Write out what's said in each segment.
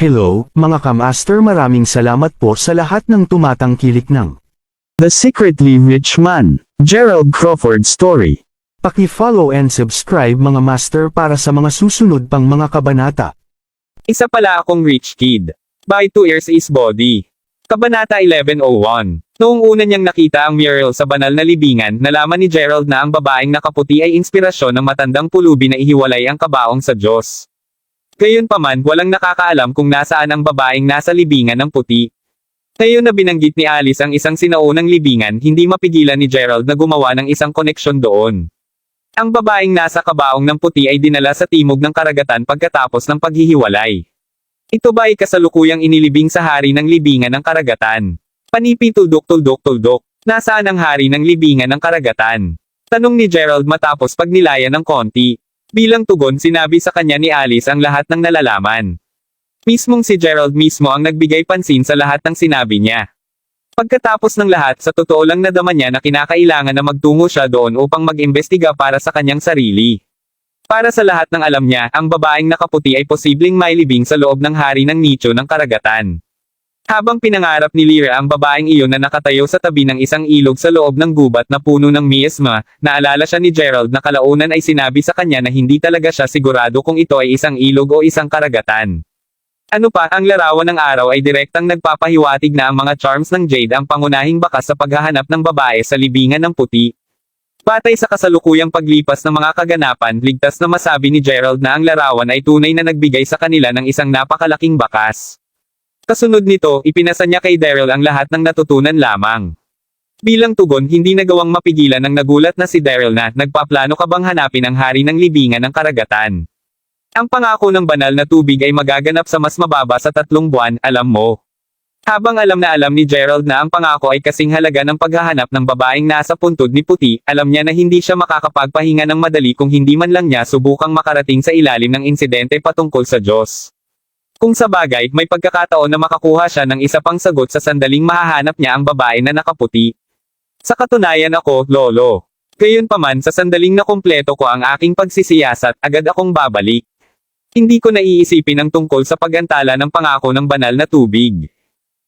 Hello, mga kamaster, maraming salamat po sa lahat ng tumatangkilik ng The Secretly Rich Man, Gerald Crawford Story. Paki-follow and subscribe mga master para sa mga susunod pang mga kabanata. Isa pala akong rich kid. By 2 years is body. Kabanata 1101. Noong una niyang nakita ang mural sa banal na libingan, nalaman ni Gerald na ang babaeng nakaputi ay inspirasyon ng matandang pulubi na ihiwalay ang kabaong sa Diyos. Gayunpaman, walang nakakaalam kung nasaan ang babaeng nasa libingan ng puti. Ngayon na binanggit ni Alice ang isang sinaunang libingan, hindi mapigilan ni Gerald na gumawa ng isang koneksyon doon. Ang babaeng nasa kabaong ng puti ay dinala sa timog ng karagatan pagkatapos ng paghihiwalay. Ito ba ay kasalukuyang inilibing sa hari ng libingan ng karagatan? Panipi tuldok. Nasaan ang hari ng libingan ng karagatan? Tanong ni Gerald matapos pagnilayan ng konti. Bilang tugon, sinabi sa kanya ni Alice ang lahat ng nalalaman. Mismong si Gerald mismo ang nagbigay pansin sa lahat ng sinabi niya. Pagkatapos ng lahat, sa totoo lang nadama niya na kinakailangan na magtungo siya doon upang mag-imbestiga para sa kanyang sarili. Para sa lahat ng alam niya, ang babaeng nakaputi ay posibleng mailibing sa loob ng hari ng nicho ng karagatan. Habang pinangarap ni Lyra ang babaeng iyon na nakatayo sa tabi ng isang ilog sa loob ng gubat na puno ng miasma, naalala siya ni Gerald na kalaunan ay sinabi sa kanya na hindi talaga siya sigurado kung ito ay isang ilog o isang karagatan. Ano pa, ang larawan ng araw ay direktang nagpapahiwatig na ang mga charms ng Jade ang pangunahing bakas sa paghahanap ng babae sa libingan ng puti. Batay sa kasalukuyang paglipas ng mga kaganapan, ligtas na masabi ni Gerald na ang larawan ay tunay na nagbigay sa kanila ng isang napakalaking bakas. Kasunod nito, ipinasa niya kay Daryl ang lahat ng natutunan lamang. Bilang tugon, hindi nagawang mapigilan ng nagulat na si Daryl na, nagpaplano ka bang hanapin ang hari ng libingan ng karagatan? Ang pangako ng banal na tubig ay magaganap sa mas mababa sa 3 buwan, alam mo. Habang alam ni Gerald na ang pangako ay kasing halaga ng paghahanap ng babaeng nasa puntod ni puti, alam niya na hindi siya makakapagpahinga ng madali kung hindi man lang niya subukang makarating sa ilalim ng insidente patungkol sa Diyos. Kung sa bagay, may pagkakataon na makakuha siya ng isa pang sagot sa sandaling mahahanap niya ang babae na nakaputi. Sa katunayan ako, lolo. Gayunpaman, sa sandaling na kumpleto ko ang aking pagsisiyasat, agad akong babalik. Hindi ko naiisipin ang tungkol sa pagantala ng pangako ng banal na tubig.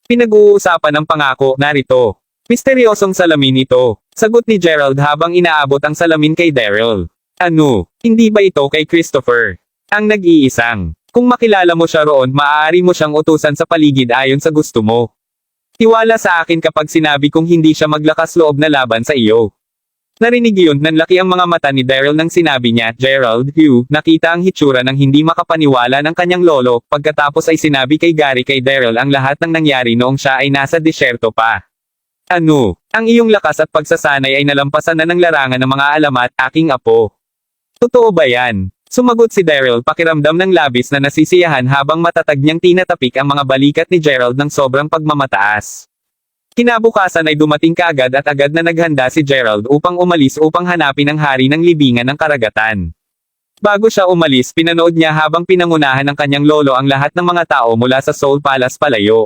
Pinag-uusapan ng pangako, narito. Misteryosong salamin ito. Sagot ni Gerald habang inaabot ang salamin kay Daryl. Ano? Hindi ba ito kay Christopher? Ang nag-iisang. Kung makilala mo siya roon, maaari mo siyang utusan sa paligid ayon sa gusto mo. Tiwala sa akin kapag sinabi kong hindi siya maglakas loob na laban sa iyo. Narinig yun, nanlaki ang mga mata ni Daryl nang sinabi niya, Gerald, nakita ang hitsura ng hindi makapaniwala ng kanyang lolo, pagkatapos ay sinabi kay Gary kay Daryl ang lahat ng nangyari noong siya ay nasa disyerto pa. Ano? Ang iyong lakas at pagsasanay ay nalampasan na ng larangan ng mga alamat, aking apo. Totoo ba yan? Sumagot si Daryl, pakiramdam ng labis na nasisiyahan habang matatag niyang tinatapik ang mga balikat ni Gerald ng sobrang pagmamataas. Kinabukasan ay dumating kaagad at agad na naghanda si Gerald upang umalis upang hanapin ang hari ng libingan ng karagatan. Bago siya umalis, pinanood niya habang pinangunahan ng kanyang lolo ang lahat ng mga tao mula sa Soul Palace palayo.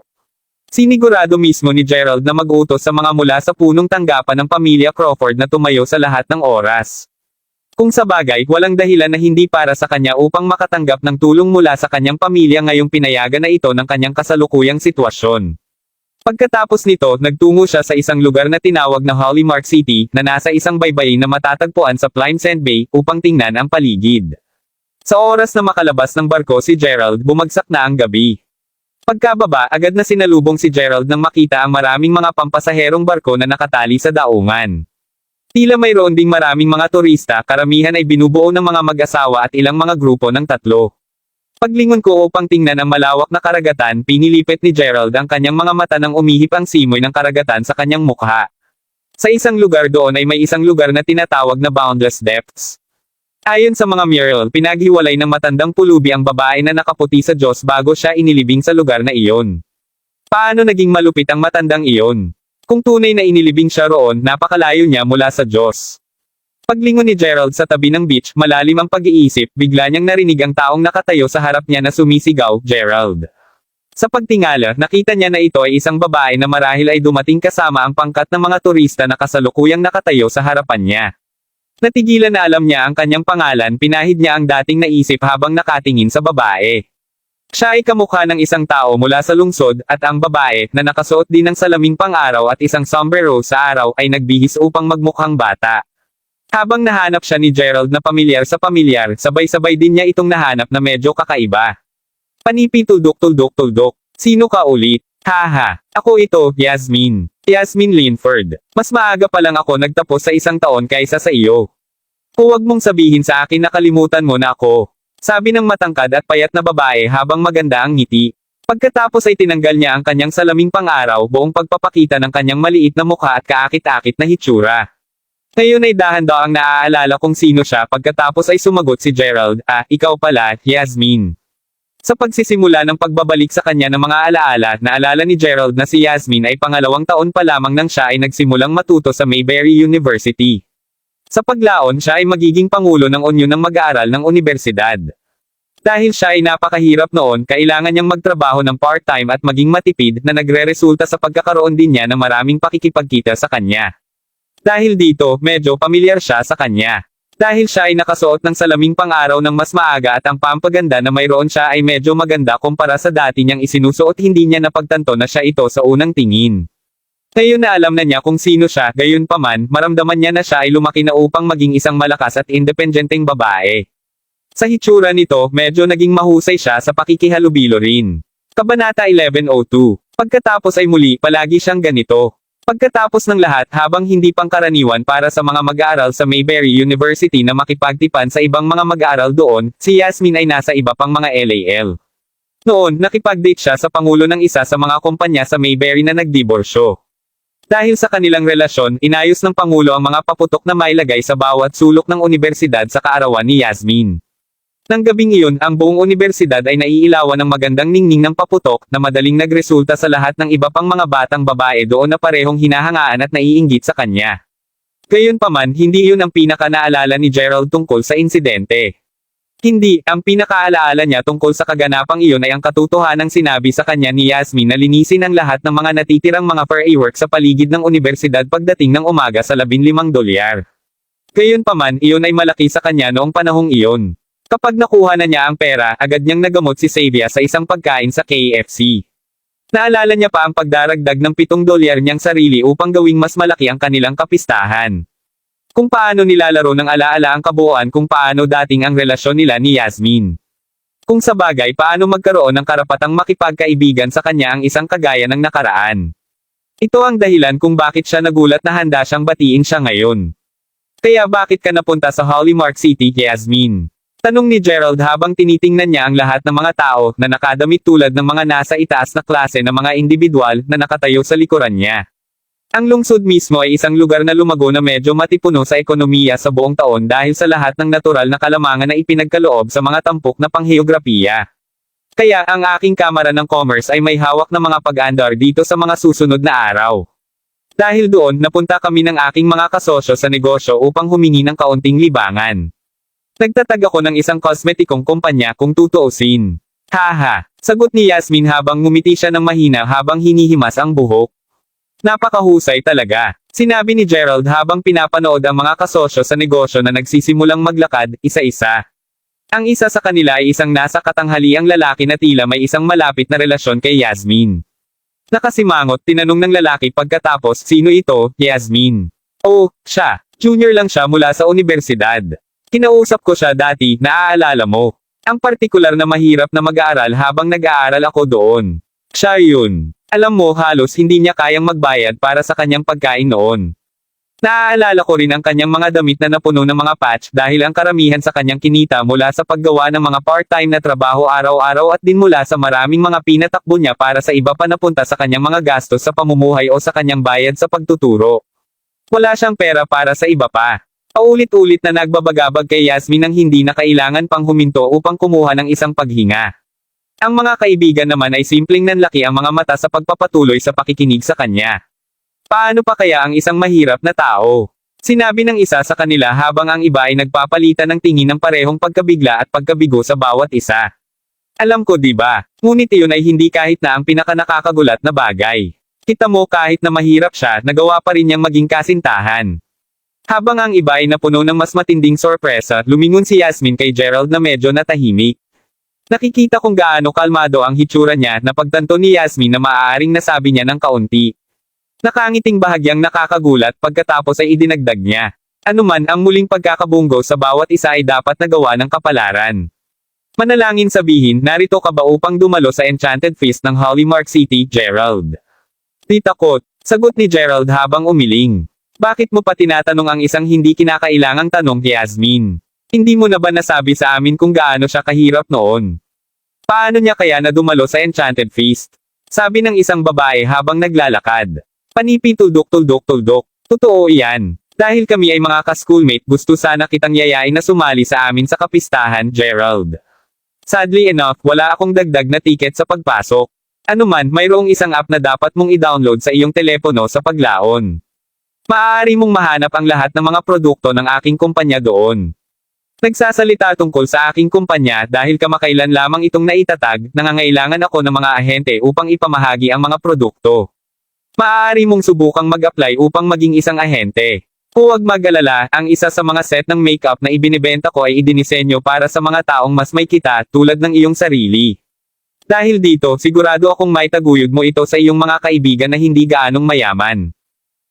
Sinigurado mismo ni Gerald na mag-utos sa mga mula sa punong tanggapan ng pamilya Crawford na tumayo sa lahat ng oras. Kung sa bagay, walang dahilan na hindi para sa kanya upang makatanggap ng tulong mula sa kanyang pamilya ngayong pinayagan na ito ng kanyang kasalukuyang sitwasyon. Pagkatapos nito, nagtungo siya sa isang lugar na tinawag na Hollymark City, na nasa isang baybayin na matatagpuan sa Plymouth Bay, upang tingnan ang paligid. Sa oras na makalabas ng barko si Gerald, bumagsak na ang gabi. Pagkababa, agad na sinalubong si Gerald nang makita ang maraming mga pampasaherong barko na nakatali sa daungan. Tila mayroon ding maraming mga turista, karamihan ay binubuo ng mga mag-asawa at ilang mga grupo ng 3. Paglingon ko upang tingnan ang malawak na karagatan, pinilipit ni Gerald ang kanyang mga mata nang umihip ang simoy ng karagatan sa kanyang mukha. Sa isang lugar doon ay may isang lugar na tinatawag na Boundless Depths. Ayon sa mga mural, pinaghiwalay ng matandang pulubi ang babae na nakaputi sa Diyos bago siya inilibing sa lugar na iyon. Paano naging malupit ang matandang iyon? Kung tunay na inilibing siya roon, napakalayo niya mula sa Diyos. Paglingon ni Gerald sa tabi ng beach, malalim ang pag-iisip, bigla niyang narinig ang taong nakatayo sa harap niya na sumisigaw, Gerald. Sa pagtingala, nakita niya na ito ay isang babae na marahil ay dumating kasama ang pangkat ng mga turista na kasalukuyang nakatayo sa harapan niya. Natigilan na alam niya ang kanyang pangalan, pinahid niya ang dating naisip habang nakatingin sa babae. Siya ay kamukha ng isang tao mula sa lungsod, at ang babae, na nakasuot din ng salaming pang-araw at isang sombrero sa araw ay nagbihis upang magmukhang bata. Habang nahanap siya ni Gerald na pamilyar sa pamilyar, sabay-sabay din niya itong nahanap na medyo kakaiba. Panipi tuldok. Sino ka ulit? Haha, ako ito, Yasmin. Yasmin Linford. Mas maaga pa lang ako nagtapos sa 1 taon kaysa sa iyo. Huwag mong sabihin sa akin na kalimutan mo na ako. Sabi ng matangkad at payat na babae habang maganda ang ngiti. Pagkatapos ay tinanggal niya ang kanyang salaming pang-araw buong pagpapakita ng kanyang maliit na mukha at kaakit-akit na hitsura. Ngayon ay dahan-dahang naaalala kung sino siya pagkatapos ay sumagot si Gerald, ikaw pala, Yasmin. Sa pagsisimula ng pagbabalik sa kanya ng mga alaala, naalala ni Gerald na si Yasmin ay 2 taon pa lamang nang siya ay nagsimulang matuto sa Mayberry University. Sa paglaon siya ay magiging pangulo ng unyon ng mag-aaral ng universidad. Dahil siya ay napakahirap noon, kailangan niyang magtrabaho ng part-time at maging matipid na nagre-resulta sa pagkakaroon din niya ng maraming pakikipagkita sa kanya. Dahil dito, medyo pamilyar siya sa kanya. Dahil siya ay nakasuot ng salaming pang-araw ng mas maaga at ang pampaganda na mayroon siya ay medyo maganda kumpara sa dati niyang isinusuot, hindi niya napagtanto na siya ito sa unang tingin. Ngayon na alam na niya kung sino siya, gayunpaman, maramdaman niya na siya ay lumaki na upang maging isang malakas at independenteng babae. Sa hitsura nito, medyo naging mahusay siya sa pakikihalubilo rin. Kabanata 1102. Pagkatapos ay muli, palagi siyang ganito. Pagkatapos ng lahat, habang hindi pangkaraniwan para sa mga mag-aaral sa Mayberry University na makipagtipan sa ibang mga mag-aaral doon, si Yasmin ay nasa iba pang mga LAL. Noon, nakipag-date siya sa pangulo ng isa sa mga kumpanya sa Mayberry na nagdiborsyo. Dahil sa kanilang relasyon, inayos ng pangulo ang mga paputok na mailagay sa bawat sulok ng universidad sa kaarawan ni Yasmin. Nang gabing iyon, ang buong universidad ay naiilawan ng magandang ningning ng paputok na madaling nagresulta sa lahat ng iba pang mga batang babae doon na parehong hinahangaan at naiinggit sa kanya. Gayunpaman, hindi iyon ang pinaka-naalala ni Gerald tungkol sa insidente. Hindi, ang pinakaalaala niya tungkol sa kaganapang iyon ay ang katotohanang sinabi sa kanya ni Yasmin na linisin ang lahat ng mga natitirang mga fireworks sa paligid ng universidad pagdating ng umaga sa $15. Gayunpaman, iyon ay malaki sa kanya noong panahong iyon. Kapag nakuha na niya ang pera, agad niyang nagamot si Xavier sa isang pagkain sa KFC. Naalala niya pa ang pagdaragdag ng $7 niyang sarili upang gawing mas malaki ang kanilang kapistahan. Kung paano nilalaro ng alaala ang kabuuan kung paano dating ang relasyon nila ni Yasmin. Kung sa bagay paano magkaroon ng karapatang makipagkaibigan sa kanya ang isang kagaya ng nakaraan. Ito ang dahilan kung bakit siya nagulat na handa siyang batiin siya ngayon. Kaya bakit ka napunta sa Hollymark City, Yasmin? Tanong ni Gerald habang tinitingnan niya ang lahat ng mga tao na nakadamit tulad ng mga nasa itaas na klase ng mga individual na nakatayo sa likuran niya. Ang lungsod mismo ay isang lugar na lumago na medyo matipuno sa ekonomiya sa buong taon dahil sa lahat ng natural na kalamangan na ipinagkaloob sa mga tampok na pangheograpiya. Kaya ang aking Kamara ng Commerce ay may hawak na mga pag-aandar dito sa mga susunod na araw. Dahil doon, napunta kami ng aking mga kasosyo sa negosyo upang humingi ng kaunting libangan. Nagtatag ako ng isang kosmetikong kumpanya kung tutuusin. Haha, sagot ni Yasmin habang ngumiti siya ng mahina habang hinihimas ang buhok. Napakahusay talaga, sinabi ni Gerald habang pinapanood ang mga kasosyo sa negosyo na nagsisimulang maglakad, isa-isa. Ang isa sa kanila ay isang nasa katanghaliang lalaki na tila may isang malapit na relasyon kay Yasmin. Nakasimangot, tinanong ng lalaki pagkatapos, sino ito, Yasmin? Oh, siya. Junior lang siya mula sa universidad. Kinausap ko siya dati, naaalala mo. Ang partikular na mahirap na mag-aaral habang nag-aaral ako doon. Siya yun. Alam mo, halos hindi niya kayang magbayad para sa kanyang pagkain noon. Naaalala ko rin ang kanyang mga damit na napuno ng mga patch dahil ang karamihan sa kanyang kinita mula sa paggawa ng mga part-time na trabaho araw-araw at din mula sa maraming mga pinatakbo niya para sa iba pa napunta sa kanyang mga gastos sa pamumuhay o sa kanyang bayad sa pagtuturo. Wala siyang pera para sa iba pa. Paulit-ulit na nagbabagabag kay Yasmin ang hindi na kailangan pang huminto upang kumuha ng isang paghinga. Ang mga kaibigan naman ay simpleng nanlaki ang mga mata sa pagpapatuloy sa pakikinig sa kanya. Paano pa kaya ang isang mahirap na tao? Sinabi ng isa sa kanila habang ang iba ay nagpapalitan ng tingin ng parehong pagkabigla at pagkabigo sa bawat isa. Alam ko, di ba? Ngunit iyon ay hindi kahit na ang pinakanakakagulat na bagay. Kita mo, kahit na mahirap siya, nagawa pa rin niyang maging kasintahan. Habang ang iba ay napuno ng mas matinding sorpresa, lumingon si Yasmin kay Gerald na medyo natahimik. Nakikita kung gaano kalmado ang hitsura niya na pagtanto ni Yasmin na maaaring nasabi niya ng kaunti. Nakangiting bahagyang nakakagulat pagkatapos ay idinagdag niya. Anuman ang muling pagkakabunggo sa bawat isa ay dapat nagawa ng kapalaran. Manalangin sabihin, narito ka ba upang dumalo sa Enchanted Feast ng Hollymark City, Gerald? Di takot, sagot ni Gerald habang umiling. Bakit mo pa tinatanong ang isang hindi kinakailangang tanong, Yasmin? Hindi mo na ba nasabi sa amin kung gaano siya kahirap noon? Paano niya kaya na dumalo sa Enchanted Feast? Sabi ng isang babae habang naglalakad. Panipi tuldok. Totoo iyan. Dahil kami ay mga ka-schoolmate, gusto sana kitang yayain na sumali sa amin sa kapistahan, Gerald. Sadly enough, wala akong dagdag na tiket sa pagpasok. Anuman, mayroong isang app na dapat mong i-download sa iyong telepono sa paglaon. Maaari mong mahanap ang lahat ng mga produkto ng aking kumpanya doon. Nagsasalita tungkol sa aking kumpanya dahil kamakailan lamang itong naitatag, nangangailangan ako ng mga ahente upang ipamahagi ang mga produkto. Maaari mong subukang mag-apply upang maging isang ahente. Huwag mag-alala, ang isa sa mga set ng makeup na ibinibenta ko ay idinisenyo para sa mga taong mas may kita tulad ng iyong sarili. Dahil dito, sigurado akong maitaguyod mo ito sa iyong mga kaibigan na hindi gaanong mayaman.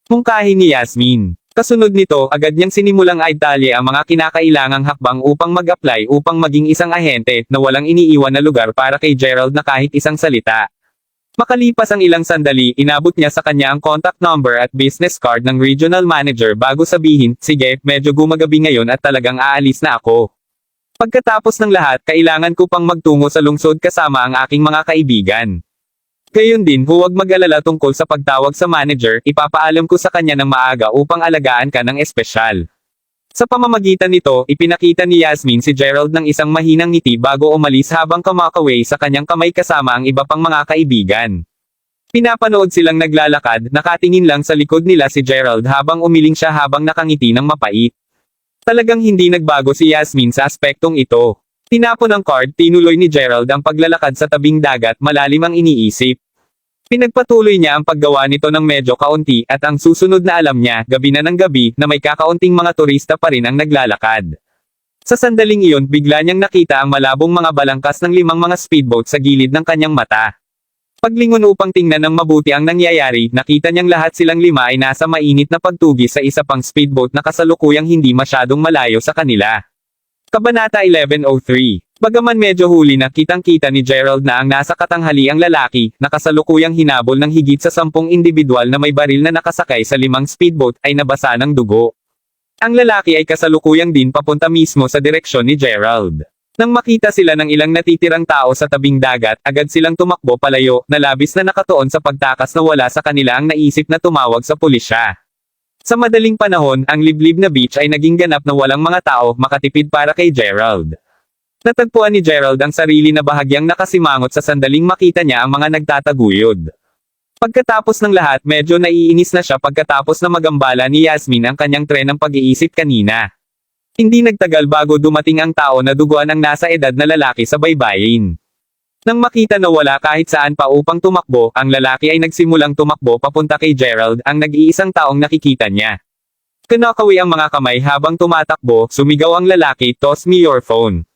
Mungkahi ni Yasmin. Kasunod nito, agad niyang sinimulang idalye ang mga kinakailangang hakbang upang mag-apply upang maging isang ahente na walang iniiwan na lugar para kay Gerald na kahit isang salita. Makalipas ang ilang sandali, inabot niya sa kanya ang contact number at business card ng regional manager bago sabihin, sige, medyo gumagabi ngayon at talagang aalis na ako. Pagkatapos ng lahat, kailangan ko pang magtungo sa lungsod kasama ang aking mga kaibigan. Gayon din, huwag mag-alala tungkol sa pagtawag sa manager, ipapaalam ko sa kanya ng maaga upang alagaan ka ng espesyal. Sa pamamagitan nito, ipinakita ni Yasmin si Gerald ng isang mahinang ngiti bago umalis habang kumakaway sa kanyang kamay kasama ang iba pang mga kaibigan. Pinapanood silang naglalakad, nakatingin lang sa likod nila si Gerald habang umiling siya habang nakangiti ng mapait. Talagang hindi nagbago si Yasmin sa aspektong ito. Tinapon ang card, tinuloy ni Gerald ang paglalakad sa tabing dagat, malalim ang iniisip. Pinagpatuloy niya ang paggawa nito ng medyo kaunti at ang susunod na alam niya, gabi na ng gabi, na may kakaunting mga turista pa rin ang naglalakad. Sa sandaling iyon, bigla niyang nakita ang malabong mga balangkas ng 5 mga speedboat sa gilid ng kanyang mata. Paglingon upang tingnan ng mabuti ang nangyayari, nakita niyang lahat silang 5 ay nasa mainit na pagtugis sa isa pang speedboat na kasalukuyang hindi masyadong malayo sa kanila. Kabanata 1103. Bagaman medyo huli na kitang-kita ni Gerald na ang nasa katanghaliang lalaki, na kasalukuyang hinabol ng higit sa 10 individual na may baril na nakasakay sa 5 speedboat, ay nabasa ng dugo. Ang lalaki ay kasalukuyang din papunta mismo sa direksyon ni Gerald. Nang makita sila ng ilang natitirang tao sa tabing dagat, agad silang tumakbo palayo, na labis na nakatuon sa pagtakas na wala sa kanila ang naisip na tumawag sa pulisya. Sa madaling panahon, ang liblib na beach ay naging ganap na walang mga tao makatipid para kay Gerald. Natagpuan ni Gerald ang sarili na bahagyang nakasimangot sa sandaling makita niya ang mga nagtataguyod. Pagkatapos ng lahat, medyo naiinis na siya pagkatapos na magambala ni Yasmin ang kanyang tren ng pag-iisip kanina. Hindi nagtagal bago dumating ang tao na duguan ang nasa edad na lalaki sa baybayin. Nang makita na wala kahit saan pa upang tumakbo, ang lalaki ay nagsimulang tumakbo papunta kay Gerald, ang nag-iisang taong nakikita niya. Kinakawi ang mga kamay habang tumatakbo, sumigaw ang lalaki, "Toss me your phone."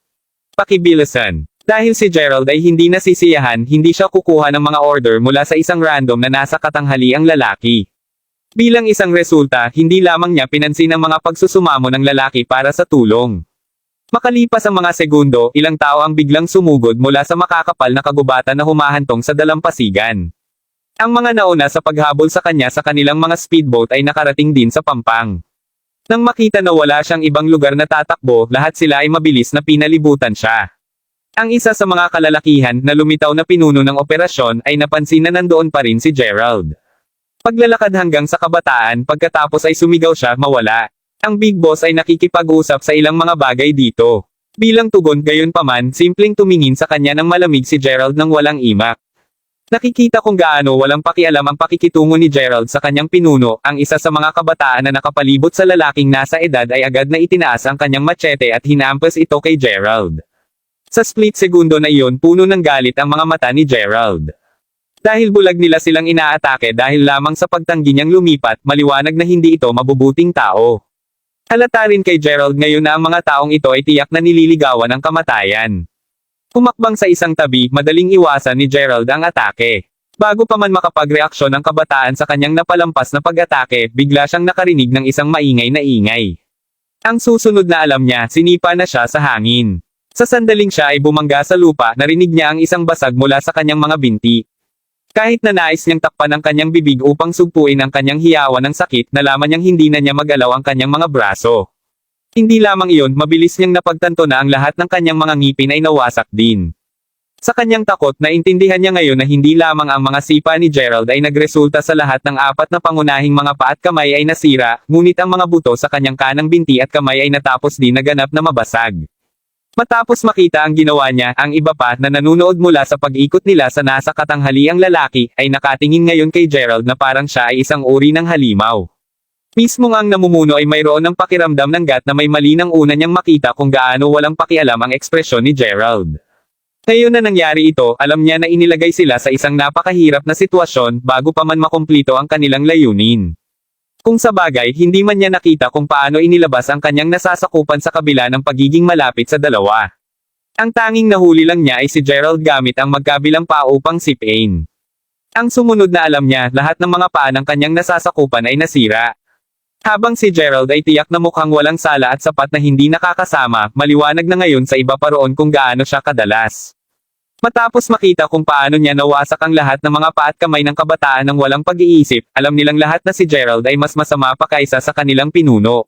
Pakibilisan. Dahil si Gerald ay hindi nasisiyahan, hindi siya kukuha ng mga order mula sa isang random na nasa katanghaliang lalaki. Bilang isang resulta, hindi lamang niya pinansin ang mga pagsusumamo ng lalaki para sa tulong. Makalipas ang mga segundo, ilang tao ang biglang sumugod mula sa makakapal na kagubatan na humahantong sa dalampasigan. Ang mga nauna sa paghabol sa kanya sa kanilang mga speedboat ay nakarating din sa pampang. Nang makita na wala siyang ibang lugar na tatakbo, lahat sila ay mabilis na pinalibutan siya. Ang isa sa mga kalalakihan na lumitaw na pinuno ng operasyon ay napansin na nandoon pa rin si Gerald. Paglalakad hanggang sa kabataan, pagkatapos ay sumigaw siya, "Mawala." Ang Big Boss ay nakikipag-usap sa ilang mga bagay dito. Bilang tugon, gayunpaman, simpleng tumingin sa kanya ng malamig si Gerald nang walang imak. Nakikita kung gaano walang pakialam ang pakikitungo ni Gerald sa kanyang pinuno, ang isa sa mga kabataan na nakapalibot sa lalaking nasa edad ay agad na itinaas ang kanyang machete at hinampas ito kay Gerald. Sa split segundo na iyon, puno ng galit ang mga mata ni Gerald. Dahil bulag nila silang inaatake dahil lamang sa pagtanggi niyang lumipat, maliwanag na hindi ito mabubuting tao. Halata rin kay Gerald ngayon na ang mga taong ito ay tiyak na nililigawan ng kamatayan. Humakbang sa isang tabi, madaling iwasan ni Gerald ang atake. Bago pa man makapagreaksyon ang kabataan sa kanyang napalampas na pag-atake, bigla siyang nakarinig ng isang maingay na ingay. Ang susunod na alam niya, sinipa na siya sa hangin. Sa sandaling siya ay bumangga sa lupa, narinig niya ang isang basag mula sa kanyang mga binti. Kahit na nais niyang takpan ang kanyang bibig upang sugpuin ang kanyang hiyawan ng sakit, nalaman niyang hindi na niya magalaw ang kanyang mga braso. Hindi lamang iyon, mabilis niyang napagtanto na ang lahat ng kanyang mga ngipin ay nawasak din. Sa kanyang takot, naintindihan niya ngayon na hindi lamang ang mga sipa ni Gerald ay nagresulta sa lahat ng apat na pangunahing mga paa at kamay ay nasira, ngunit ang mga buto sa kanyang kanang binti at kamay ay natapos din na ganap na mabasag. Matapos makita ang ginawa niya, ang iba pa na nanunood mula sa pag-ikot nila sa nasa katanghaliang lalaki, ay nakatingin ngayon kay Gerald na parang siya ay isang uri ng halimaw. Mismo ang namumuno ay mayroon ng pakiramdam ng gat na may mali nang una niyang makita kung gaano walang pakialam ang ekspresyon ni Gerald. Ngayon na nangyari ito, alam niya na inilagay sila sa isang napakahirap na sitwasyon bago pa man makumplito ang kanilang layunin. Kung sa bagay, hindi man niya nakita kung paano inilabas ang kanyang nasasakupan sa kabila ng pagiging malapit sa dalawa. Ang tanging nahuli lang niya ay si Gerald gamit ang magkabilang paa upang sipain. Ang sumunod na alam niya, lahat ng mga paa ng kanyang nasasakupan ay nasira. Habang si Gerald ay tiyak na mukhang walang sala at sapat na hindi nakakasama, maliwanag na ngayon sa iba pa roon kung gaano siya kadalas. Matapos makita kung paano niya nawasak ang lahat ng mga paa at kamay ng kabataan ng walang pag-iisip, alam nilang lahat na si Gerald ay mas masama pa kaysa sa kanilang pinuno.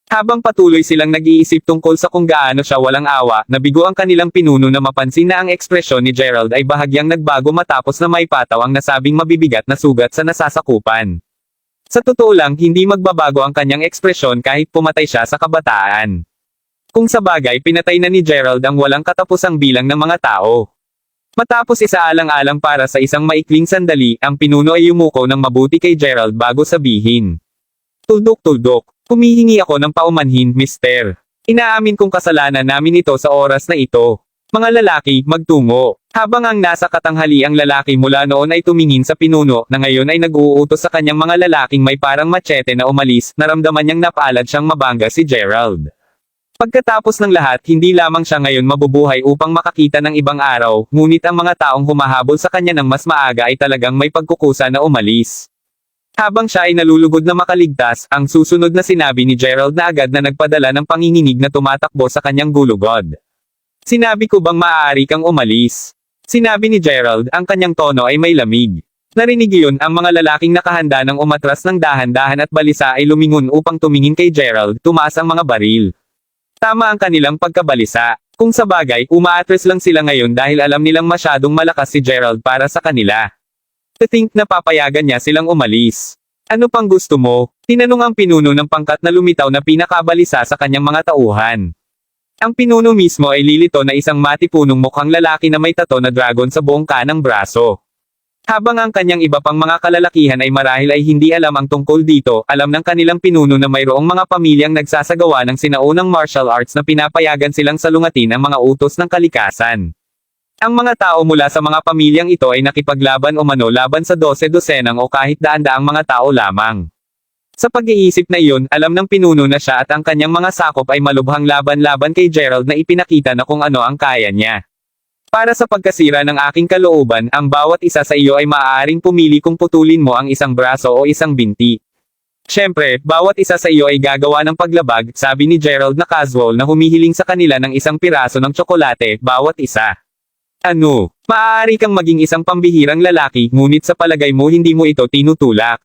Habang patuloy silang nag-iisip tungkol sa kung gaano siya walang awa, nabigo ang kanilang pinuno na mapansin na ang ekspresyon ni Gerald ay bahagyang nagbago matapos na may pataw ang nasabing mabibigat na sugat sa nasasakupan. Sa totoo lang, hindi magbabago ang kanyang ekspresyon kahit pumatay siya sa kabataan. Kung sa bagay, pinatay na ni Gerald ang walang katapusang bilang ng mga tao. Matapos isaalang-alang para sa isang maikling sandali, ang pinuno ay yumuko ng mabuti kay Gerald bago sabihin. Tuldok-tuldok, humihingi ako ng paumanhin, mister. Inaamin kong kasalanan namin ito sa oras na ito. Mga lalaki, magtungo. Habang ang nasa katanghali ang lalaki mula noon ay tumingin sa pinuno na ngayon ay nag-uutos sa kanyang mga lalaking may parang machete na umalis, naramdaman niyang napaalad siyang mabangga si Gerald. Pagkatapos ng lahat, hindi lamang siya ngayon mabubuhay upang makakita ng ibang araw, ngunit ang mga taong humahabol sa kanya ng mas maaga ay talagang may pagkukusa na umalis. Habang siya ay nalulugod na makaligtas, ang susunod na sinabi ni Gerald na agad na nagpadala ng panginginig na tumatakbo sa kanyang gulugod. Sinabi ko bang maaari kang umalis? Sinabi ni Gerald, ang kanyang tono ay may lamig. Narinig iyon, ang mga lalaking nakahanda ng umatras ng dahan-dahan at balisa ay lumingon upang tumingin kay Gerald, tumaas ang mga baril. Tama ang kanilang pagkabalisa. Kung sa bagay, umaatres lang sila ngayon dahil alam nilang masyadong malakas si Gerald para sa kanila. To think na papayagan niya silang umalis. Ano pang gusto mo? Tinanong ang pinuno ng pangkat na lumitaw na pinakabalisa sa kanyang mga tauhan. Ang pinuno mismo ay lilito na isang matipunong mukhang lalaki na may tato na dragon sa buong kanang braso. Habang ang kanyang iba pang mga kalalakihan ay marahil ay hindi alam ang tungkol dito, alam ng kanilang pinuno na mayroong mga pamilyang nagsasagawa ng sinaunang martial arts na pinapayagan silang salungatin ang mga utos ng kalikasan. Ang mga tao mula sa mga pamilyang ito ay nakipaglaban o mano laban sa 12-dosenang o kahit daan-daang mga tao lamang. Sa pag-iisip na iyon, alam ng pinuno na siya at ang kanyang mga sakop ay malubhang laban-laban kay Gerald na ipinakita na kung ano ang kaya niya. Para sa pagkasira ng aking kalooban, ang bawat isa sa iyo ay maaaring pumili kung putulin mo ang isang braso o isang binti. Siyempre, bawat isa sa iyo ay gagawa ng paglabag, sabi ni Gerald na casual na humihiling sa kanila ng isang piraso ng tsokolate, bawat isa. Ano? Maaari kang maging isang pambihirang lalaki, ngunit sa palagay mo hindi mo ito tinutulak.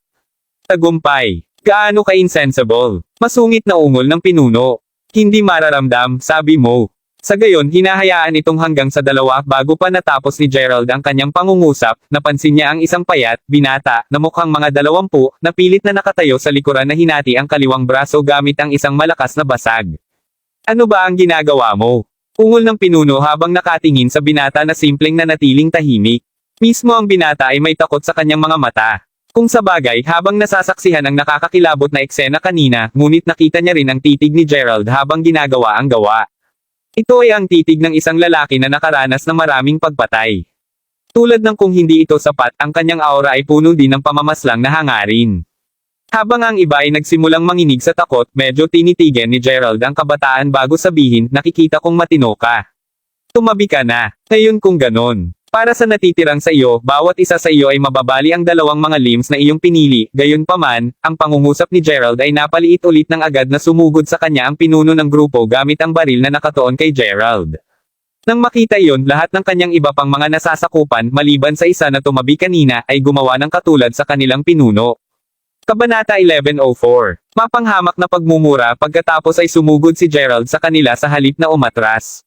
Tagumpay. Gaano ka-insensible? Masungit na ungol ng pinuno. Hindi mararamdam, sabi mo. Sa gayon, hinahayaan itong hanggang sa dalawa bago pa natapos ni Gerald ang kanyang pangungusap, napansin niya ang isang payat, binata, na mukhang mga 20, na pilit na nakatayo sa likuran na hinati ang kaliwang braso gamit ang isang malakas na basag. Ano ba ang ginagawa mo? Ungol ng pinuno habang nakatingin sa binata na simpleng nanatiling tahimik. Mismo ang binata ay may takot sa kanyang mga mata. Kung sa bagay, habang nasasaksihan ang nakakakilabot na eksena kanina, ngunit nakita niya rin ang titig ni Gerald habang ginagawa ang gawa. Ito ay ang titig ng isang lalaki na nakaranas ng maraming pagpatay. Tulad ng kung hindi ito sapat, ang kanyang aura ay puno din ng pamamaslang na hangarin. Habang ang iba ay nagsimulang manginig sa takot, medyo tinitigan ni Gerald ang kabataan bago sabihin, nakikita kong matino ka. Tumabi ka na. Ngayon kung ganon. Para sa natitirang sa iyo, bawat isa sa iyo ay mababali ang dalawang mga limbs na iyong pinili, gayunpaman, ang pangungusap ni Gerald ay napaliit ulit ng agad na sumugod sa kanya ang pinuno ng grupo gamit ang baril na nakatuon kay Gerald. Nang makita iyon, lahat ng kanyang iba pang mga nasasakupan, maliban sa isa na tumabi kanina, ay gumawa ng katulad sa kanilang pinuno. Kabanata 1104. Mapanghamak na pagmumura pagkatapos ay sumugod si Gerald sa kanila sa halip na umatras.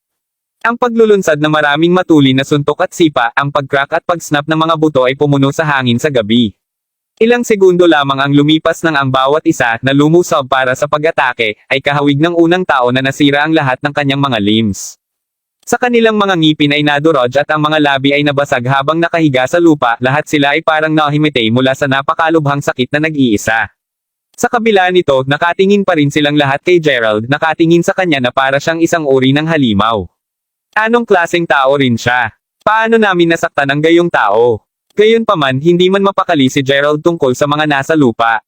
Ang paglulunsad na maraming matuli na suntok at sipa, ang pag-crack at pag-snap ng mga buto ay pumuno sa hangin sa gabi. Ilang segundo lamang ang lumipas ng ang bawat isa na lumusob para sa pag-atake, ay kahawig ng unang tao na nasira ang lahat ng kanyang mga limbs. Sa kanilang mga ngipin ay nadurog at ang mga labi ay nabasag habang nakahiga sa lupa, lahat sila ay parang nahimatay mula sa napakalubhang sakit na nag-iisa. Sa kabila nito, nakatingin pa rin silang lahat kay Gerald, nakatingin sa kanya na para siyang isang uri ng halimaw. Anong klaseng tao rin siya? Paano namin nasaktan ang gayong tao? Gayunpaman, hindi man mapakali si Gerald tungkol sa mga nasa lupa.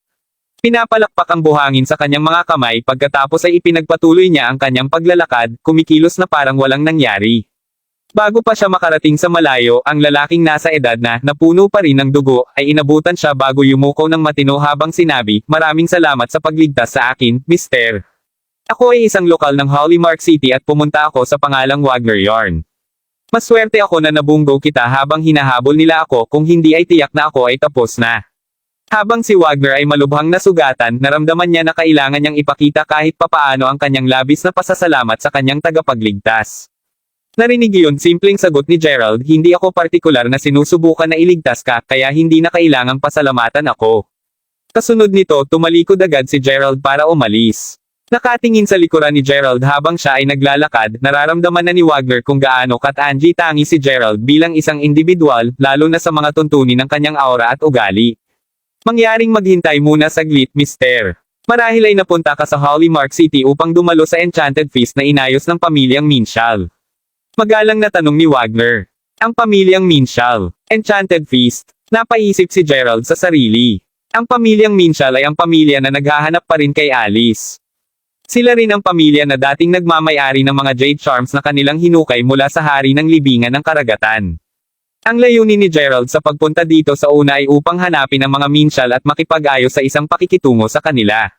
Pinapalakpak ang buhangin sa kanyang mga kamay pagkatapos ay ipinagpatuloy niya ang kanyang paglalakad, kumikilos na parang walang nangyari. Bago pa siya makarating sa malayo, ang lalaking nasa edad na, napuno pa rin ng dugo, ay inabutan siya bago yumuko ng matino habang sinabi, "Maraming salamat sa pagligtas sa akin, Mr. Ako ay isang lokal ng Hollymark City at pumunta ako sa pangalang Wagner Yarn. Maswerte ako na nabunggo kita habang hinahabol nila ako, kung hindi ay tiyak na ako ay tapos na." Habang si Wagner ay malubhang nasugatan, naramdaman niya na kailangan niyang ipakita kahit papaano ang kanyang labis na pasasalamat sa kanyang tagapagligtas. Narinig iyon, simpleng sagot ni Gerald, "Hindi ako partikular na sinusubukan na iligtas ka, kaya hindi na kailangang pasalamatan ako." Kasunod nito, tumalikod agad si Gerald para umalis. Nakatingin sa likuran ni Gerald habang siya ay naglalakad, nararamdaman na ni Wagner kung gaano katangi-tangi si Gerald bilang isang individual, lalo na sa mga tuntunin ng kanyang aura at ugali. "Mangyaring maghintay muna saglit, Mr. Marahil ay napunta ka sa Hollymark City upang dumalo sa Enchanted Feast na inayos ng pamilyang Minshall." Magalang na tanong ni Wagner. Ang pamilyang Minshall. Enchanted Feast. Napaisip si Gerald sa sarili. Ang pamilyang Minshall ay ang pamilya na naghahanap pa rin kay Alice. Sila rin ang pamilya na dating nagmamay-ari ng mga jade charms na kanilang hinukay mula sa hari ng libingan ng karagatan. Ang layunin ni Gerald sa pagpunta dito sa una ay upang hanapin ang mga Minshall at makipag-ayos sa isang pakikitungo sa kanila.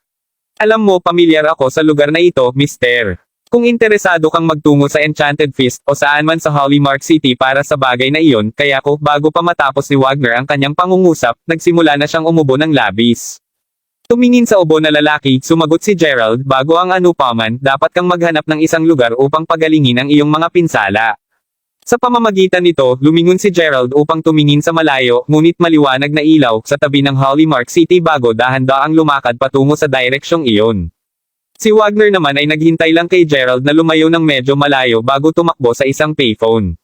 "Alam mo, pamilyar ako sa lugar na ito, Mr. Kung interesado kang magtungo sa Enchanted Feast o saan man sa Hollymark City para sa bagay na iyon, kaya ko, bago pa matapos ni Wagner ang kanyang pangungusap, nagsimula na siyang umubo ng labis. Tumingin sa ubo na lalaki, sumagot si Gerald, "Bago ang anupaman, dapat kang maghanap ng isang lugar upang pagalingin ang iyong mga pinsala." Sa pamamagitan nito, lumingon si Gerald upang tumingin sa malayo, ngunit maliwanag na ilaw, sa tabi ng Hollymark City bago dahan-daang lumakad patungo sa direksyong iyon. Si Wagner naman ay naghintay lang kay Gerald na lumayo ng medyo malayo bago tumakbo sa isang payphone.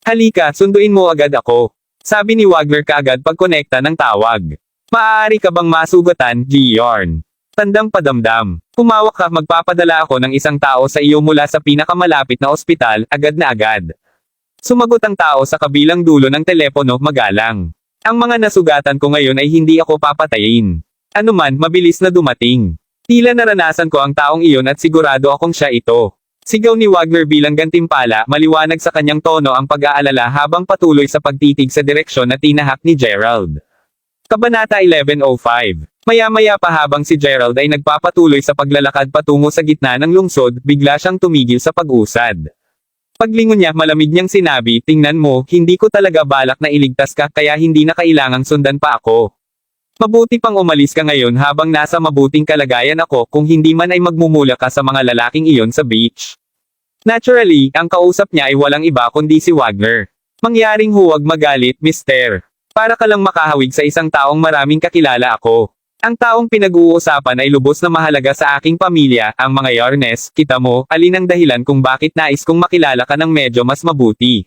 "Halika, sunduin mo agad ako," sabi ni Wagner kaagad pagkonekta ng tawag. "Maaari ka bang masugatan, G-Yarn? Tandang padamdam. Humawak ka, magpapadala ako ng isang tao sa iyo mula sa pinakamalapit na ospital, agad na agad." Sumagot ang tao sa kabilang dulo ng telepono, magalang. "Ang mga nasugatan ko ngayon ay hindi ako papatayin. Anuman, mabilis na dumating. Tila naranasan ko ang taong iyon at sigurado akong siya ito." Sigaw ni Wagner bilang gantimpala, maliwanag sa kanyang tono ang pag-aalala habang patuloy sa pagtitig sa direksyon na tinahak ni Gerald. Kabanata 1105. Maya-maya pa habang si Gerald ay nagpapatuloy sa paglalakad patungo sa gitna ng lungsod, bigla siyang tumigil sa pag-usad. Paglingon niya, malamig niyang sinabi, "Tingnan mo, hindi ko talaga balak na iligtas ka, kaya hindi na kailangang sundan pa ako. Mabuti pang umalis ka ngayon habang nasa mabuting kalagayan ako, kung hindi man ay magmumula ka sa mga lalaking iyon sa beach." Naturally, ang kausap niya ay walang iba kundi si Wagner. "Mangyaring huwag magalit, Mr. Para ka lang makahawig sa isang taong maraming kakilala ako. Ang taong pinag-uusapan ay lubos na mahalaga sa aking pamilya, ang mga Yarnes, kita mo, alin ang dahilan kung bakit nais kong makilala ka ng medyo mas mabuti?"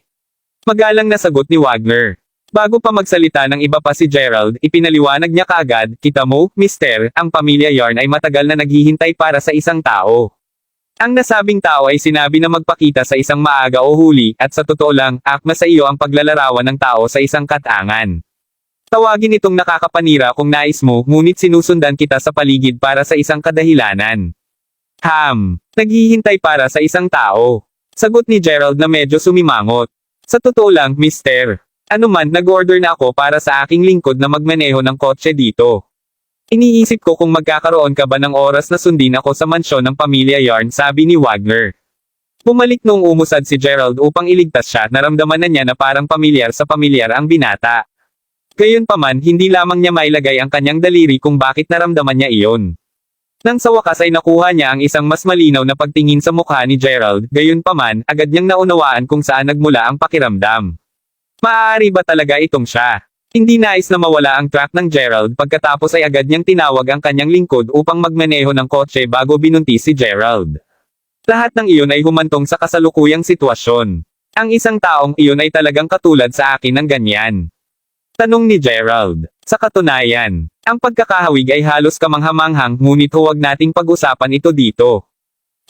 Magalang na sagot ni Wagner. Bago pa magsalita ng iba pa si Gerald, ipinaliwanag niya kaagad, "Kita mo, Mr., ang pamilya Yarn ay matagal na naghihintay para sa isang tao. Ang nasabing tao ay sinabi na magpakita sa isang maaga o huli, at sa totoo lang, akma sa iyo ang paglalarawan ng tao sa isang katangan. Tawagin itong nakakapanira kung nais mo, ngunit sinusundan kita sa paligid para sa isang kadahilanan. Naghihintay para sa isang tao. Sagot ni Gerald na medyo sumimangot. Sa totoo lang, mister. Ano man, nag-order na ako para sa aking lingkod na magmaneho ng kotse dito. Iniisip ko kung magkakaroon ka ba ng oras na sundin ako sa mansyon ng pamilya Yarn, sabi ni Wagner. Bumalik nung umusad si Gerald upang iligtas siya, naramdaman na niya na parang pamilyar sa pamilyar ang binata. Gayunpaman, hindi lamang niya mailagay ang kanyang daliri kung bakit naramdaman niya iyon. Nang sa wakas ay nakuha niya ang isang mas malinaw na pagtingin sa mukha ni Gerald, gayunpaman, agad niyang naunawaan kung saan nagmula ang pakiramdam. Maaari ba talaga itong siya? Hindi nais na mawala ang track ng Gerald, pagkatapos ay agad niyang tinawag ang kanyang lingkod upang magmaneho ng kotse bago binuntis si Gerald. Lahat ng iyon ay humantong sa kasalukuyang sitwasyon. Ang isang taong iyon ay talagang katulad sa akin ng ganyan. Tanong ni Gerald. Sa katunayan, ang pagkakahawig ay halos kamanghamanghang, ngunit huwag nating pag-usapan ito dito.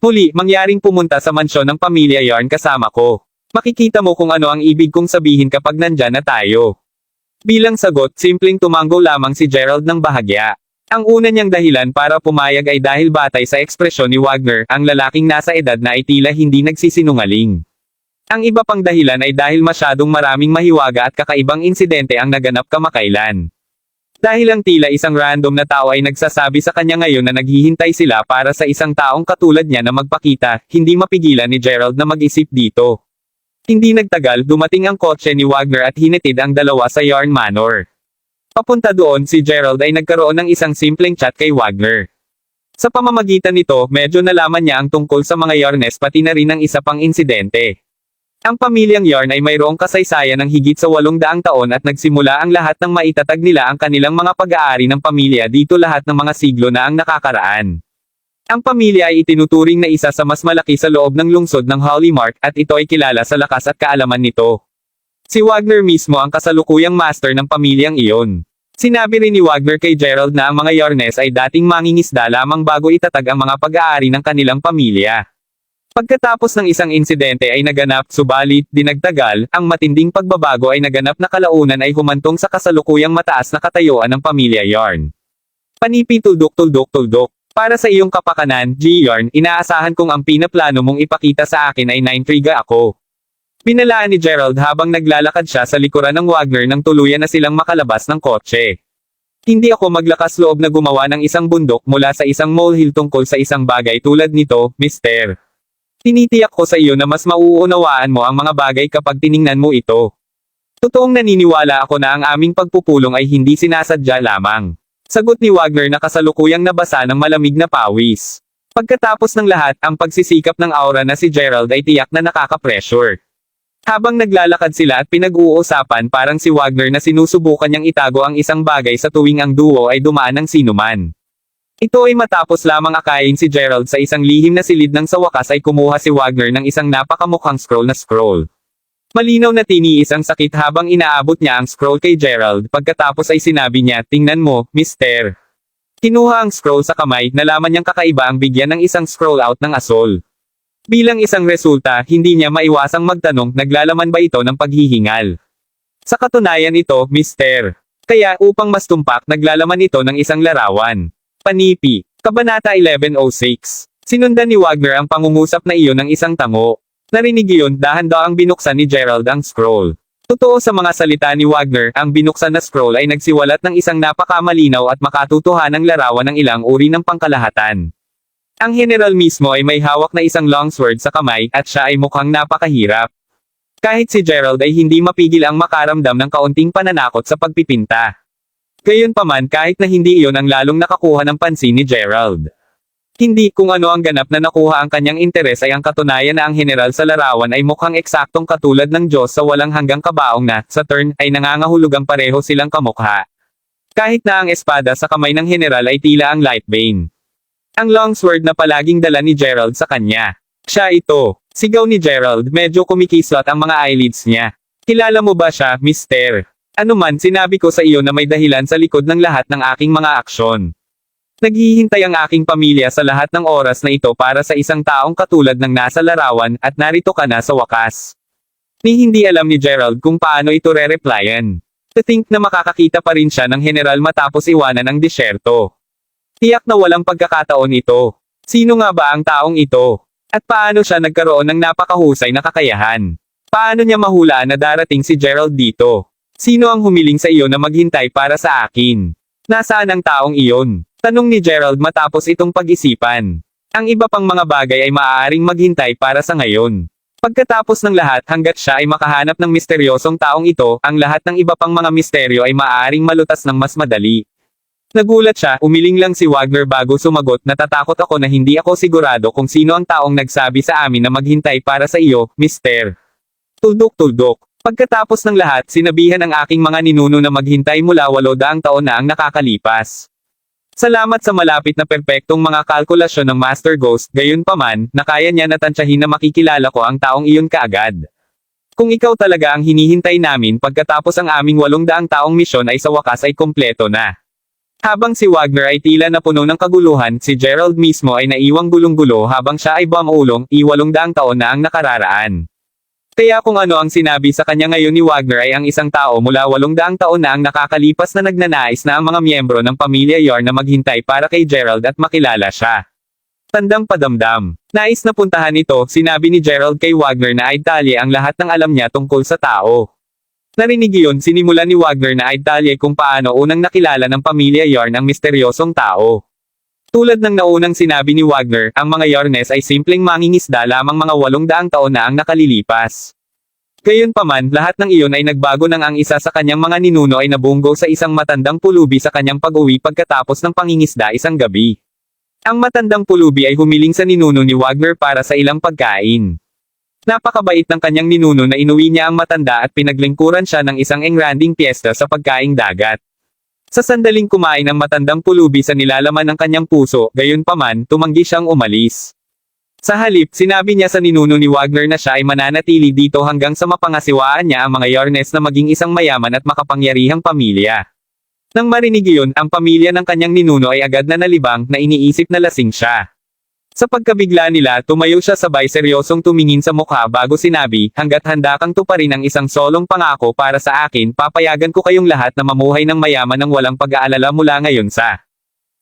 Muli, mangyaring pumunta sa mansyon ng pamilya Yarn kasama ko. Makikita mo kung ano ang ibig kong sabihin kapag nandyan na tayo. Bilang sagot, simpleng tumanggo lamang si Gerald ng bahagya. Ang una niyang dahilan para pumayag ay dahil batay sa ekspresyon ni Wagner, ang lalaking nasa edad na ay tila hindi nagsisinungaling. Ang iba pang dahilan ay dahil masyadong maraming mahiwaga at kakaibang insidente ang naganap kamakailan. Dahil ang tila isang random na tao ay nagsasabi sa kanya ngayon na naghihintay sila para sa isang taong katulad niya na magpakita, hindi mapigilan ni Gerald na mag-isip dito. Hindi nagtagal, dumating ang kotse ni Wagner at hinatid ang dalawa sa Yarn Manor. Papunta doon, si Gerald ay nagkaroon ng isang simpleng chat kay Wagner. Sa pamamagitan nito, medyo nalaman niya ang tungkol sa mga Yarnes pati na rin ang isa pang insidente. Ang pamilyang Yarn ay mayroong kasaysayan ng higit sa 800 taon at nagsimula ang lahat ng maitatag nila ang kanilang mga pag-aari ng pamilya dito lahat ng mga siglo na ang nakakaraan. Ang pamilya ay itinuturing na isa sa mas malaki sa loob ng lungsod ng Hollymark at ito ay kilala sa lakas at kaalaman nito. Si Wagner mismo ang kasalukuyang master ng pamilyang iyon. Sinabi rin ni Wagner kay Gerald na ang mga Yarnes ay dating mangingisda lamang bago itatag ang mga pag-aari ng kanilang pamilya. Pagkatapos ng isang insidente ay naganap, subalit, dinagtagal, ang matinding pagbabago ay naganap na kalaunan ay humantong sa kasalukuyang mataas na katayuan ng pamilya Yarn. Panipi tuldok. Para sa iyong kapakanan, G. Yarn, inaasahan kong ang pinaplano mong ipakita sa akin ay naintriga ako. Binalaan ni Gerald habang naglalakad siya sa likuran ng Wagner nang tuluyan na silang makalabas ng kotse. Hindi ako maglakas loob na gumawa ng isang bundok mula sa isang molehill tungkol sa isang bagay tulad nito, mister. Tinitiyak ko sa iyo na mas mauunawaan mo ang mga bagay kapag tiningnan mo ito. Totoong naniniwala ako na ang aming pagpupulong ay hindi sinasadya lamang. Sagot ni Wagner na kasalukuyang nabasa ng malamig na pawis. Pagkatapos ng lahat, ang pagsisikap ng aura na si Gerald ay tiyak na nakaka-pressure. Habang naglalakad sila at pinag-uusapan, parang si Wagner na sinusubukan niyang itago ang isang bagay sa tuwing ang duo ay dumaan ng sinuman. Ito ay matapos lamang akayin si Gerald sa isang lihim na silid nang sa wakas ay kumuha si Wagner ng isang napakamukhang scroll. Malinaw na tiniis ang sakit habang inaabot niya ang scroll kay Gerald, pagkatapos ay sinabi niya, tingnan mo, mister. Kinuha ang scroll sa kamay, nalaman niyang kakaiba ang bigyan ng isang scroll out ng asol. Bilang isang resulta, hindi niya maiwasang magtanong, naglalaman ba ito ng paghihingal? Sa katunayan ito, mister. Kaya, upang mas tumpak, naglalaman ito ng isang larawan. Panipi. Kabanata 1106. Sinundan ni Wagner ang pangungusap na iyon ng isang tango. Narinig iyon, dahan-dahang binuksan ni Gerald ang scroll. Totoo sa mga salita ni Wagner, ang binuksan na scroll ay nagsiwalat ng isang napakamalinaw at makatutuhanang larawan ng ilang uri ng pangkalahatan. Ang general mismo ay may hawak na isang longsword sa kamay, at siya ay mukhang napakahirap. Kahit si Gerald ay hindi mapigil ang makaramdam ng kaunting pananakot sa pagpipinta. Gayunpaman, kahit na hindi iyon ang lalong nakakuha ng pansin ni Gerald. Hindi kung ano ang ganap na nakuha ang kanyang interes ay ang katunayan na ang general sa larawan ay mukhang eksaktong katulad ng Diyos sa walang hanggang kabaong na, sa turn, ay nangangahulugang pareho silang kamukha. Kahit na ang espada sa kamay ng general ay tila ang Lightbane. Ang longsword na palaging dala ni Gerald sa kanya. Siya ito. Sigaw ni Gerald, medyo kumikislat ang mga eyelids niya. Kilala mo ba siya, mister? Ano man, sinabi ko sa iyo na may dahilan sa likod ng lahat ng aking mga aksyon. Naghihintay ang aking pamilya sa lahat ng oras na ito para sa isang taong katulad ng nasa larawan, at narito ka na sa wakas. Hindi alam ni Gerald kung paano ito re-replyan. To think na makakakita pa rin siya ng general matapos iwanan ang disyerto. Tiyak na walang pagkakataon ito. Sino nga ba ang taong ito? At paano siya nagkaroon ng napakahusay na kakayahan? Paano niya mahulaan na darating si Gerald dito? Sino ang humiling sa iyo na maghintay para sa akin? Nasaan ang taong iyon? Tanong ni Gerald matapos itong pag-isipan. Ang iba pang mga bagay ay maaaring maghintay para sa ngayon. Pagkatapos ng lahat hanggat siya ay makahanap ng misteryosong taong ito, ang lahat ng iba pang mga misteryo ay maaaring malutas ng mas madali. Nagulat siya, umiling lang si Wagner bago sumagot, natatakot ako na hindi ako sigurado kung sino ang taong nagsabi sa amin na maghintay para sa iyo, mister. Tuldok-tuldok. Pagkatapos ng lahat, sinabihan ang aking mga ninuno na maghintay mula 800 taon na ang nakakalipas. Salamat sa malapit na perpektong mga kalkulasyon ng Master Ghost, gayunpaman, na kaya niya natantsahin na makikilala ko ang taong iyon kaagad. Kung ikaw talaga ang hinihintay namin pagkatapos ang aming 800 taong misyon ay sa wakas ay kompleto na. Habang si Wagner ay tila napuno ng kaguluhan, si Gerald mismo ay naiwang gulong-gulo habang siya ay bumulong, 800 taon na ang nakararaan. Kaya kung ano ang sinabi sa kanya ngayon ni Wagner ay ang isang tao mula 800 taon na ang nakakalipas na nagnanais na ang mga miyembro ng pamilya Yarn na maghintay para kay Gerald at makilala siya. Tandang padamdam. Nais na puntahan ito, sinabi ni Gerald kay Wagner na ay talye ang lahat ng alam niya tungkol sa tao. Narinig iyon, sinimulan ni Wagner na ay talye kung paano unang nakilala ng pamilya Yarn ang misteryosong tao. Tulad ng naunang sinabi ni Wagner, ang mga Yarnes ay simpleng mangingisda lamang mga 800 taon na ang nakalilipas. Gayunpaman, lahat ng iyon ay nagbago nang ang isa sa kanyang mga ninuno ay nabunggo sa isang matandang pulubi sa kanyang pag-uwi pagkatapos ng pangingisda isang gabi. Ang matandang pulubi ay humiling sa ninuno ni Wagner para sa ilang pagkain. Napakabait ng kanyang ninuno na inuwi niya ang matanda at pinaglingkuran siya ng isang engranding piyesta sa pagkaing dagat. Sa sandaling kumain ang matandang pulubi sa nilalaman ng kanyang puso, gayunpaman, tumanggi siyang umalis. Sa halip, sinabi niya sa ninuno ni Wagner na siya ay mananatili dito hanggang sa mapangasiwaan niya ang mga Yarnes na maging isang mayaman at makapangyarihang pamilya. Nang marinig iyon, ang pamilya ng kanyang ninuno ay agad na nalibang na iniisip na lasing siya. Sa pagkabigla nila, tumayo siya sabay seryosong tumingin sa mukha bago sinabi, hanggat handa kang tuparin ang isang solong pangako para sa akin, papayagan ko kayong lahat na mamuhay ng mayaman ng walang pag-aalala mula ngayon sa.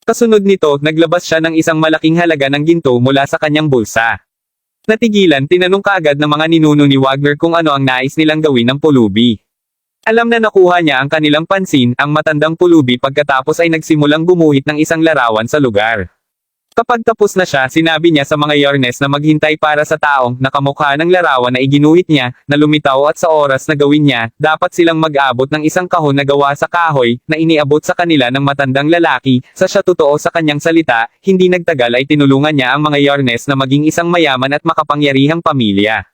Kasunod nito, naglabas siya ng isang malaking halaga ng ginto mula sa kanyang bulsa. Natigilan, tinanong kaagad ng mga ninuno ni Wagner kung ano ang nais nilang gawin ng pulubi. Alam na nakuha niya ang kanilang pansin, ang matandang pulubi pagkatapos ay nagsimulang gumuhit ng isang larawan sa lugar. Kapag tapos na siya, sinabi niya sa mga Yarnes na maghintay para sa taong nakamukha ng larawan na iginuhit niya, na lumitaw at sa oras na gawin niya, dapat silang mag-abot ng isang kahon na gawa sa kahoy, na iniabot sa kanila ng matandang lalaki, sa siya totoo sa kanyang salita, hindi nagtagal ay tinulungan niya ang mga Yarnes na maging isang mayaman at makapangyarihang pamilya.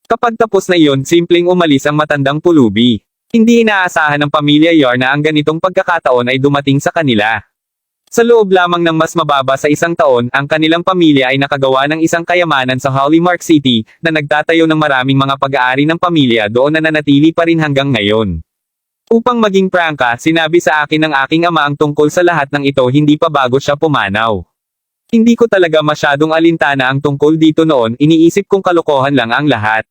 Kapag tapos na iyon, simpleng umalis ang matandang pulubi. Hindi inaasahan ng pamilya Yarn na ang ganitong pagkakataon ay dumating sa kanila. Sa loob lamang ng mas mababa sa isang taon, ang kanilang pamilya ay nakagawa ng isang kayamanan sa Hollymark City, na nagtatayo ng maraming mga pag-aari ng pamilya doon na nanatili pa rin hanggang ngayon. Upang maging prangka, sinabi sa akin ng aking ama ang tungkol sa lahat ng ito hindi pa bago siya pumanaw. Hindi ko talaga masyadong alintana ang tungkol dito noon, iniisip kong kalokohan lang ang lahat.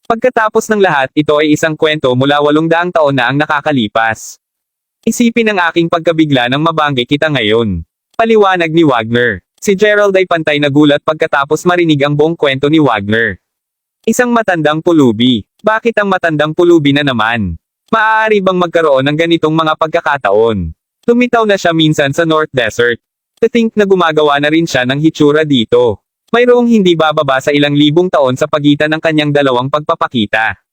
Pagkatapos ng lahat, ito ay isang kwento mula 800 taon na ang nakakalipas. Isipin ang aking pagkabigla nang mabanggi kita ngayon. Paliwanag ni Wagner. Si Gerald ay pantay na gulat pagkatapos marinig ang buong kwento ni Wagner. Isang matandang pulubi. Bakit ang matandang pulubi na naman? Maaari bang magkaroon ng ganitong mga pagkakataon? Lumitaw na siya minsan sa North Desert. To think na gumagawa na rin siya ng hitsura dito. Mayroong hindi bababa sa ilang libong taon sa pagitan ng kanyang dalawang pagpapakita.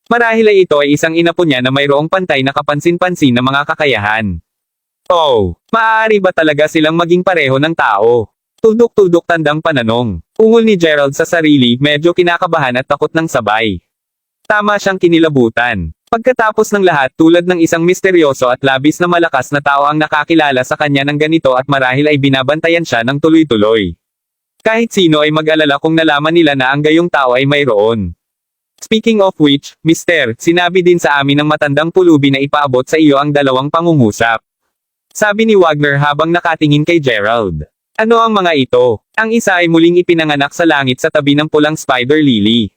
Marahil ay ito ay isang inapo niya na mayroong pantay na kapansin-pansin na mga kakayahan. Oh, maaari ba talaga silang maging pareho ng tao? Tuldok-tuldok tandang pananong. Ungol ni Gerald sa sarili, medyo kinakabahan at takot ng sabay. Tama siyang kinilabutan. Pagkatapos ng lahat, tulad ng isang misteryoso at labis na malakas na tao ang nakakilala sa kanya ng ganito at marahil ay binabantayan siya ng tuloy-tuloy. Kahit sino ay mag-alala kung nalaman nila na ang gayong tao ay mayroon. Speaking of which, Mister, sinabi din sa amin ng matandang pulubi na ipaabot sa iyo ang dalawang pangungusap. Sabi ni Wagner habang nakatingin kay Gerald. Ano ang mga ito? Ang isa ay muling ipinanganak sa langit sa tabi ng pulang spider lily.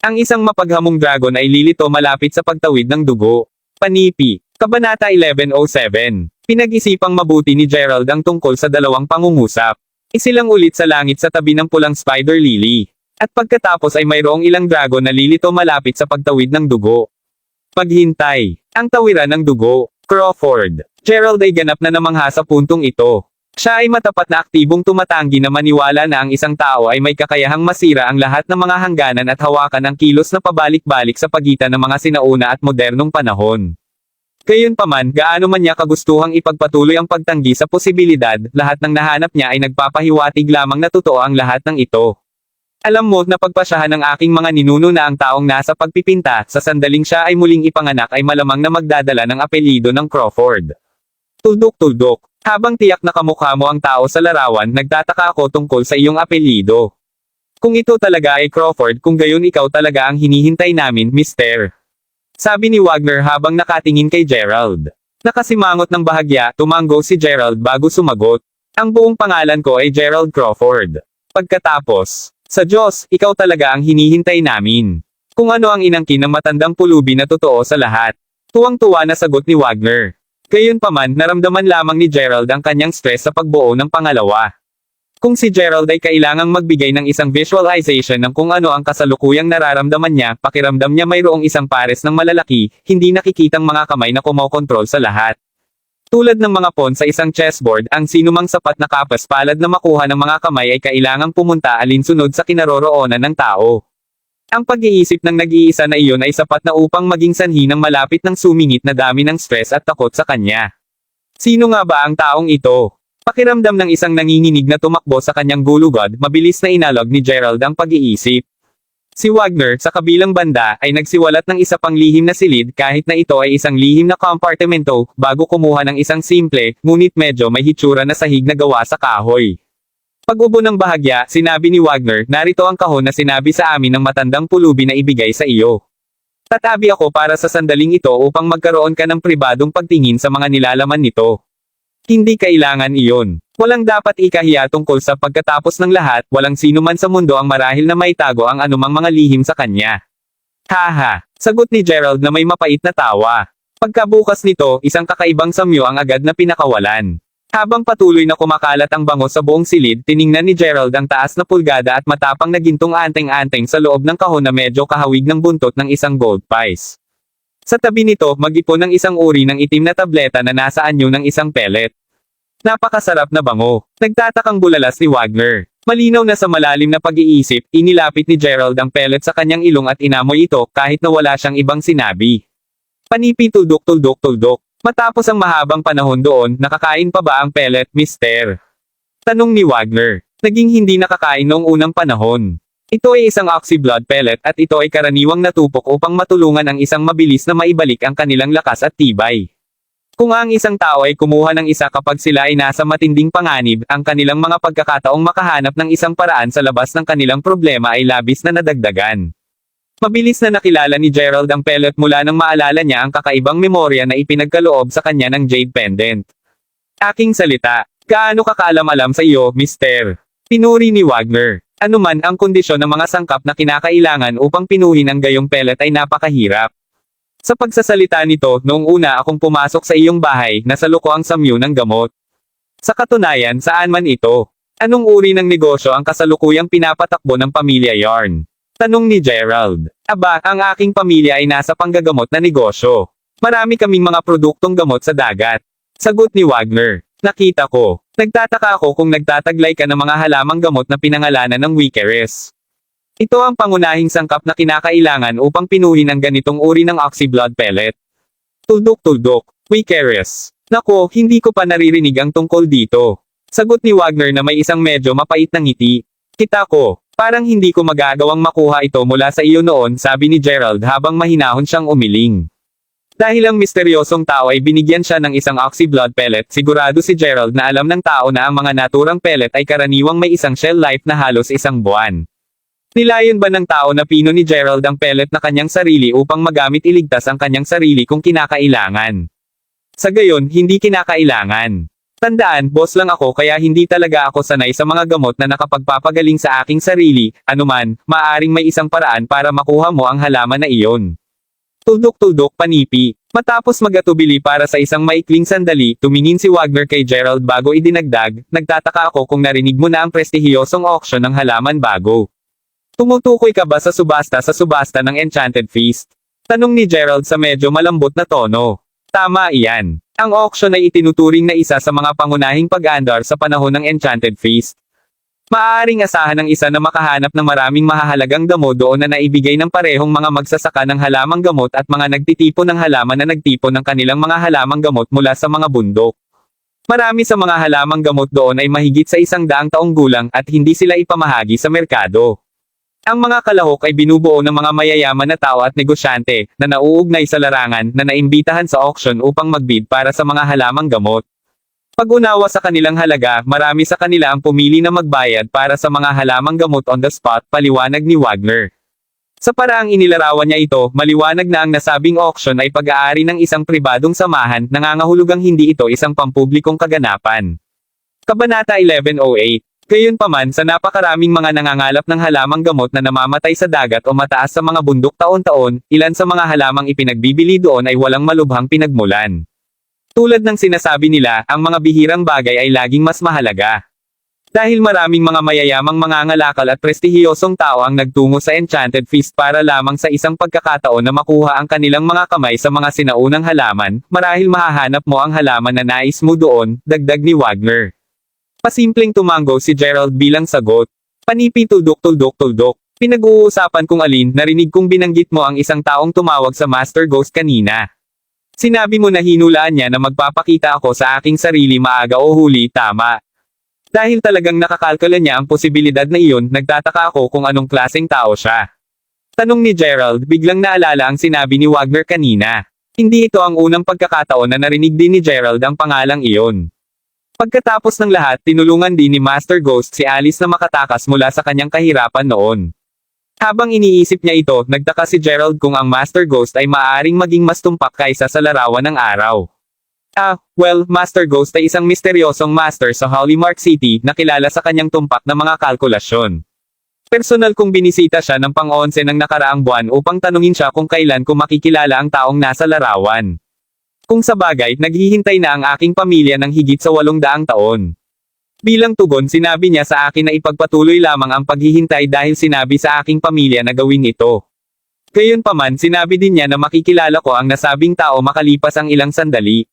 Ang isang mapaghamong dragon ay lilito malapit sa pagtawid ng dugo. Panipi. Kabanata 1107. Pinag-isipang mabuti ni Gerald ang tungkol sa dalawang pangungusap. Isilang ulit sa langit sa tabi ng pulang spider lily. At pagkatapos ay mayroong ilang dragon na lilito malapit sa pagtawid ng dugo. Paghintay. Ang tawiran ng dugo. Crawford. Gerald ay ganap na namangha sa puntong ito. Siya ay matapat na aktibong tumatanggi na maniwala na ang isang tao ay may kakayahang masira ang lahat ng mga hangganan at hawakan ang kilos na pabalik-balik sa pagitan ng mga sinauna at modernong panahon. Gayunpaman, gaano man niya kagustuhang ipagpatuloy ang pagtanggi sa posibilidad, lahat ng nahanap niya ay nagpapahiwatig lamang na totoo ang lahat ng ito. Alam mo na pagpasyahan ng aking mga ninuno na ang taong nasa pagpipinta, sa sandaling siya ay muling ipanganak ay malamang na magdadala ng apelyido ng Crawford. Tuldok-tuldok. Habang tiyak na kamukha mo ang tao sa larawan, nagtataka ako tungkol sa iyong apelyido. Kung ito talaga ay Crawford, kung gayon ikaw talaga ang hinihintay namin, Mr. Sabi ni Wagner habang nakatingin kay Gerald. Nakasimangot ng bahagya, tumango si Gerald bago sumagot. Ang buong pangalan ko ay Gerald Crawford. Pagkatapos, sa Diyos, ikaw talaga ang hinihintay namin. Kung ano ang inangkin ng matandang pulubi na totoo sa lahat. Tuwang-tuwa na sagot ni Wagner. Gayunpaman, naramdaman lamang ni Gerald ang kanyang stress sa pagbuo ng pangalawa. Kung si Gerald ay kailangang magbigay ng isang visualization ng kung ano ang kasalukuyang nararamdaman niya, pakiramdam niya mayroong isang pares ng malalaki, hindi nakikitang mga kamay na kumokontrol sa lahat. Tulad ng mga pawn sa isang chessboard, ang sinumang sapat na kapas palad na makuha ng mga kamay ay kailangang pumunta alinsunod sa kinaroroonan ng tao. Ang pag-iisip ng nag-iisa na iyon ay sapat na upang maging sanhi ng malapit ng sumingit na dami ng stress at takot sa kanya. Sino nga ba ang taong ito? Pakiramdam ng isang nanginginig na tumakbo sa kanyang gulugod, mabilis na inalog ni Gerald ang pag-iisip. Si Wagner, sa kabilang banda, ay nagsiwalat ng isa pang lihim na silid kahit na ito ay isang lihim na kompartimento, bago kumuha ng isang simple, ngunit medyo may hitsura na sahig na gawa sa kahoy. Pag-ubo ng bahagya, sinabi ni Wagner, narito ang kahon na sinabi sa amin ng matandang pulubi na ibigay sa iyo. Tatabi ako para sa sandaling ito upang magkaroon ka ng pribadong pagtingin sa mga nilalaman nito. Hindi kailangan iyon. Walang dapat ikahiya tungkol sa pagkatapos ng lahat, walang sino man sa mundo ang marahil na maitago ang anumang mga lihim sa kanya. Haha, sagot ni Gerald na may mapait na tawa. Pagkabukas nito, isang kakaibang samyo ang agad na pinakawalan. Habang patuloy na kumakalat ang bango sa buong silid, tiningnan ni Gerald ang taas na pulgada at matapang na gintong anteng-anteng sa loob ng kahon na medyo kahawig ng buntot ng isang gold piece. Sa tabi nito, mag-ipon ng isang uri ng itim na tableta na nasa anyo ng isang pellet. Napakasarap na bango. Nagtatakang bulalas ni Wagner. Malinaw na sa malalim na pag-iisip, inilapit ni Gerald ang pellet sa kanyang ilong at inamoy ito kahit na wala siyang ibang sinabi. Panipi tuldok-tuldok-tuldok. Matapos ang mahabang panahon doon, nakakain pa ba ang pellet, Mr.? Tanong ni Wagner. Naging hindi nakakain noong unang panahon. Ito ay isang oxyblood pellet at ito ay karaniwang natupok upang matulungan ang isang mabilis na maibalik ang kanilang lakas at tibay. Kung ang isang tao ay kumuha ng isa kapag sila ay nasa matinding panganib, ang kanilang mga pagkakataong makahanap ng isang paraan sa labas ng kanilang problema ay labis na nadagdagan. Mabilis na nakilala ni Gerald ang pellet mula nang maalala niya ang kakaibang memorya na ipinagkaloob sa kanya ng Jade Pendant. Aking salita, gaano kakaalam-alam sa iyo, Mr. Pinuri ni Wagner. Anuman ang kondisyon ng mga sangkap na kinakailangan upang pinuhin ang gayong pellet ay napakahirap. Sa pagsasalita nito, noong una akong pumasok sa iyong bahay, nasaluko ang samyu ng gamot. Sa katunayan, saan man ito? Anong uri ng negosyo ang kasalukuyang pinapatakbo ng pamilya Yarn? Tanong ni Gerald. Aba, ang aking pamilya ay nasa panggagamot na negosyo. Marami kaming mga produktong gamot sa dagat. Sagot ni Wagner. Nakita ko. Nagtataka ako kung nagtataglay ka ng mga halamang gamot na pinangalanan ng Wicaris. Ito ang pangunahing sangkap na kinakailangan upang pinuhin ang ganitong uri ng oxyblood pellet. Tuldok-tuldok. Wicaris. Nako, hindi ko pa naririnig ang tungkol dito. Sagot ni Wagner na may isang medyo mapait na ngiti. Kita ko. Parang hindi ko magagawang makuha ito mula sa iyo noon, sabi ni Gerald habang mahinahon siyang umiling. Dahil ang misteryosong tao ay binigyan siya ng isang oxyblood pellet, sigurado si Gerald na alam ng tao na ang mga naturang pellet ay karaniwang may isang shell life na halos isang buwan. Nilayon ba ng tao na pino ni Gerald ang pellet na kanyang sarili upang magamit iligtas ang kanyang sarili kung kinakailangan? Sa gayon, hindi kinakailangan. Tandaan, boss lang ako kaya hindi talaga ako sanay sa mga gamot na nakapagpapagaling sa aking sarili, anuman, maaring may isang paraan para makuha mo ang halaman na iyon. Tuldok-tuldok panipi. Matapos mag-atubili para sa isang maikling sandali, tumingin si Wagner kay Gerald bago idinagdag, nagtataka ako kung narinig mo na ang prestihiyosong auction ng halaman bago. Tumutukoy ka ba sa subasta ng Enchanted Feast? Tanong ni Gerald sa medyo malambot na tono. Tama iyan. Ang auction ay itinuturing na isa sa mga pangunahing pag-aandar sa panahon ng Enchanted Feast. Maaaring asahan ng isa na makahanap ng maraming mahahalagang damo doon na naibigay ng parehong mga magsasaka ng halamang gamot at mga nagtitipon ng halaman na nagtipon ng kanilang mga halamang gamot mula sa mga bundok. Marami sa mga halamang gamot doon ay mahigit sa 100 taong gulang at hindi sila ipamahagi sa merkado. Ang mga kalahok ay binubuo ng mga mayayaman na tao at negosyante na nauugnay sa larangan na naimbitahan sa auction upang magbid para sa mga halamang gamot. Pag-unawa sa kanilang halaga, marami sa kanila ang pumili na magbayad para sa mga halamang gamot on the spot, paliwanag ni Wagner. Sa paraang inilarawan niya ito, maliwanag na ang nasabing auction ay pag-aari ng isang pribadong samahan, nangangahulugang hindi ito isang pampublikong kaganapan. Kabanata 1108. Gayunpaman, sa napakaraming mga nangangalap ng halamang gamot na namamatay sa dagat o mataas sa mga bundok taon-taon, ilan sa mga halamang ipinagbibili doon ay walang malubhang pinagmulan. Tulad ng sinasabi nila, ang mga bihirang bagay ay laging mas mahalaga. Dahil maraming mga mayayamang mangangalakal at prestihiyosong tao ang nagtungo sa Enchanted Feast para lamang sa isang pagkakataon na makuha ang kanilang mga kamay sa mga sinaunang halaman, marahil mahahanap mo ang halaman na nais mo doon, dagdag ni Wagner. Pasimpleng tumango si Gerald bilang sagot. Panipi tuldok-tuldok-tuldok. Pinag-uusapan kung alin, narinig kong binanggit mo ang isang taong tumawag sa Master Ghost kanina. Sinabi mo na hinulaan niya na magpapakita ako sa aking sarili maaga o huli, tama. Dahil talagang nakakalkula niya ang posibilidad na iyon, nagtataka ako kung anong klaseng tao siya. Tanong ni Gerald, biglang naalala ang sinabi ni Wagner kanina. Hindi ito ang unang pagkakataon na narinig din ni Gerald ang pangalang iyon. Pagkatapos ng lahat, tinulungan din ni Master Ghost si Alice na makatakas mula sa kanyang kahirapan noon. Habang iniisip niya ito, nagtaka si Gerald kung ang Master Ghost ay maaaring maging mas tumpak kaysa sa larawan ng araw. Master Ghost ay isang misteryosong master sa Hollymark City na kilala sa kanyang tumpak na mga kalkulasyon. Personal kong binisita siya ng pang-11 ng nakaraang buwan upang tanungin siya kung kailan ko makikilala ang taong nasa larawan. Kung sa bagay, naghihintay na ang aking pamilya ng higit sa 800 taon. Bilang tugon, sinabi niya sa akin na ipagpatuloy lamang ang paghihintay dahil sinabi sa aking pamilya na gawin ito. Gayunpaman, sinabi din niya na makikilala ko ang nasabing tao makalipas ang ilang sandali.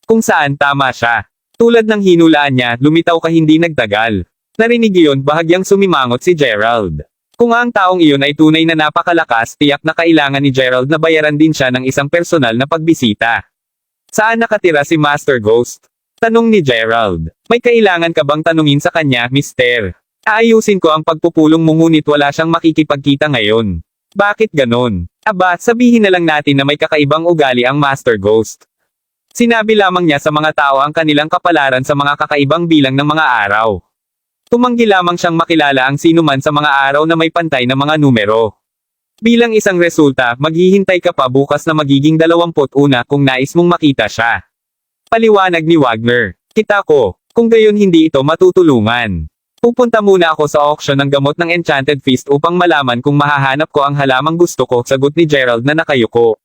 Kung saan tama siya. Tulad ng hinulaan niya, lumitaw ka hindi nagtagal. Narinig iyon, bahagyang sumimangot si Gerald. Kung ang taong iyon ay tunay na napakalakas, tiyak na kailangan ni Gerald na bayaran din siya ng isang personal na pagbisita. Saan nakatira si Master Ghost? Tanong ni Gerald. May kailangan ka bang tanungin sa kanya, mister? Aayusin ko ang pagpupulong mo ngunit wala siyang makikipagkita ngayon. Bakit ganon? Sabihin na lang natin na may kakaibang ugali ang Master Ghost. Sinabi lamang niya sa mga tao ang kanilang kapalaran sa mga kakaibang bilang ng mga araw. Tumanggi lamang siyang makilala ang sinuman sa mga araw na may pantay na mga numero. Bilang isang resulta, maghihintay ka pa bukas na magiging 21 kung nais mong makita siya. Paliwanag ni Wagner. Kita ko, kung gayon hindi ito matutulungan. Pupunta muna ako sa auction ng gamot ng Enchanted Feast upang malaman kung mahahanap ko ang halamang gusto ko, sagot ni Gerald na nakayuko.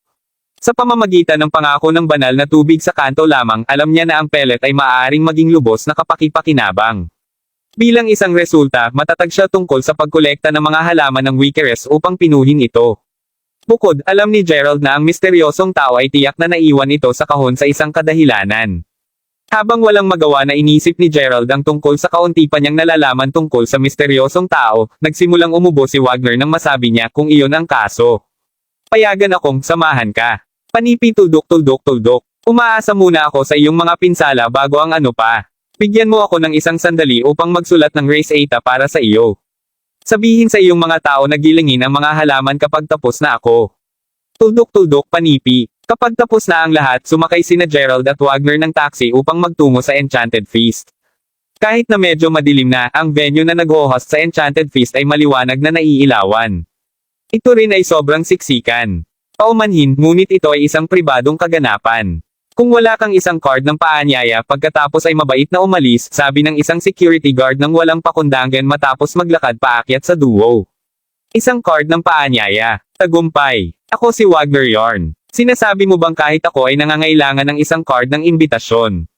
Sa pamamagitan ng pangako ng banal na tubig sa kanto lamang, alam niya na ang pellet ay maaaring maging lubos na kapaki-pakinabang. Bilang isang resulta, matatag siya tungkol sa pagkolekta ng mga halaman ng Wickeres upang pinuhin ito. Bukod, alam ni Gerald na ang misteryosong tao ay tiyak na naiwan ito sa kahon sa isang kadahilanan. Habang walang magawa na inisip ni Gerald ang tungkol sa kaunti pa niyang nalalaman tungkol sa misteryosong tao, nagsimulang umubo si Wagner nang masabi niya kung iyon ang kaso. Payagan akong samahan ka. Panipi tuldok-tuldok-tuldok. Umaasa muna ako sa iyong mga pinsala bago ang ano pa. Bigyan mo ako ng isang sandali upang magsulat ng race eta para sa iyo. Sabihin sa iyong mga tao na gilingin ang mga halaman kapag tapos na ako. Tuldok-tuldok panipi. Kapag tapos na ang lahat, sumakay sina Gerald at Wagner ng taxi upang magtungo sa Enchanted Feast. Kahit na medyo madilim na, ang venue na nag-host sa Enchanted Feast ay maliwanag na naiilawan. Ito rin ay sobrang siksikan. Paumanhin, ngunit ito ay isang pribadong kaganapan. Kung wala kang isang card ng paanyaya pagkatapos ay mabait na umalis, sabi ng isang security guard nang walang pakundangan matapos maglakad paakyat sa duo. Isang card ng paanyaya. Tagumpay. Ako si Wagner Yarn. Sinasabi mo bang kahit ako ay nangangailangan ng isang card ng imbitasyon?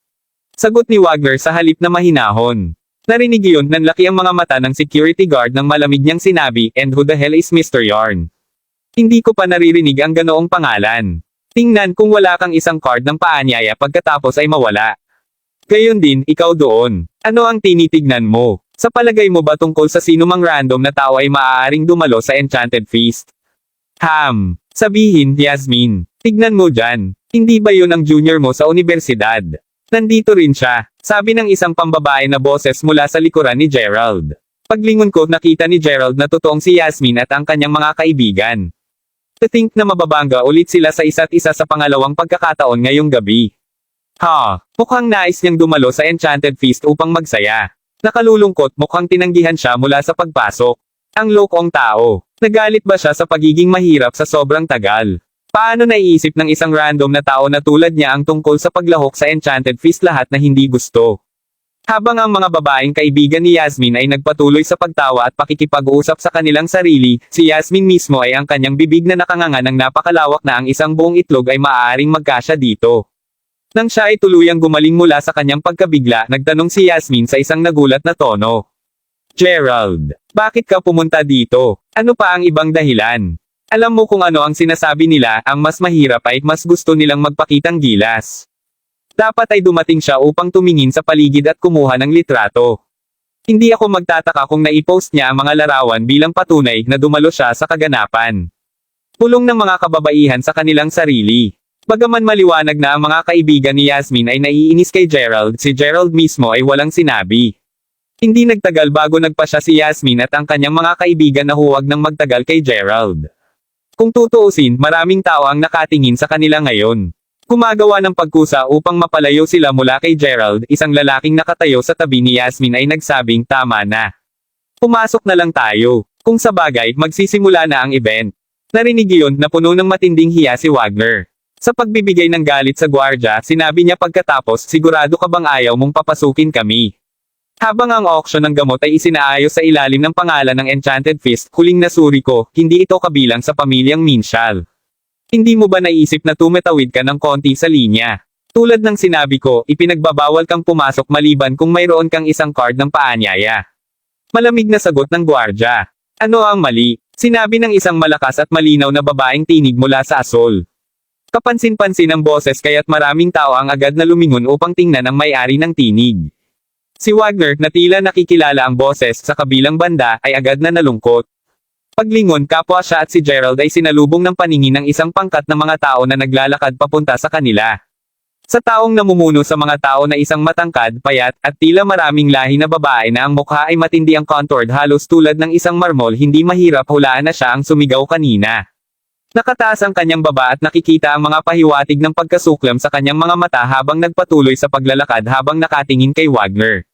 Sagot ni Wagner sa halip na mahinahon. Narinig yun, nanlaki ang mga mata ng security guard nang malamig niyang sinabi, "And who the hell is Mr. Yarn?" Hindi ko pa naririnig ang ganoong pangalan. Tingnan kung wala kang isang card ng paanyaya pagkatapos ay mawala. Gayon din, ikaw doon. Ano ang tinitignan mo? Sa palagay mo ba tungkol sa sino mang random na tao ay maaaring dumalo sa Enchanted Feast? Sabihin, Yasmin. Tignan mo dyan. Hindi ba yun ang junior mo sa universidad? Nandito rin siya. Sabi ng isang pambabae na boses mula sa likuran ni Gerald. Paglingon ko, nakita ni Gerald na totoong si Yasmin at ang kanyang mga kaibigan. To think na mababangga ulit sila sa isa't isa sa pangalawang pagkakataon ngayong gabi. Mukhang nais niyang dumalo sa Enchanted Feast upang magsaya. Nakalulungkot, mukhang tinanggihan siya mula sa pagpasok. Ang lokong tao. Nagalit ba siya sa pagiging mahirap sa sobrang tagal? Paano naiisip ng isang random na tao na tulad niya ang tungkol sa paglahok sa Enchanted Feast lahat na hindi gusto? Habang ang mga babaeng kaibigan ni Yasmin ay nagpatuloy sa pagtawa at pakikipag-uusap sa kanilang sarili, si Yasmin mismo ay ang kanyang bibig na nakanganga ng napakalawak na ang isang buong itlog ay maaaring magkasya dito. Nang siya ay tuluyang gumaling mula sa kanyang pagkabigla, nagtanong si Yasmin sa isang nagulat na tono. "Gerald, bakit ka pumunta dito? Ano pa ang ibang dahilan? Alam mo kung ano ang sinasabi nila, ang mas mahirap ay mas gusto nilang magpakitang gilas. Dapat ay dumating siya upang tumingin sa paligid at kumuha ng litrato. Hindi ako magtataka kung naipost niya ang mga larawan bilang patunay na dumalo siya sa kaganapan. Pulong ng mga kababaihan sa kanilang sarili. Bagaman maliwanag na ang mga kaibigan ni Yasmin ay naiinis kay Gerald, si Gerald mismo ay walang sinabi. Hindi nagtagal bago nagpasya si Yasmin at ang kanyang mga kaibigan na huwag nang magtagal kay Gerald. Kung tutuusin, maraming tao ang nakatingin sa kanila ngayon. Gumagawa ng pagkusa upang mapalayo sila mula kay Gerald, isang lalaking nakatayo sa tabi ni Yasmin ay nagsabing, "Tama na. Pumasok na lang tayo. Kung sa bagay, magsisimula na ang event." Narinig iyon na puno ng matinding hiya si Wagner. Sa pagbibigay ng galit sa gwardya, sinabi niya pagkatapos, "Sigurado ka bang ayaw mong papasukin kami?" Habang ang auction ng gamot ay isinaayos sa ilalim ng pangalan ng Enchanted Feast, huling nasuri ko, hindi ito kabilang sa pamilyang Minshall. Hindi mo ba naisip na tumatawid ka ng konti sa linya? Tulad ng sinabi ko, ipinagbabawal kang pumasok maliban kung mayroon kang isang card ng paanyaya. Malamig na sagot ng gwardya. Ano ang mali? Sinabi ng isang malakas at malinaw na babaeng tinig mula sa asol. Kapansin-pansin ang boses kaya't maraming tao ang agad na lumingon upang tingnan ang may-ari ng tinig. Si Wagner, na tila nakikilala ang boses sa kabilang banda, ay agad na nalungkot. Paglingon, kapwa siya at si Gerald ay sinalubong ng paningin ng isang pangkat na mga tao na naglalakad papunta sa kanila. Sa taong namumuno sa mga tao na isang matangkad, payat, at tila maraming lahi na babae na ang mukha ay matindi ang contoured halos tulad ng isang marmol, hindi mahirap hulaan na siya ang sumigaw kanina. Nakataas ang kanyang baba at nakikita ang mga pahiwatig ng pagkasuklam sa kanyang mga mata habang nagpatuloy sa paglalakad habang nakatingin kay Wagner.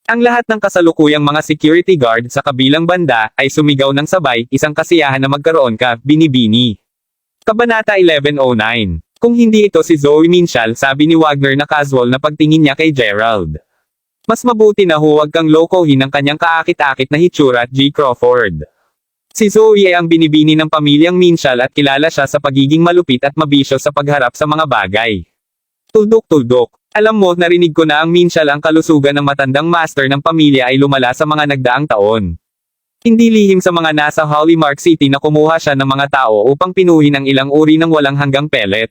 Ang lahat ng kasalukuyang mga security guard sa kabilang banda ay sumigaw ng sabay, "Isang kasiyahan na magkaroon ka, Binibini." Kabanata 1109. Kung hindi ito si Zoe Minshall, sabi ni Wagner na casual na pagtingin niya kay Gerald. Mas mabuti na huwag kang lokohin ng kanyang kaakit-akit na hitsura at G. Crawford. Si Zoe ay ang binibini ng pamilyang Minshall at kilala siya sa pagiging malupit at mabisyo sa pagharap sa mga bagay. Tuldok-tuldok. Alam mo, narinig ko na ang Minshall ang kalusugan ng matandang master ng pamilya ay lumala sa mga nagdaang taon. Hindi lihim sa mga nasa Hollymark City na kumuha siya ng mga tao upang pinuhin ang ilang uri ng walang hanggang pellet.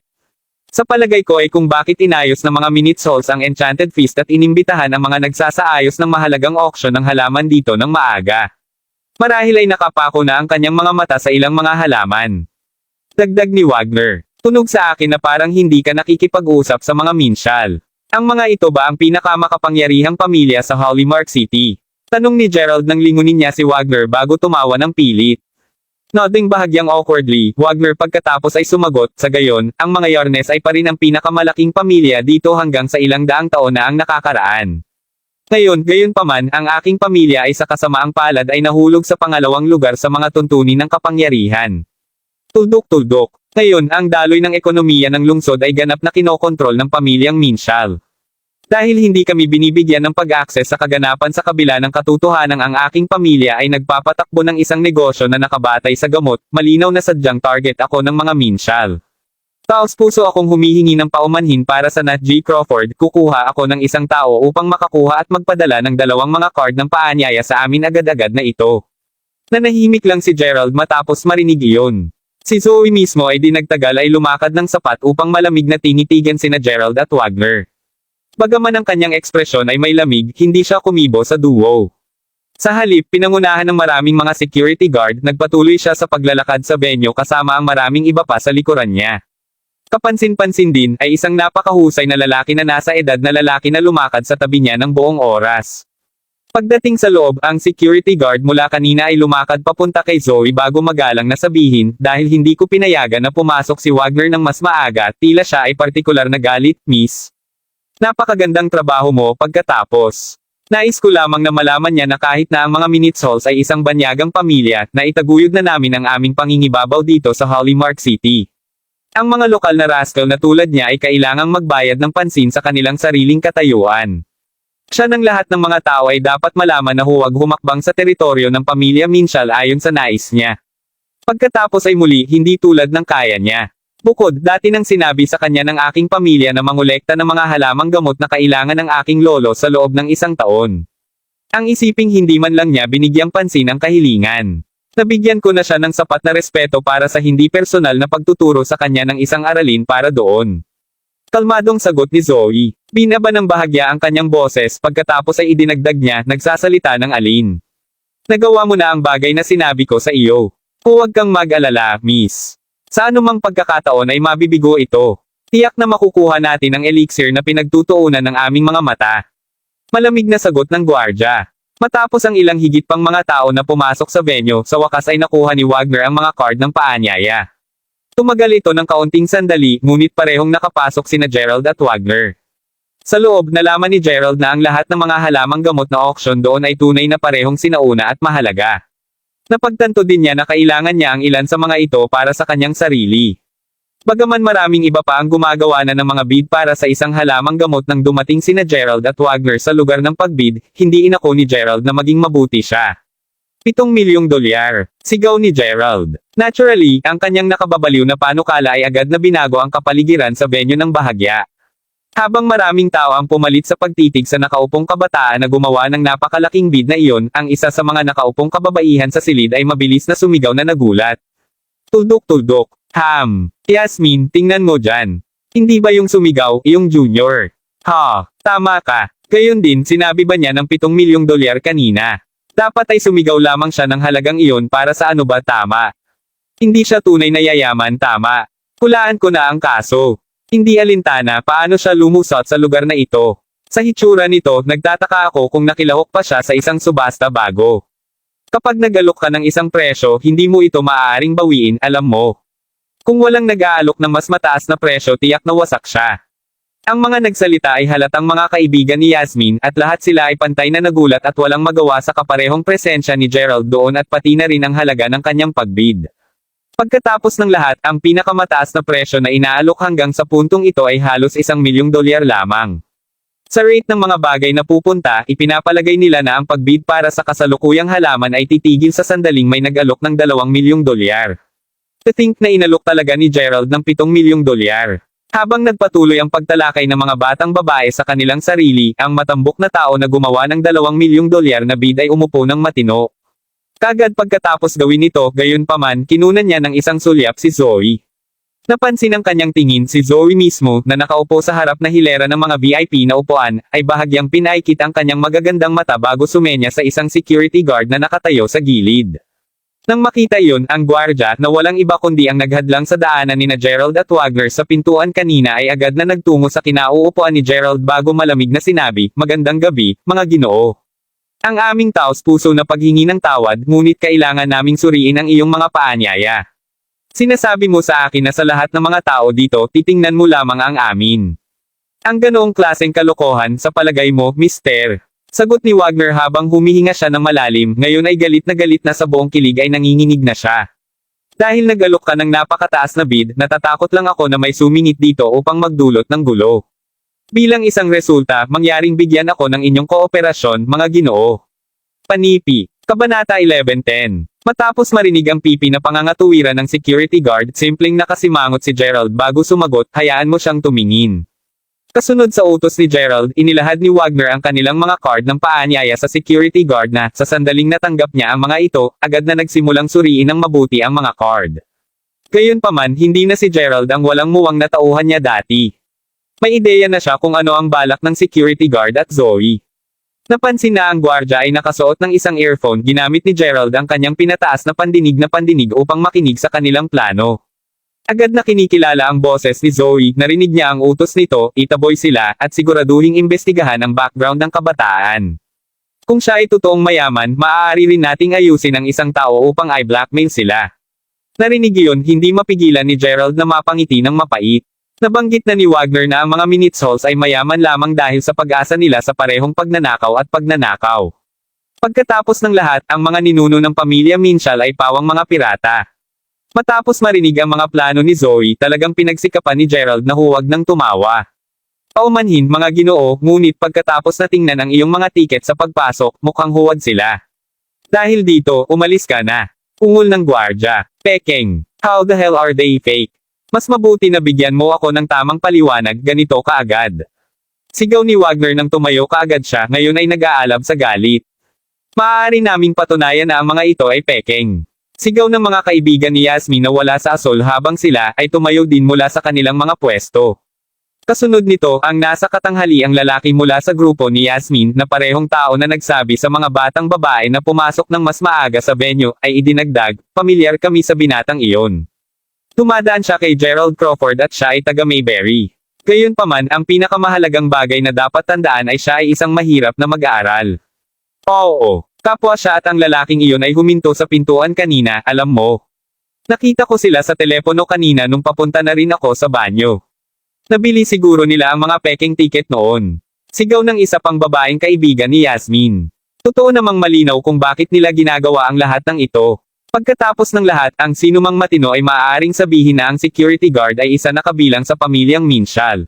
Sa palagay ko ay kung bakit inayos ng mga minute souls ang Enchanted Feast at inimbitahan ang mga nagsasaayos ng mahalagang auction ng halaman dito ng maaga. Marahil ay nakapako na ang kanyang mga mata sa ilang mga halaman. Dagdag ni Wagner. Tunog sa akin na parang hindi ka nakikipag-usap sa mga Minshall. Ang mga ito ba ang pinakamakapangyarihang pamilya sa Hollymark City? Tanong ni Gerald nang lingunin niya si Wagner bago tumawa ng pilit. Nodding bahagyang awkwardly, Wagner pagkatapos ay sumagot, sa gayon, ang mga Yarnes ay pa rin ang pinakamalaking pamilya dito hanggang sa ilang daang taon na ang nakakaraan. Ngayon, gayunpaman, ang aking pamilya ay sa kasamaang palad ay nahulog sa pangalawang lugar sa mga tuntunin ng kapangyarihan. Tuldok-tuldok. Ngayon, ang daloy ng ekonomiya ng lungsod ay ganap na kinokontrol ng pamilyang Minshall. Dahil hindi kami binibigyan ng pag-access sa kaganapan sa kabila ng katotohanan ang aking pamilya ay nagpapatakbo ng isang negosyo na nakabatay sa gamot, malinaw na sadyang target ako ng mga minsyal. Taos puso akong humihingi ng paumanhin para sa Nat G. Crawford, kukuha ako ng isang tao upang makakuha at magpadala ng 2 mga card ng paanyaya sa amin agad-agad na ito. Nanahimik lang si Gerald matapos marinig iyon. Si Zoe mismo ay di nagtagal ay lumakad ng sapat upang malamig na tinitigan sina Gerald at Wagner. Bagaman ang kanyang ekspresyon ay may lamig, hindi siya kumibo sa duo. Sa halip, pinangunahan ng maraming mga security guard, nagpatuloy siya sa paglalakad sa venue kasama ang maraming iba pa sa likuran niya. Kapansin-pansin din ay isang napakahusay na lalaki na nasa edad na lalaki na lumakad sa tabi niya ng buong oras. Pagdating sa loob, ang security guard mula kanina ay lumakad papunta kay Zoe bago magalang na sabihin, dahil hindi ko pinayagan na pumasok si Wagner ng mas maaga, tila siya ay partikular na galit, Miss. Napakagandang trabaho mo pagkatapos. Nais ko lamang na malaman niya na kahit na ang mga Minitsols ay isang banyagang pamilya, na itaguyod na namin ang aming pangingibabaw dito sa Hollymark City. Ang mga lokal na rascal na tulad niya ay kailangang magbayad ng pansin sa kanilang sariling katayuan. Siya ng lahat ng mga tao ay dapat malaman na huwag humakbang sa teritoryo ng pamilya Minshal ayon sa nais niya. Pagkatapos ay muli hindi tulad ng kaya niya. Bukod, dati nang sinabi sa kanya ng aking pamilya na mangolekta ng mga halamang gamot na kailangan ng aking lolo sa loob ng 1 taon. Ang isiping hindi man lang niya binigyang pansin ang kahilingan. Nabigyan ko na siya ng sapat na respeto para sa hindi personal na pagtuturo sa kanya ng isang aralin para doon. Kalmadong sagot ni Zoe. Binaba ng bahagya ang kanyang boses pagkatapos ay idinagdag niya, nagsasalita ng alin. Nagawa mo na ang bagay na sinabi ko sa iyo. Huwag kang mag-alala, Miss. Sa anumang pagkakataon ay mabibigo ito. Tiyak na makukuha natin ang elixir na pinagtutuunan ng aming mga mata. Malamig na sagot ng gwardya. Matapos ang ilang higit pang mga tao na pumasok sa venue, sa wakas ay nakuha ni Wagner ang mga card ng paanyaya. Tumagal ito ng kaunting sandali, ngunit parehong nakapasok sina Gerald at Wagner. Sa loob, nalaman ni Gerald na ang lahat ng mga halamang gamot na auction doon ay tunay na parehong sinauna at mahalaga. Napagtanto din niya na kailangan niya ang ilan sa mga ito para sa kanyang sarili. Bagaman maraming iba pa ang gumagawa na ng mga bid para sa isang halamang gamot nang dumating sina Gerald at Wagner sa lugar ng pagbid, hindi inako ni Gerald na maging mabuti siya. $7 milyong. Sigaw ni Gerald. Naturally, ang kanyang nakababaliw na panukala ay agad na binago ang kapaligiran sa venue ng bahagya. Habang maraming tao ang pumalit sa pagtitig sa nakaupong kabataan na gumawa ng napakalaking bid na iyon, ang isa sa mga nakaupong kababaihan sa silid ay mabilis na sumigaw na nagulat. Tuldok-tuldok. Yasmin, tingnan mo dyan. Hindi ba yung sumigaw, yung junior? Ha, tama ka. Gayon din, sinabi ba niya ng $7 milyong kanina? Dapat ay sumigaw lamang siya ng halagang iyon para sa ano ba tama? Hindi siya tunay na yayaman, tama. Hulaan ko na ang kaso. Hindi alintana paano siya lumusot sa lugar na ito. Sa hitsura nito, nagtataka ako kung nakilahok pa siya sa isang subasta bago. Kapag nagalok ka ng isang presyo, hindi mo ito maaaring bawiin, alam mo. Kung walang nag-aalok ng mas mataas na presyo, tiyak na wasak siya. Ang mga nagsalita ay halatang mga kaibigan ni Yasmin, at lahat sila ay pantay na nagulat at walang magawa sa kaparehong presensya ni Gerald doon at pati na rin ang halaga ng kanyang pagbid. Pagkatapos ng lahat, ang pinakamataas na presyo na inaalok hanggang sa puntong ito ay halos $1 milyong lamang. Sa rate ng mga bagay na pupunta, ipinapalagay nila na ang pagbid para sa kasalukuyang halaman ay titigil sa sandaling may nag-alok ng $2 milyong. To think na inalok talaga ni Gerald ng $7 milyong. Habang nagpatuloy ang pagtalakay ng mga batang babae sa kanilang sarili, ang matambok na tao na gumawa ng $2 milyong na bid ay umupo ng matino. Kagad pagkatapos gawin ito, gayon paman, kinunan niya ng isang sulyap si Zoe. Napansin ang kanyang tingin si Zoe mismo, na nakaupo sa harap na hilera ng mga VIP na upuan, ay bahagyang pinaikit ang kanyang magagandang mata bago sumenya sa isang security guard na nakatayo sa gilid. Nang makita iyon, ang gwardya, na walang iba kundi ang naghadlang sa daanan nina Gerald at Wagner sa pintuan kanina ay agad na nagtungo sa kinauupuan ni Gerald bago malamig na sinabi, "Magandang gabi, mga Ginoo. Ang aming taos-puso na paghingi ng tawad, ngunit kailangan naming suriin ang iyong mga paanyaya. Sinasabi mo sa akin na sa lahat ng mga tao dito, titingnan mo lamang ang amin. Ang ganoong klaseng kalokohan, sa palagay mo, mister?" Sagot ni Wagner habang humihinga siya ng malalim, ngayon ay galit na sa buong kilig ay nanginginig na siya. Dahil nagalok ka ng napakataas na bid, natatakot lang ako na may sumingit dito upang magdulot ng gulo. Bilang isang resulta, mangyaring bigyan ako ng inyong kooperasyon, mga Ginoo. Panipi. Kabanata 11:10. Matapos marinig ang pipi na pangangatuwiran ng security guard, simpleng nakasimangot si Gerald bago sumagot, hayaan mo siyang tumingin. Kasunod sa utos ni Gerald, inilahad ni Wagner ang kanilang mga card ng paanyaya sa security guard na, sa sandaling natanggap niya ang mga ito, agad na nagsimulang suriin ng mabuti ang mga card. Gayunpaman, hindi na si Gerald ang walang muwang na tauhan niya dati. May ideya na siya kung ano ang balak ng security guard at Zoe. Napansin na ang gwardya ay nakasuot ng isang earphone, ginamit ni Gerald ang kanyang pinataas na pandinig upang makinig sa kanilang plano. Agad na kinikilala ang boses ni Zoe, narinig niya ang utos nito, itaboy sila, at siguraduhing imbestigahan ang background ng kabataan. Kung siya ay totoong mayaman, maaari rin nating ayusin ang isang tao upang i-blackmail sila. Narinig iyon, hindi mapigilan ni Gerald na mapangiti ng mapait. Nabanggit na ni Wagner na ang mga Minitzols ay mayaman lamang dahil sa pag-asa nila sa parehong pagnanakaw at pagnanakaw. Pagkatapos ng lahat, ang mga ninuno ng pamilya Minshall ay pawang mga pirata. Matapos marinig ang mga plano ni Zoe, talagang pinagsikapan ni Gerald na huwag nang tumawa. Paumanhin, mga Ginoo, ngunit pagkatapos na tingnan ang iyong mga tiket sa pagpasok, mukhang huwad sila. Dahil dito, umalis ka na. Ungol ng gwardya. Pekeng. How the hell are they fake? Mas mabuti na bigyan mo ako ng tamang paliwanag, ganito kaagad. Sigaw ni Wagner nang tumayo kaagad siya, ngayon ay nag-aalab sa galit. Maaari naming patunayan na ang mga ito ay pekeng. Sigaw ng mga kaibigan ni Yasmin na wala sa asol habang sila ay tumayo din mula sa kanilang mga pwesto. Kasunod nito, ang nasa katanghali ang lalaki mula sa grupo ni Yasmin na parehong tao na nagsabi sa mga batang babae na pumasok ng mas maaga sa venue ay idinagdag, pamilyar kami sa binatang iyon. Tumadaan siya kay Gerald Crawford at siya ay taga Mayberry. Gayunpaman, ang pinakamahalagang bagay na dapat tandaan ay siya ay isang mahirap na mag-aaral. Oo, kapwa siya at ang lalaking iyon ay huminto sa pintuan kanina, alam mo. Nakita ko sila sa telepono kanina nung papunta na rin ako sa banyo. Nabili siguro nila ang mga peking ticket noon. Sigaw ng isa pang babaeng kaibigan ni Yasmin. Totoo namang malinaw kung bakit nila ginagawa ang lahat ng ito. Pagkatapos ng lahat, ang sinumang matino ay maaaring sabihin na ang security guard ay isa na kabilang sa pamilyang Minshall.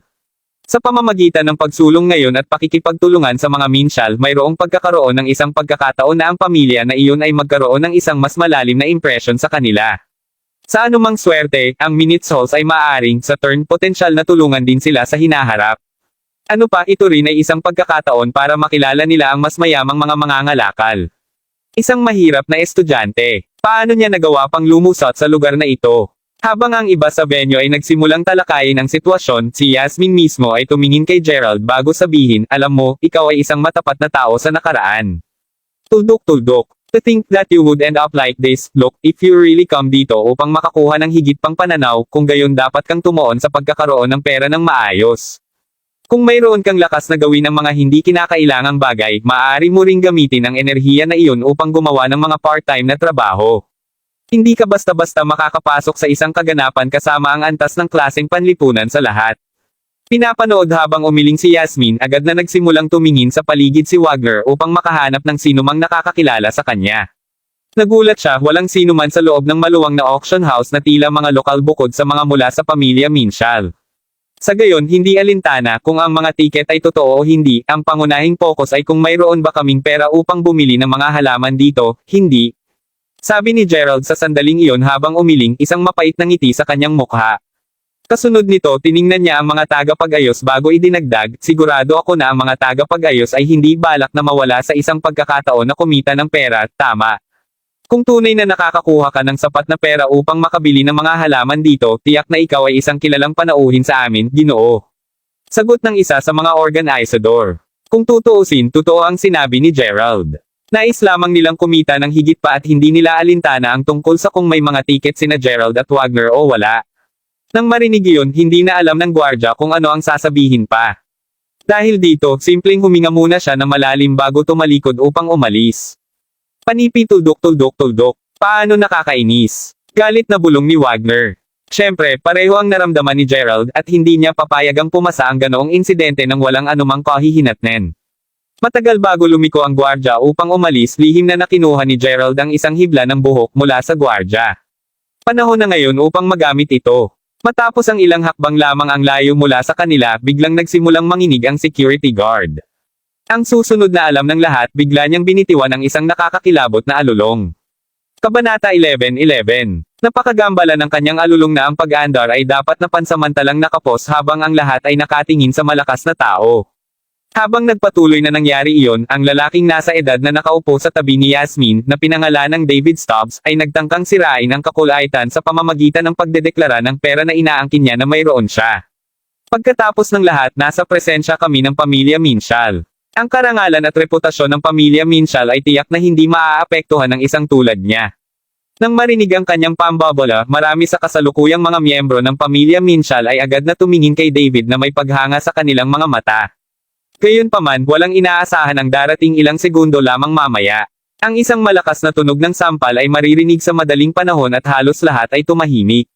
Sa pamamagitan ng pagsulong ngayon at pakikipagtulungan sa mga Minshall, mayroong pagkakaroon ng isang pagkakataon na ang pamilya na iyon ay magkaroon ng isang mas malalim na impresyon sa kanila. Sa anumang swerte, ang Minitzols ay maaaring, sa turn potensyal na tulungan din sila sa hinaharap. Ano pa, ito rin ay isang pagkakataon para makilala nila ang mas mayamang mga mangangalakal. Isang mahirap na estudyante. Paano niya nagawa pang lumusot sa lugar na ito? Habang ang iba sa venue ay nagsimulang talakayin ang sitwasyon, si Yasmin mismo ay tumingin kay Gerald bago sabihin, alam mo, ikaw ay isang matapat na tao sa nakaraan. Tuldok-tuldok. To think that you would end up like this, look, if you really come dito upang makakuha ng higit pang pananaw, kung gayon dapat kang tumuon sa pagkakaroon ng pera ng maayos. Kung mayroon kang lakas na gawin ng mga hindi kinakailangang bagay, maaari mo ring gamitin ang enerhiya na iyon upang gumawa ng mga part-time na trabaho. Hindi ka basta-basta makakapasok sa isang kaganapan kasama ang antas ng klaseng panlipunan sa lahat. Pinapanood habang umiling si Yasmin, agad na nagsimulang tumingin sa paligid si Wagner upang makahanap ng sinumang nakakakilala sa kanya. Nagulat siya, walang sinuman sa loob ng maluwang na auction house na tila mga lokal bukod sa mga mula sa pamilya Minshall. Sa gayon, hindi alintana kung ang mga tiket ay totoo o hindi, ang pangunahing focus ay kung mayroon ba kaming pera upang bumili ng mga halaman dito, hindi. Sabi ni Gerald sa sandaling iyon habang umiling, isang mapait na ngiti sa kanyang mukha. Kasunod nito, tiningnan niya ang mga tagapag-ayos bago idinagdag, sigurado ako na ang mga tagapag-ayos ay hindi balak na mawala sa isang pagkakataon na kumita ng pera, tama. Kung tunay na nakakakuha ka ng sapat na pera upang makabili ng mga halaman dito, tiyak na ikaw ay isang kilalang panauhin sa amin, Ginoo. Sagot ng isa sa mga organizador. Kung tutuusin, totoo ang sinabi ni Gerald. Nais lamang nilang kumita ng higit pa at hindi nila alintana ang tungkol sa kung may mga tiket sina Gerald at Wagner o wala. Nang marinig iyon, hindi na alam ng gwardya kung ano ang sasabihin pa. Dahil dito, simpleng huminga muna siya na malalim bago tumalikod upang umalis. Panipi tuldok-tuldok-tuldok. Paano nakakainis? Galit na bulong ni Wagner. Siyempre, pareho ang naramdaman ni Gerald at hindi niya papayagang pumasa ang ganoong insidente nang walang anumang kahihinatnen. Matagal bago lumiko ang gwardya upang umalis, lihim na nakinuha ni Gerald ang isang hibla ng buhok mula sa gwardya. Panahon na ngayon upang magamit ito. Matapos ang ilang hakbang lamang ang layo mula sa kanila, biglang nagsimulang manginig ang security guard. Ang susunod na alam ng lahat, bigla niyang binitiwan ang isang nakakakilabot na alulong. Kabanata 11:11. Napakagambala ng kanyang alulong na ang pag-aandar ay dapat na pansamantalang nakapos habang ang lahat ay nakatingin sa malakas na tao. Habang nagpatuloy na nangyari iyon, ang lalaking nasa edad na nakaupo sa tabi ni Yasmin, na pinangalan ng David Stubbs, ay nagtangkang sirain ang kakulaitan sa pamamagitan ng pagdedeklara ng pera na inaangkin niya na mayroon siya. Pagkatapos ng lahat, nasa presensya kami ng pamilya Minshall. Ang karangalan at reputasyon ng pamilya Minshall ay tiyak na hindi maaapektuhan ng isang tulad niya. Nang marinig ang kanyang pambabala, marami sa kasalukuyang mga miyembro ng pamilya Minshall ay agad na tumingin kay David na may paghanga sa kanilang mga mata. Gayunpaman, walang inaasahan ang darating ilang segundo lamang mamaya. Ang isang malakas na tunog ng sampal ay maririnig sa madaling panahon at halos lahat ay tumahimik.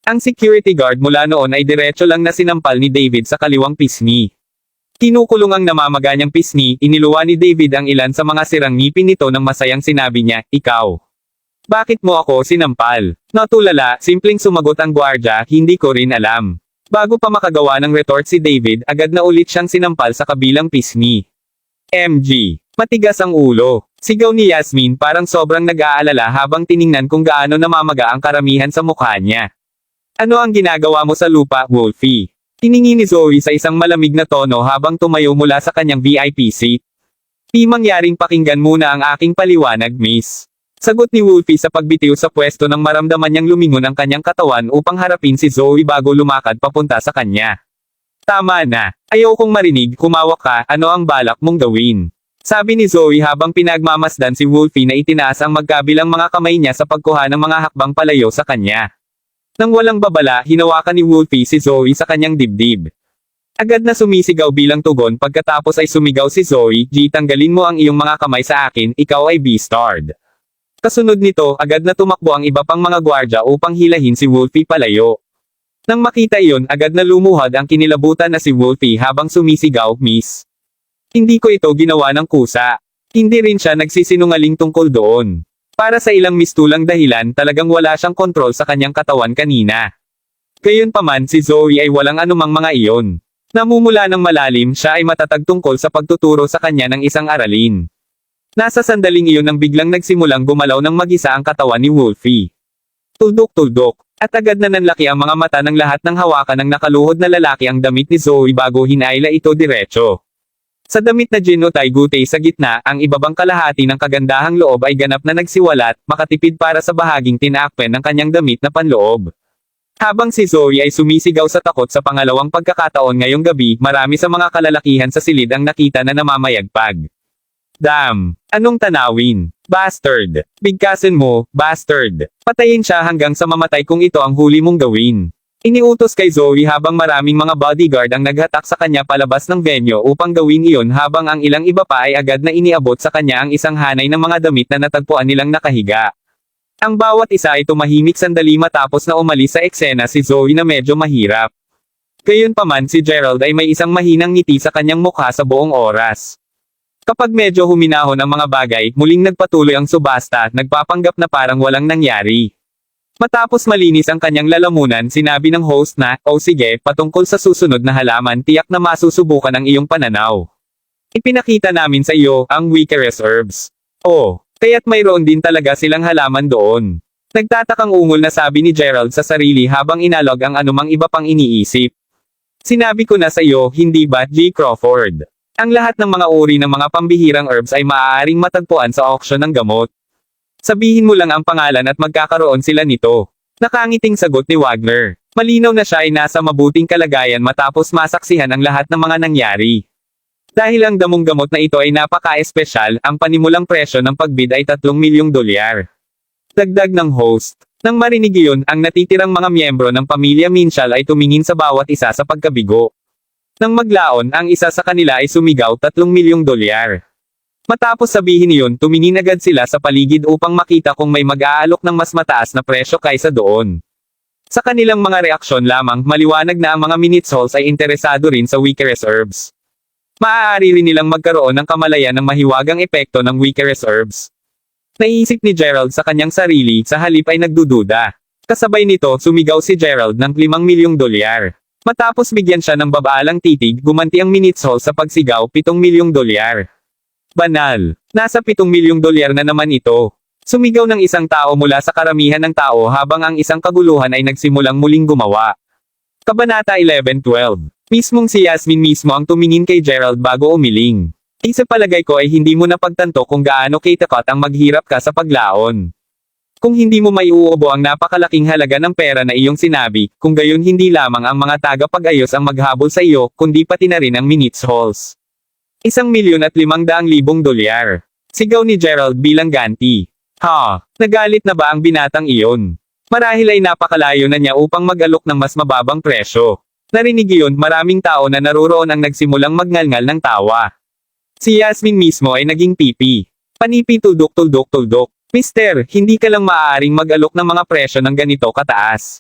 Ang security guard mula noon ay diretso lang na sinampal ni David sa kaliwang pisngi. Kinukulong ang namamaga niyang pisngi, iniluwa ni David ang ilan sa mga sirang ngipin nito nang masayang sinabi niya, "Ikaw. Bakit mo ako sinampal?" Natulala, simpleng sumagot ang gwardya, "Hindi ko rin alam." Bago pa makagawa ng retort si David, agad na ulit siyang sinampal sa kabilang pisngi. MG. Matigas ang ulo. Sigaw ni Yasmin, parang sobrang nag-aalala habang tiningnan kung gaano namamaga ang karamihan sa mukha niya. "Ano ang ginagawa mo sa lupa, Wolfie?" Tiningin ni Zoe sa isang malamig na tono habang tumayo mula sa kanyang VIP seat. "Di mangyaring pakinggan muna ang aking paliwanag, miss." Sagot ni Wolfie sa pagbitiw sa pwesto nang maramdaman niyang lumingon ang kanyang katawan upang harapin si Zoe bago lumakad papunta sa kanya. "Tama na. Ayaw kong marinig, kumawak ka, ano ang balak mong gawin?" Sabi ni Zoe habang pinagmamasdan si Wolfie na itinaas ang magkabilang mga kamay niya sa pagkuha ng mga hakbang palayo sa kanya. Nang walang babala, hinawakan ni Wolfie si Zoe sa kanyang dibdib. Agad na sumisigaw bilang tugon, pagkatapos ay sumigaw si Zoe, "G, tanggalin mo ang iyong mga kamay sa akin, ikaw ay B-starred." Kasunod nito, agad na tumakbo ang iba pang mga gwardya upang hilahin si Wolfie palayo. Nang makita iyon, agad na lumuhad ang kinilabutan na si Wolfie habang sumisigaw, "Miss. Hindi ko ito ginawa ng kusa." Hindi rin siya nagsisinungaling tungkol doon. Para sa ilang mistulang dahilan, talagang wala siyang kontrol sa kanyang katawan kanina. Gayunpaman, si Zoe ay walang anumang mga iyon. Namumula ng malalim, siya ay matatag tungkol sa pagtuturo sa kanya ng isang aralin. Nasa sandaling iyon nang biglang nagsimulang gumalaw ng mag-isa ang katawan ni Wolfie. Tuldok-tuldok, at agad na nanlaki ang mga mata ng lahat ng hawakan ng nakaluhod na lalaki ang damit ni Zoe bago hinaila ito diretso. Sa damit na Jin o Taigute sa gitna, ang ibabang kalahati ng kagandahang loob ay ganap na nagsiwalat, makatipid para sa bahaging tinaakpen ng kanyang damit na panloob. Habang si Zoe ay sumisigaw sa takot sa pangalawang pagkakataon ngayong gabi, marami sa mga kalalakihan sa silid ang nakita na namamayagpag. "Damn! Anong tanawin? Bastard! Bigkasin mo, bastard! Patayin siya hanggang sa mamatay kung ito ang huli mong gawin." Iniutos kay Zoe habang maraming mga bodyguard ang naghatak sa kanya palabas ng venue upang gawin iyon habang ang ilang iba pa ay agad na iniabot sa kanya ang isang hanay ng mga damit na natagpuan nilang nakahiga. Ang bawat isa ay tumahimik sandali matapos na umalis sa eksena si Zoe na medyo mahirap. Gayunpaman, si Gerald ay may isang mahinang ngiti sa kanyang mukha sa buong oras. Kapag medyo huminahon ang mga bagay, muling nagpatuloy ang subasta, nagpapanggap na parang walang nangyari. Matapos malinis ang kanyang lalamunan, sinabi ng host na, "O sige, patungkol sa susunod na halaman, tiyak na masusubukan ang iyong pananaw. Ipinakita namin sa iyo, ang Wikerous Herbs. Oh, kaya't mayroon din talaga silang halaman doon." Nagtatakang ungol na sabi ni Gerald sa sarili habang inalog ang anumang iba pang iniisip. "Sinabi ko na sa iyo, hindi ba, G. Crawford? Ang lahat ng mga uri ng mga pambihirang herbs ay maaaring matagpuan sa auction ng gamot. Sabihin mo lang ang pangalan at magkakaroon sila nito." Nakangiting sagot ni Wagner. Malinaw na siya ay nasa mabuting kalagayan matapos masaksihan ang lahat ng mga nangyari. Dahil ang damong gamot na ito ay napaka-espesyal, ang panimulang presyo ng pagbid ay $3 milyong. Dagdag ng host. Nang marinig iyon, ang natitirang mga miyembro ng pamilya Minshall ay tumingin sa bawat isa sa pagkabigo. Nang maglaon, ang isa sa kanila ay sumigaw, $3 milyong. Matapos sabihin iyon, tumingin agad sila sa paligid upang makita kung may mag-aalok ng mas mataas na presyo kaysa doon. Sa kanilang mga reaksyon lamang, maliwanag na ang mga Minitsols ay interesado rin sa Wikerous Herbs. Maaari rin nilang magkaroon ng kamalayan ng mahiwagang epekto ng Wikerous Herbs. Naiisip ni Gerald sa kanyang sarili, sa halip ay nagdududa. Kasabay nito, sumigaw si Gerald ng 5 milyong dolyar. Matapos bigyan siya ng babaalang titig, gumanti ang Minitshol sa pagsigaw 7 milyong dolyar. Banal. Nasa 7 milyong dolyar na naman ito. Sumigaw ng isang tao mula sa karamihan ng tao habang ang isang kaguluhan ay nagsimulang muling gumawa. Kabanata 11-12. Mismong si Yasmin mismo ang tumingin kay Gerald bago umiling. Sa palagay ko ay hindi mo napagtanto kung gaano kaitakot ang maghirap ka sa paglaon. Kung hindi mo maiuubo ang napakalaking halaga ng pera na iyong sinabi, kung gayon hindi lamang ang mga tagapag-ayos ang maghabol sa iyo, kundi pati na rin ang Minitshols. 1,500,000 dolyar. Sigaw ni Gerald bilang ganti. Ha? Nagalit na ba ang binatang iyon? Marahil ay napakalayo na niya upang mag-alok ng mas mababang presyo. Narinig iyon, maraming tao na naruroon ang nagsimulang magngalngal ng tawa. Si Yasmin mismo ay naging pipi. Panipi tuldok. Mister, hindi ka lang maaaring mag-alok ng mga presyo ng ganito kataas.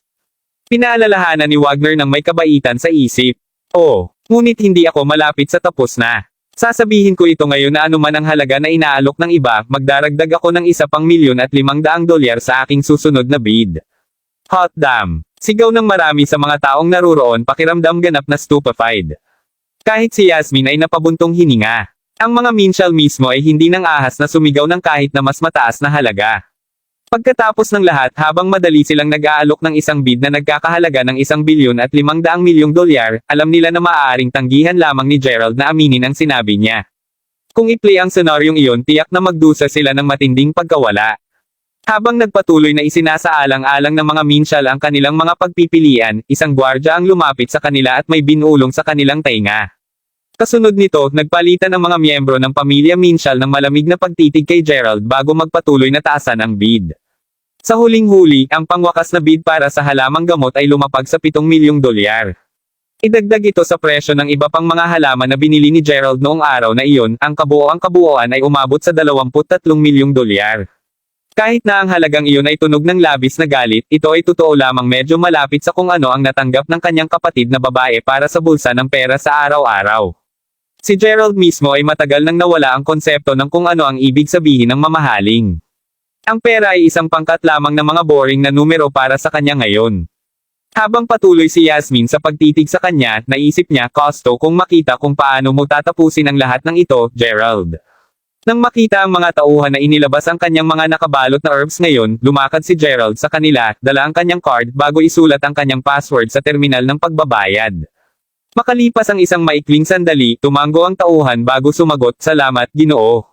Pinaalalahanan ni Wagner ng may kabaitan sa isip. Oh, ngunit hindi ako malapit sa tapos na. Sasabihin ko ito ngayon na anuman ang halaga na inaalok ng iba, magdaragdag ako ng isa pang 1,500,000 dolyar sa aking susunod na bid. Hot damn! Sigaw ng marami sa mga taong naruroon, pakiramdam ganap na stupefied. Kahit si Yasmin ay napabuntong hininga. Ang mga minsyal mismo ay hindi nang ahas na sumigaw ng kahit na mas mataas na halaga. Pagkatapos ng lahat, habang madali silang nag-aalok ng isang bid na nagkakahalaga ng 1,500,000,000 dolyar, alam nila na maaaring tanggihan lamang ni Gerald na aminin ang sinabi niya. Kung i-play ang senaryong iyon, tiyak na magdusa sila ng matinding pagkawala. Habang nagpatuloy na isinasaalang-alang ng mga minsyal ang kanilang mga pagpipilian, isang gwardya ang lumapit sa kanila at may binulong sa kanilang tainga. Kasunod nito, nagpalitan ang mga miyembro ng pamilya Minshall ng malamig na pagtitig kay Gerald bago magpatuloy na taasan ang bid. Sa huling-huli, ang pangwakas na bid para sa halamang gamot ay lumapag sa 7 milyong dolyar. Idagdag ito sa presyo ng iba pang mga halaman na binili ni Gerald noong araw na iyon, ang kabuoan ay umabot sa 23 milyong dolyar. Kahit na ang halagang iyon ay tunog ng labis na galit, ito ay totoo lamang medyo malapit sa kung ano ang natanggap ng kanyang kapatid na babae para sa bulsa ng pera sa araw-araw. Si Gerald mismo ay matagal nang nawala ang konsepto ng kung ano ang ibig sabihin ng mamahaling. Ang pera ay isang pangkat lamang na mga boring na numero para sa kanya ngayon. Habang patuloy si Yasmin sa pagtitig sa kanya, naisip niya, Kosto, kung makita kung paano mo tatapusin ang lahat ng ito, Gerald. Nang makita ang mga tauhan na inilabas ang kanyang mga nakabalot na herbs ngayon, lumakad si Gerald sa kanila, dala ang kanyang card bago isulat ang kanyang password sa terminal ng pagbabayad. Makalipas ang isang maikling sandali, tumango ang tauhan bago sumagot, Salamat, Ginoo.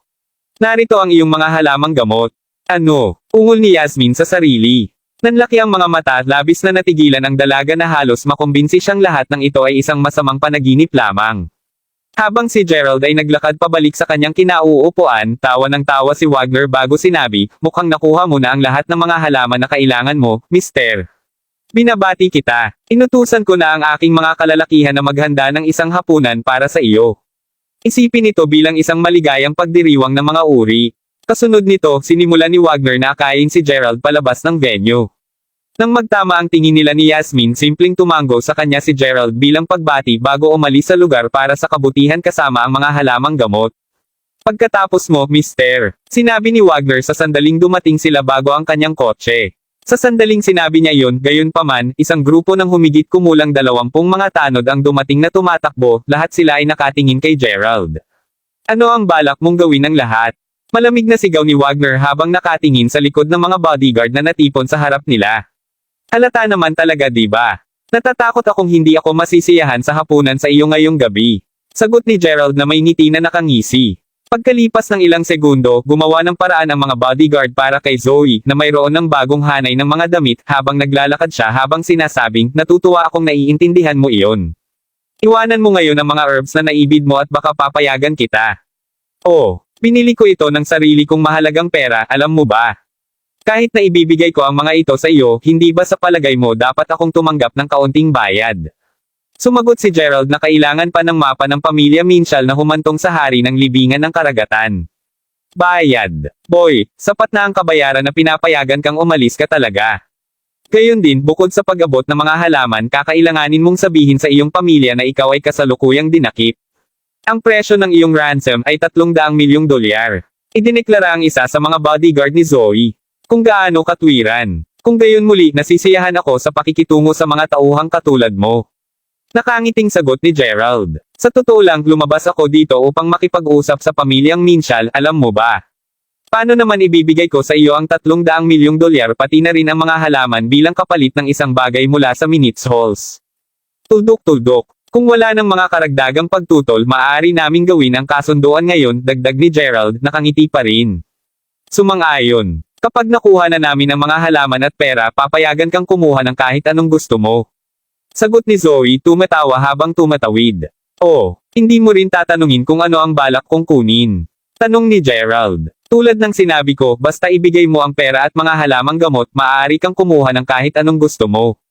Narito ang iyong mga halamang gamot. Ano? Ungol ni Yasmin sa sarili. Nanlaki ang mga mata, labis na natigilan ang dalaga na halos makumbinsi siyang lahat ng ito ay isang masamang panaginip lamang. Habang si Gerald ay naglakad pabalik sa kanyang kinauupuan, tawa ng tawa si Wagner bago sinabi, mukhang nakuha mo na ang lahat ng mga halaman na kailangan mo, mister. Binabati kita. Inutusan ko na ang aking mga kalalakihan na maghanda ng isang hapunan para sa iyo. Isipin ito bilang isang maligayang pagdiriwang ng mga uri. Kasunod nito, sinimulan ni Wagner na akayin si Gerald palabas ng venue. Nang magtama ang tingin nila ni Yasmin, simpleng tumango sa kanya si Gerald bilang pagbati bago umalis sa lugar para sa kabutihan kasama ang mga halamang gamot. Pagkatapos mo, mister, sinabi ni Wagner sa sandaling dumating sila bago ang kanyang kotse. Sa sandaling sinabi niya yun, gayunpaman, isang grupo ng humigit kumulang 20 mga tanod ang dumating na tumatakbo, lahat sila ay nakatingin kay Gerald. Ano ang balak mong gawin ng lahat? Malamig na sigaw ni Wagner habang nakatingin sa likod ng mga bodyguard na natipon sa harap nila. Halata naman talaga, diba? Natatakot akong hindi ako masisiyahan sa hapunan sa iyo ngayong gabi. Sagot ni Gerald na may ngiti na nakangisi. Pagkalipas ng ilang segundo, gumawa ng paraan ang mga bodyguard para kay Zoe, na mayroon ng bagong hanay ng mga damit, habang naglalakad siya habang sinasabing, natutuwa akong naiintindihan mo iyon. Iwanan mo ngayon ang mga herbs na naibid mo at baka papayagan kita. Oh, binili ko ito ng sarili kong mahalagang pera, alam mo ba? Kahit na ibibigay ko ang mga ito sa iyo, hindi ba sa palagay mo dapat akong tumanggap ng kaunting bayad? Sumagot si Gerald na kailangan pa ng mapa ng pamilya Minshall na humantong sa hari ng libingan ng karagatan. Bayad. Boy, sapat na ang kabayaran na pinapayagan kang umalis ka talaga. Gayon din, bukod sa pag-abot ng mga halaman, kakailanganin mong sabihin sa iyong pamilya na ikaw ay kasalukuyang dinakip. Ang presyo ng iyong ransom ay 300 milyong dolyar. Idineklara ang isa sa mga bodyguard ni Zoe. Kung gaano katwiran. Kung gayon muli nasisiyahan ako sa pakikitungo sa mga tauhang katulad mo. Nakangiting sagot ni Gerald. Sa totoo lang lumabas ako dito upang makipag-usap sa pamilyang Minshall, alam mo ba? Paano naman ibibigay ko sa iyo ang 300 milyong dolyar pati na rin ang mga halaman bilang kapalit ng isang bagay mula sa Minitz Halls? Tuldok-tuldok. Kung wala ng mga karagdagang pagtutol maaari naming gawin ang kasunduan ngayon, dagdag ni Gerald, nakangiti pa rin. Sumang-ayon. Kapag nakuha na namin ang mga halaman at pera papayagan kang kumuha ng kahit anong gusto mo. Sagot ni Zoe tumatawa habang tumatawid. Oh, hindi mo rin tatanungin kung ano ang balak kong kunin. Tanong ni Gerald. Tulad ng sinabi ko, basta ibigay mo ang pera at mga halamang gamot maaari kang kumuha ng kahit anong gusto mo.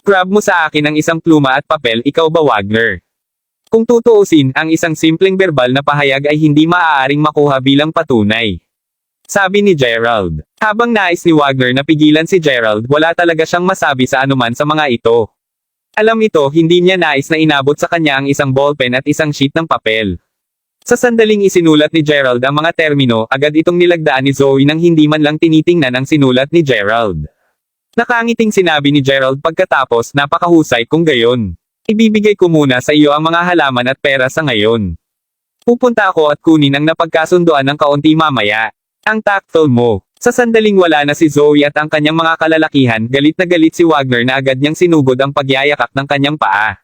Grab mo sa akin ang isang pluma at papel, ikaw ba Wagner? Kung tutuusin, ang isang simpleng berbal na pahayag ay hindi maaaring makuha bilang patunay. Sabi ni Gerald. Habang nais ni Wagner na pigilan si Gerald, wala talaga siyang masabi sa anuman sa mga ito. Alam ito, hindi niya nais na inabot sa kanya ang isang ballpen at isang sheet ng papel. Sa sandaling isinulat ni Gerald ang mga termino, agad itong nilagdaan ni Zoe nang hindi man lang tinitingnan ang sinulat ni Gerald. Nakangiting sinabi ni Gerald pagkatapos, napakahusay kung gayon. Ibibigay ko muna sa iyo ang mga halaman at pera sa ngayon. Pupunta ako at kunin ang napagkasunduan ng kaunti mamaya. Ang tactful mo. Sa sandaling wala na si Zoe at ang kanyang mga kalalakihan, galit na galit si Wagner na agad niyang sinugod ang pagyayakap ng kanyang paa.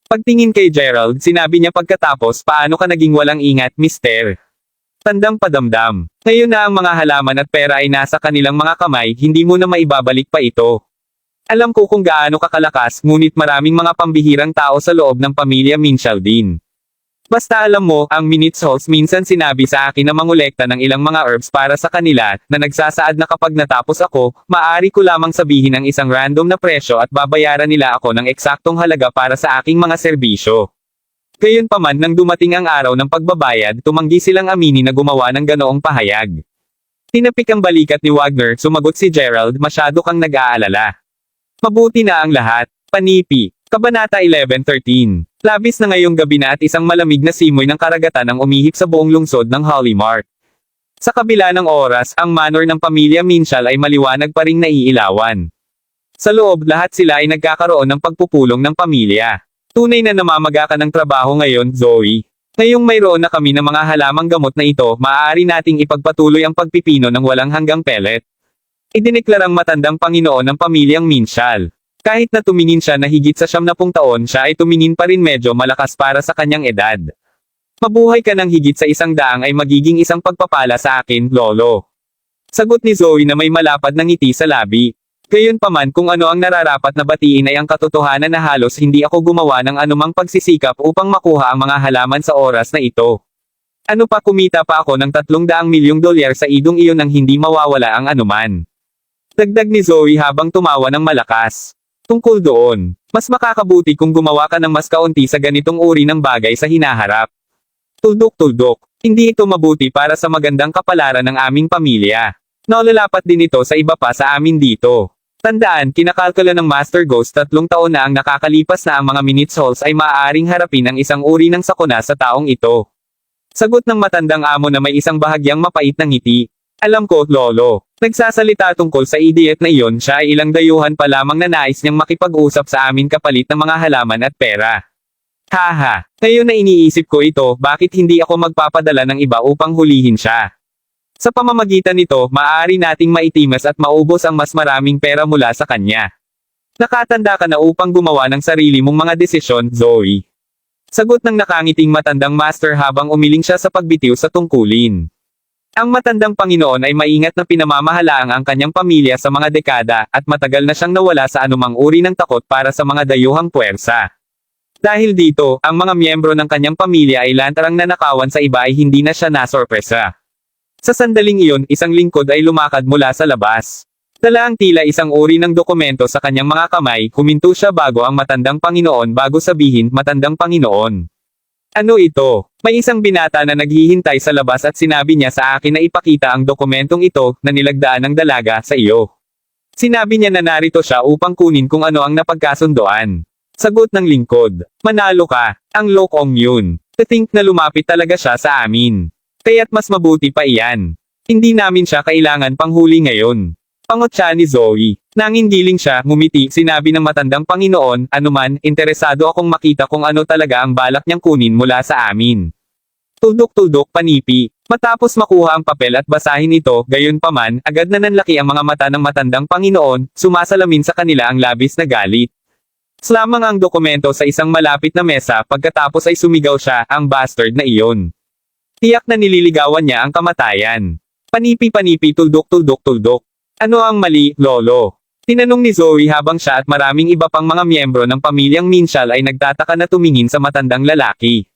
Pagtingin kay Gerald, sinabi niya pagkatapos, paano ka naging walang ingat, mister? Tandang padamdam. Ngayon na ang mga halaman at pera ay nasa kanilang mga kamay, hindi mo na maibabalik pa ito. Alam ko kung gaano kakalakas, ngunit maraming mga pambihirang tao sa loob ng pamilya Minshall din. Basta alam mo, ang Minitz Halls minsan sinabi sa akin na mangolekta ng ilang mga herbs para sa kanila, na nagsasaad na kapag natapos ako, maaari ko lamang sabihin ang isang random na presyo at babayaran nila ako ng eksaktong halaga para sa aking mga serbisyo. Gayunpaman nang dumating ang araw ng pagbabayad, tumanggi silang aminin na gumawa ng ganoong pahayag. Tinapik ang balikat ni Wagner, sumagot si Gerald, masyado kang nag-aalala. Mabuti na ang lahat. Panipi. Kabanata 11:13. Labis na ngayong gabi na at isang malamig na simoy ng karagatan ang umihip sa buong lungsod ng Hollymart. Sa kabila ng oras, ang manor ng pamilya Minshall ay maliwanag pa ring naiilawan. Sa loob, lahat sila ay nagkakaroon ng pagpupulong ng pamilya. Tunay na namamaga ka ng trabaho ngayon, Zoe. Ngayong mayroon na kami ng mga halamang gamot na ito, maaari nating ipagpatuloy ang pagpipino ng walang hanggang pellet. Idineklarang matandang Panginoon ng pamilyang Minshall. Kahit na tumingin siya na higit sa 70 taon, siya ay tumingin pa rin medyo malakas para sa kanyang edad. Mabuhay ka ng higit sa 100 ay magiging isang pagpapala sa akin, Lolo. Sagot ni Zoe na may malapad na ngiti sa labi. Gayunpaman kung ano ang nararapat na batiin ay ang katotohanan na halos hindi ako gumawa ng anumang pagsisikap upang makuha ang mga halaman sa oras na ito. Ano pa kumita pa ako ng 300 milyong dolyar sa idong iyon nang hindi mawawala ang anuman. Dagdag ni Zoe habang tumawa ng malakas. Tungkol doon, mas makakabuti kung gumawa ka ng mas kaunti sa ganitong uri ng bagay sa hinaharap. Tuldok-tuldok, hindi ito mabuti para sa magandang kapalaran ng aming pamilya. Nalalapat din ito sa iba pa sa amin dito. Tandaan, kinakalkula ng Master Ghost 3 taon na ang nakakalipas na ang mga Minitz Halls ay maaaring harapin ang isang uri ng sakuna sa taong ito. Sagot ng matandang amo na may isang bahagyang mapait na ngiti. Alam ko, Lolo. Nagsasalita tungkol sa idiot na iyon, siya ay ilang dayuhan pa lamang na nais niyang makipag-usap sa amin kapalit ng mga halaman at pera. Haha, ngayon na iniisip ko ito, bakit hindi ako magpapadala ng iba upang hulihin siya? Sa pamamagitan nito, maaari nating maitimas at maubos ang mas maraming pera mula sa kanya. Nakatanda ka na upang gumawa ng sarili mong mga desisyon, Zoe. Sagot ng nakangiting matandang master habang umiling siya sa pagbitiw sa tungkulin. Ang matandang Panginoon ay maingat na pinamamahalaang ang kanyang pamilya sa mga dekada, at matagal na siyang nawala sa anumang uri ng takot para sa mga dayuhang puwersa. Dahil dito, ang mga miyembro ng kanyang pamilya ay lantarang nanakawan sa iba ay hindi na siya nasorpresa. Sa sandaling iyon, isang lingkod ay lumakad mula sa labas. Dala ang tila isang uri ng dokumento sa kanyang mga kamay, huminto siya bago ang matandang Panginoon bago sabihin, matandang Panginoon. Ano ito? May isang binata na naghihintay sa labas at sinabi niya sa akin na ipakita ang dokumentong ito, na nilagdaan ng dalaga, sa iyo. Sinabi niya na narito siya upang kunin kung ano ang napagkasundoan. Sagot ng lingkod. Manalo ka. Ang lokong yun. To think na lumapit talaga siya sa amin. Kaya't mas mabuti pa iyan. Hindi namin siya kailangan panghuli ngayon. Pangotya ni Zoe. Nangingiling siya, ngumiti, sinabi ng matandang Panginoon, anuman, interesado akong makita kung ano talaga ang balak niyang kunin mula sa amin. Tuldok-tuldok panipi. Matapos makuha ang papel at basahin ito, gayunpaman, agad na nanlaki ang mga mata ng matandang Panginoon, sumasalamin sa kanila ang labis na galit. Slamang ang dokumento sa isang malapit na mesa pagkatapos ay sumigaw siya, ang bastard na iyon. Tiyak na nililigawan niya ang kamatayan. Panipi-panipi tuldok-tuldok-tuldok. Ano ang mali, Lolo? Tinanong ni Zoe habang siya at maraming iba pang mga miyembro ng pamilyang Minshall ay nagtataka na tumingin sa matandang lalaki.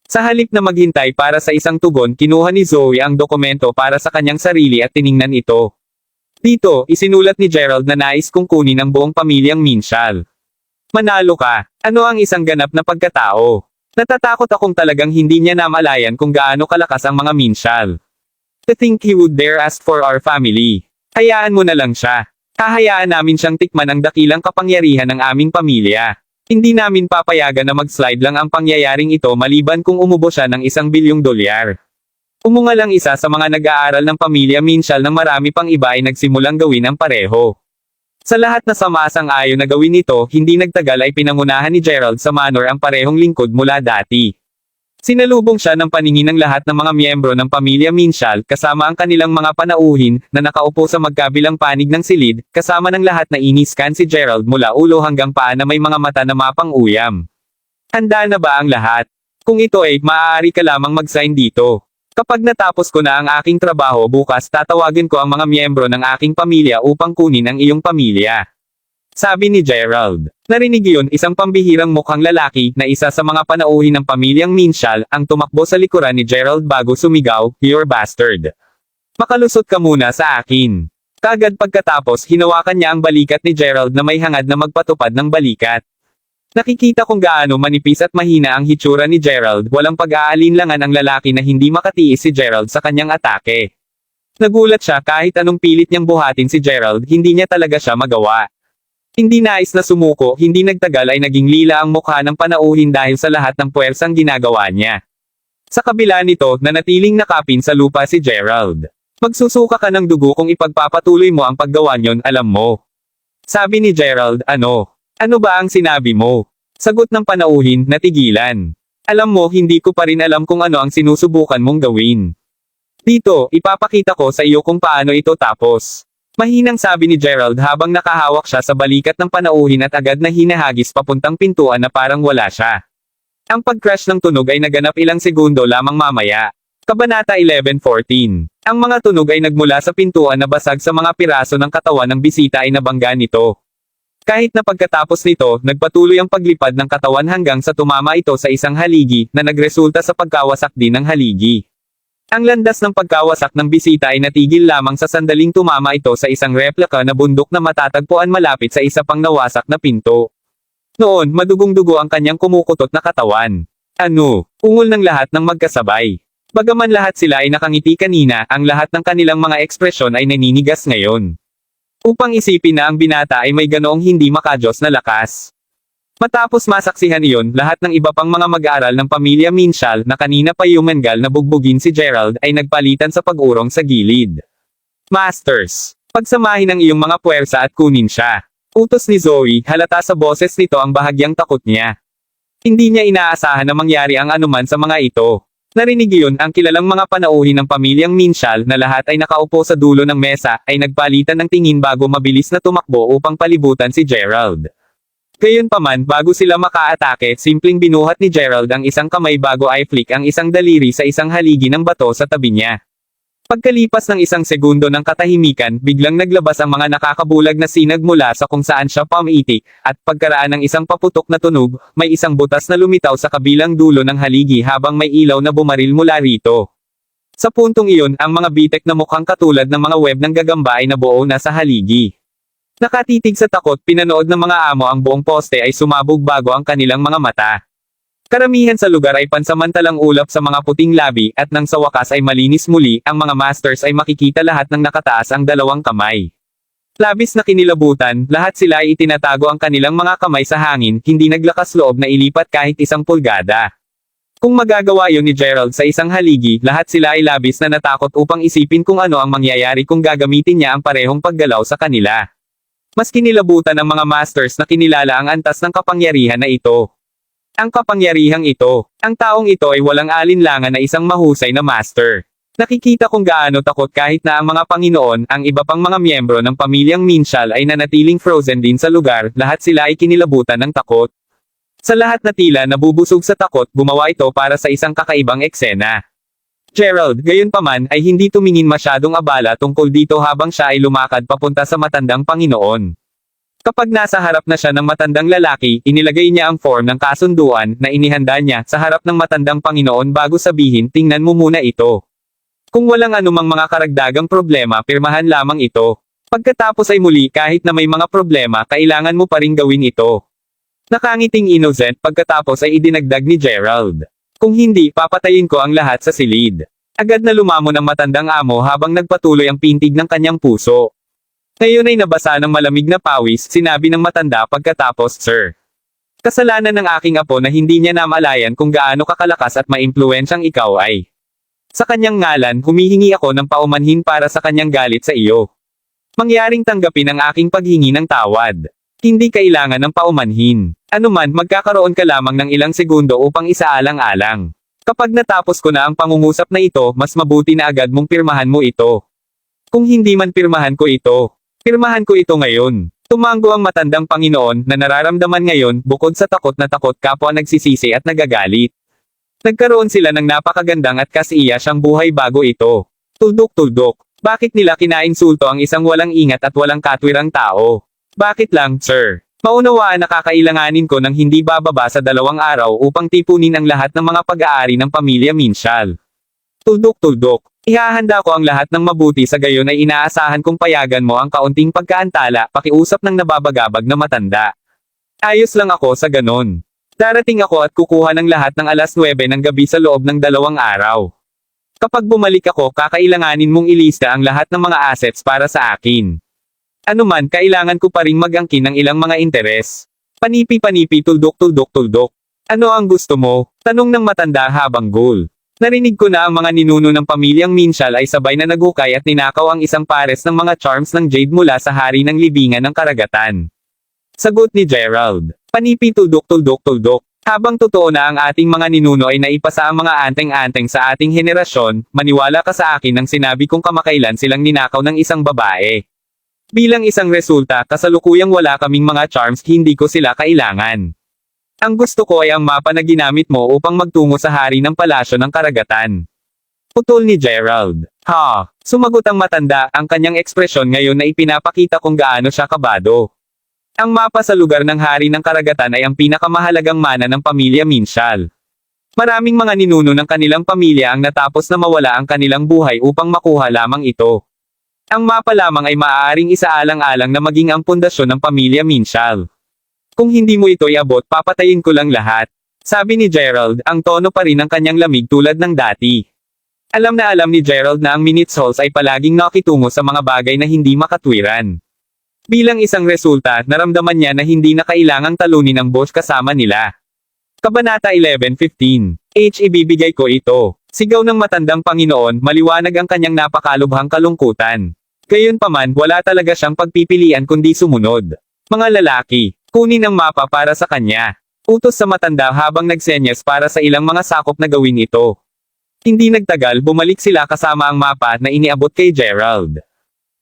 Sa halip na maghintay para sa isang tugon, kinuha ni Zoe ang dokumento para sa kanyang sarili at tiningnan ito. Dito, isinulat ni Gerald na nais kong kunin ang buong pamilyang Minshall. Manalo ka. Ano ang isang ganap na pagkatao? Natatakot akong talagang hindi niya namalayan kung gaano kalakas ang mga Minshall. To think he would dare ask for our family. Hayaan mo na lang siya. Hahayaan namin siyang tikman ang dakilang kapangyarihan ng aming pamilya. Hindi namin papayagan na mag-slide lang ang pangyayaring ito maliban kung umubo siya ng $1 bilyong. Umunga lang isa sa mga nag-aaral ng pamilya Minshall nang marami pang iba ay nagsimulang gawin ang pareho. Sa lahat na samasang-ayon na gawin ito, hindi nagtagal ay pinangunahan ni Gerald sa manor ang parehong lingkod mula dati. Sinalubong siya ng paningin ng lahat ng mga miyembro ng pamilya Minshall kasama ang kanilang mga panauhin na nakaupo sa magkabilang panig ng silid, kasama ng lahat na iniskan si Gerald mula ulo hanggang paa na may mga mata na mapang-uyam. Handa na ba ang lahat? Kung ito ay, maaari ka lamang mag-sign dito. Kapag natapos ko na ang aking trabaho bukas tatawagin ko ang mga miyembro ng aking pamilya upang kunin ang iyong pamilya. Sabi ni Gerald. Narinig iyon, isang pambihirang mukhang lalaki na isa sa mga panauhin ng pamilyang Minshall ang tumakbo sa likuran ni Gerald bago sumigaw, "You're bastard. Makalusot ka muna sa akin." Kagad pagkatapos hinawakan niya ang balikat ni Gerald na may hangad na magpatupad ng balikat. Nakikita kung gaano manipis at mahina ang hitsura ni Gerald, walang pag-aalinlangan ang lalaki na hindi makatiis si Gerald sa kanyang atake. Nagulat siya kahit anong pilit niyang buhatin si Gerald, hindi niya talaga siya magawa. Hindi nais na sumuko, hindi nagtagal ay naging lila ang mukha ng panauhin dahil sa lahat ng puwersang ginagawa niya. Sa kabila nito, nanatiling nakapin sa lupa si Gerald. Magsusuka ka ng dugo kung ipagpapatuloy mo ang paggawa niyon, alam mo. Sabi ni Gerald, ano? Ano ba ang sinabi mo? Sagot ng panauhin, natigilan. Alam mo, hindi ko pa rin alam kung ano ang sinusubukan mong gawin. Dito, ipapakita ko sa iyo kung paano ito tapos. Mahinang sabi ni Gerald habang nakahawak siya sa balikat ng panauhin at agad na hinahagis papuntang pintuan na parang wala siya. Ang pag-crash ng tunog ay naganap ilang segundo lamang mamaya. Kabanata 11:14. Ang mga tunog ay nagmula sa pintuan na basag sa mga piraso ng katawan ng bisita ay nabangga nito. Kahit na pagkatapos nito, nagpatuloy ang paglipad ng katawan hanggang sa tumama ito sa isang haligi na nagresulta sa pagkawasak din ng haligi. Ang landas ng pagkawasak ng bisita ay natigil lamang sa sandaling tumama ito sa isang replika na bundok na matatagpuan malapit sa isa pang nawasak na pinto. Noon, madugong-dugo ang kanyang kumukutot na katawan. Ano? Ungol ng lahat ng magkasabay. Bagaman lahat sila ay nakangiti kanina, ang lahat ng kanilang mga ekspresyon ay naninigas ngayon. Upang isipin na ang binata ay may ganoong hindi makajos na lakas. Matapos masaksihan iyon, lahat ng iba pang mga mag-aaral ng pamilya Minshall na kanina pa yumengal na bugbugin si Gerald ay nagpalitan sa pag-urong sa gilid. Masters, pagsamahin ang iyong mga puwersa at kunin siya. Utos ni Zoe, halata sa boses nito ang bahagyang takot niya. Hindi niya inaasahan na mangyari ang anuman sa mga ito. Narinig iyon, ang kilalang mga panauhin ng pamilyang Minshall na lahat ay nakaupo sa dulo ng mesa, ay nagpalitan ng tingin bago mabilis na tumakbo upang palibutan si Gerald. Gayunpaman, bago sila makaatake, simpleng binuhat ni Gerald ang isang kamay bago i-flick ang isang daliri sa isang haligi ng bato sa tabi niya. Pagkalipas ng isang segundo ng katahimikan, biglang naglabas ang mga nakakabulag na sinag mula sa kung saan siya pumitik, at pagkaraan ng isang paputok na tunog, may isang butas na lumitaw sa kabilang dulo ng haligi habang may ilaw na bumaril mula rito. Sa puntong iyon, ang mga bitek na mukhang katulad ng mga web ng gagamba ay nabuo na sa haligi. Nakatitig sa takot, pinanood ng mga amo ang buong poste ay sumabog bago ang kanilang mga mata. Karamihan sa lugar ay pansamantalang ulap sa mga puting labi at nang sa wakas ay malinis muli, ang mga masters ay makikita lahat ng nakataas ang dalawang kamay. Labis na kinilabutan, lahat sila ay itinatago ang kanilang mga kamay sa hangin, hindi naglakas loob na ilipat kahit 1 pulgada. Kung magagawa yun ni Gerald sa isang haligi, lahat sila ay labis na natakot upang isipin kung ano ang mangyayari kung gagamitin niya ang parehong paggalaw sa kanila. Mas kinilabutan ng mga masters na kinilala ang antas ng kapangyarihan na ito. Ang kapangyarihang ito, ang taong ito ay walang alinlangan na isang mahusay na master. Nakikita kung gaano takot kahit na ang mga Panginoon, ang iba pang mga miyembro ng pamilyang Minshall ay nanatiling frozen din sa lugar, lahat sila ay kinilabutan ng takot. Sa lahat na tila nabubusog sa takot, gumawa ito para sa isang kakaibang eksena. Gerald, gayunpaman, ay hindi tumingin masyadong abala tungkol dito habang siya ay lumakad papunta sa matandang Panginoon. Kapag nasa harap na siya ng matandang lalaki, inilagay niya ang form ng kasunduan na inihanda niya sa harap ng matandang Panginoon bago sabihin, tingnan mo muna ito. Kung walang anumang mga karagdagang problema, pirmahan lamang ito. Pagkatapos ay muli kahit na may mga problema, kailangan mo pa ring gawin ito. Nakangiting innocent pagkatapos ay idinagdag ni Gerald. Kung hindi, papatayin ko ang lahat sa silid. Agad na lumamon ang matandang amo habang nagpatuloy ang pintig ng kanyang puso. Ngayon ay nabasa ng malamig na pawis, sinabi ng matanda pagkatapos, Sir. Kasalanan ng aking apo na hindi niya namalayan kung gaano kakalakas at maimpluwensyang ikaw ay. Sa kanyang ngalan, humihingi ako ng paumanhin para sa kanyang galit sa iyo. Mangyaring tanggapin ang aking paghingi ng tawad. Hindi kailangan ng paumanhin. Anuman, magkakaroon ka lamang ng ilang segundo upang isaalang-alang. Kapag natapos ko na ang pangungusap na ito, mas mabuti na agad mong pirmahan mo ito. Kung hindi man pirmahan ko ito, pirmahan ko ito ngayon. Tumango ang matandang Panginoon na nararamdaman ngayon, bukod sa takot na takot kapwa nagsisisi at nagagalit. Nagkaroon sila ng napakagandang at kasiyasyang buhay bago ito. Tuldok-tuldok. Bakit nila kinainsulto ang isang walang ingat at walang katwirang tao? Bakit lang, sir? Maunawaan na kakailanganin ko ng hindi bababa sa 2 araw upang tipunin ang lahat ng mga pag-aari ng pamilya Minshall. Tuldok-tuldok. Ihahanda ko ang lahat ng mabuti sa gayon ay inaasahan kong payagan mo ang kaunting pagkaantala, pakiusap ng nababagabag na matanda. Ayos lang ako sa ganon. Darating ako at kukuha ng lahat ng 9:00 ng gabi sa loob ng 2 araw. Kapag bumalik ako, kakailanganin mong ilista ang lahat ng mga assets para sa akin. Anuman, kailangan ko pa ring mag-angkin ng ilang mga interes. Panipi-panipi, tuldok-tuldok-tuldok. Ano ang gusto mo? Tanong ng matanda habang goal. Narinig ko na ang mga ninuno ng pamilyang Minshall ay sabay na naghukay at ninakaw ang isang pares ng mga charms ng jade mula sa hari ng libingan ng karagatan. Sagot ni Gerald. Panipi, tuldok-tuldok-tuldok. Habang totoo na ang ating mga ninuno ay naipasa ang mga anteng-anteng sa ating henerasyon, maniwala ka sa akin nang sinabi kong kamakailan silang ninakaw ng isang babae. Bilang isang resulta, kasalukuyang wala kaming mga charms, hindi ko sila kailangan. Ang gusto ko ay ang mapa na ginamit mo upang magtungo sa hari ng palasyo ng karagatan. Putol ni Gerald. Ha? Sumagot ang matanda, ang kanyang ekspresyon ngayon na ipinapakita kung gaano siya kabado. Ang mapa sa lugar ng hari ng karagatan ay ang pinakamahalagang mana ng pamilya Minshall. Maraming mga ninuno ng kanilang pamilya ang natapos na mawala ang kanilang buhay upang makuha lamang ito. Ang mapa lamang ay maaaring isaalang-alang na maging ang pundasyon ng pamilya Minshall. Kung hindi mo ito iabot, papatayin ko lang lahat. Sabi ni Gerald, ang tono pa rin ng kanyang lamig tulad ng dati. Alam na alam ni Gerald na ang Minute Souls ay palaging nakitungo sa mga bagay na hindi makatwiran. Bilang isang resulta, naramdaman niya na hindi na kailangang talunin ang boss kasama nila. Kabanata 11:15. Ibibigay ko ito. Sigaw ng matandang Panginoon, maliwanag ang kanyang napakalubhang kalungkutan. Gayunpaman, wala talaga siyang pagpipilian kundi sumunod. Mga lalaki, kunin ang mapa para sa kanya. Utos sa matanda habang nagsenyas para sa ilang mga sakop na gawin ito. Hindi nagtagal, bumalik sila kasama ang mapa na iniabot kay Gerald.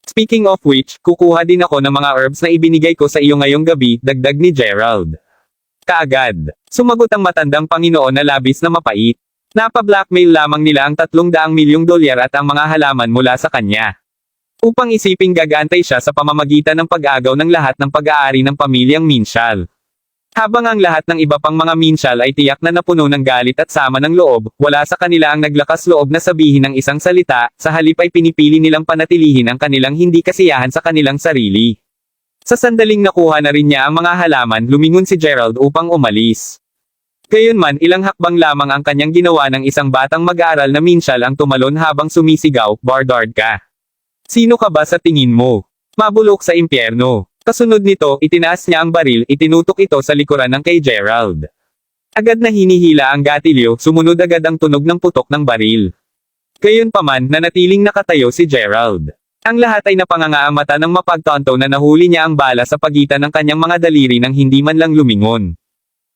Speaking of which, kukuha din ako ng mga herbs na ibinigay ko sa iyo ngayong gabi, dagdag ni Gerald. Kaagad, sumagot ang matandang Panginoon na labis na mapait. Napa-blackmail lamang nila ang $300 milyong at ang mga halaman mula sa kanya. Upang isiping gagantay siya sa pamamagitan ng pag-agaw ng lahat ng pag-aari ng pamilyang Minshall. Habang ang lahat ng iba pang mga Minshall ay tiyak na napuno ng galit at sama ng loob, wala sa kanila ang naglakas loob na sabihin ng isang salita, sa halip ay pinipili nilang panatilihin ang kanilang hindi kasiyahan sa kanilang sarili. Sa sandaling nakuha na rin niya ang mga halaman, lumingon si Gerald upang umalis. Gayunman, ilang hakbang lamang ang kanyang ginawa ng isang batang mag-aaral na Minshall ang tumalon habang sumisigaw, Bardard ka. Sino ka ba sa tingin mo? Mabulok sa impyerno. Kasunod nito, itinaas niya ang baril, itinutok ito sa likuran ng kay Gerald. Agad na hinihila ang gatilyo, sumunod agad ang tunog ng putok ng baril. Gayunpaman, nanatiling nakatayo si Gerald. Ang lahat ay napanganga ang mata ng mapagtanto na nahuli niya ang bala sa pagitan ng kanyang mga daliri nang hindi man lang lumingon.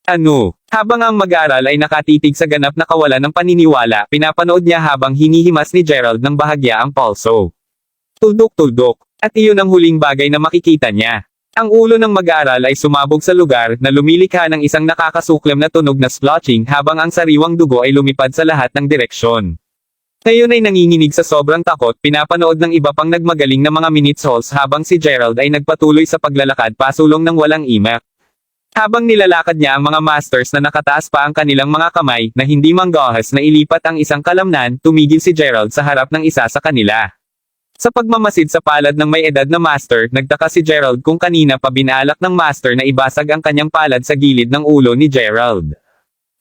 Ano? Habang ang mag-aaral ay nakatitig sa ganap na kawalan ng paniniwala, pinapanood niya habang hinihimas ni Gerald ng bahagya ang pulso. Tuldok-tuldok. At iyon ang huling bagay na makikita niya. Ang ulo ng mag-aaral ay sumabog sa lugar na lumilikha ng isang nakakasuklam na tunog na splotching habang ang sariwang dugo ay lumipad sa lahat ng direksyon. Ngayon ay nanginginig sa sobrang takot, pinapanood ng iba pang nagmagaling na mga minutes habang si Gerald ay nagpatuloy sa paglalakad pasulong ng walang imak. Habang nilalakad niya ang mga masters na nakataas pa ang kanilang mga kamay na hindi manggahas na ilipat ang isang kalamnan, tumigil si Gerald sa harap ng isa sa kanila. Sa pagmamasid sa palad ng may edad na master, nagtaka si Gerald kung kanina pa binalak ng master na ibasag ang kanyang palad sa gilid ng ulo ni Gerald.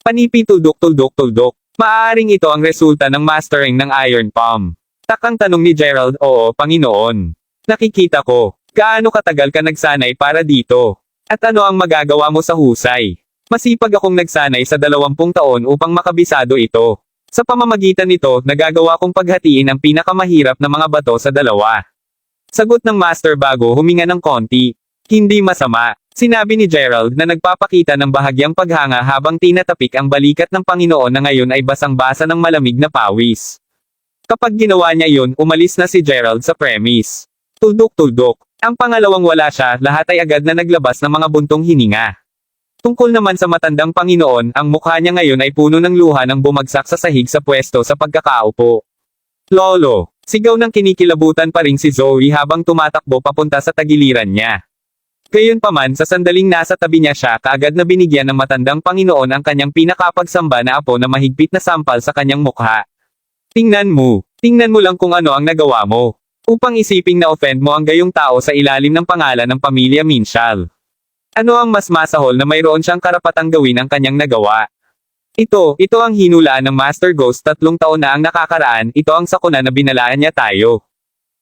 Panipi tuldok-tuldok-tuldok. Maaaring ito ang resulta ng mastering ng Iron Palm. Takang tanong ni Gerald, oo, Panginoon. Nakikita ko. Gaano katagal ka nagsanay para dito? At ano ang magagawa mo sa husay? Masipag akong nagsanay sa 20 taon upang makabisado ito. Sa pamamagitan nito, nagagawa kong paghatiin ang pinakamahirap na mga bato sa dalawa. Sagot ng master bago huminga ng konti. Hindi masama. Sinabi ni Gerald na nagpapakita ng bahagyang paghanga habang tinatapik ang balikat ng Panginoon na ngayon ay basang-basa ng malamig na pawis. Kapag ginawa niya yun, umalis na si Gerald sa premise. Tuldok-tuldok. Ang pangalawang wala siya, lahat ay agad na naglabas ng mga buntong hininga. Tungkol naman sa matandang Panginoon, ang mukha niya ngayon ay puno ng luha nang bumagsak sa sahig sa pwesto sa pagkakaupo. Lolo! Sigaw ng kinikilabutan pa rin si Zoe habang tumatakbo papunta sa tagiliran niya. Gayunpaman, sa sandaling nasa tabi niya siya, kaagad na binigyan ng matandang Panginoon ang kanyang pinakapagsamba na apo na mahigpit na sampal sa kanyang mukha. Tingnan mo lang kung ano ang nagawa mo. Upang isiping na-offend mo ang gayong tao sa ilalim ng pangalan ng pamilya Minshall. Ano ang mas masahol na mayroon siyang karapatang gawin ang kanyang nagawa? Ito ang hinulaan ng Master Ghost 3 taon na ang nakakaraan, ito ang sakuna na binalaan niya tayo.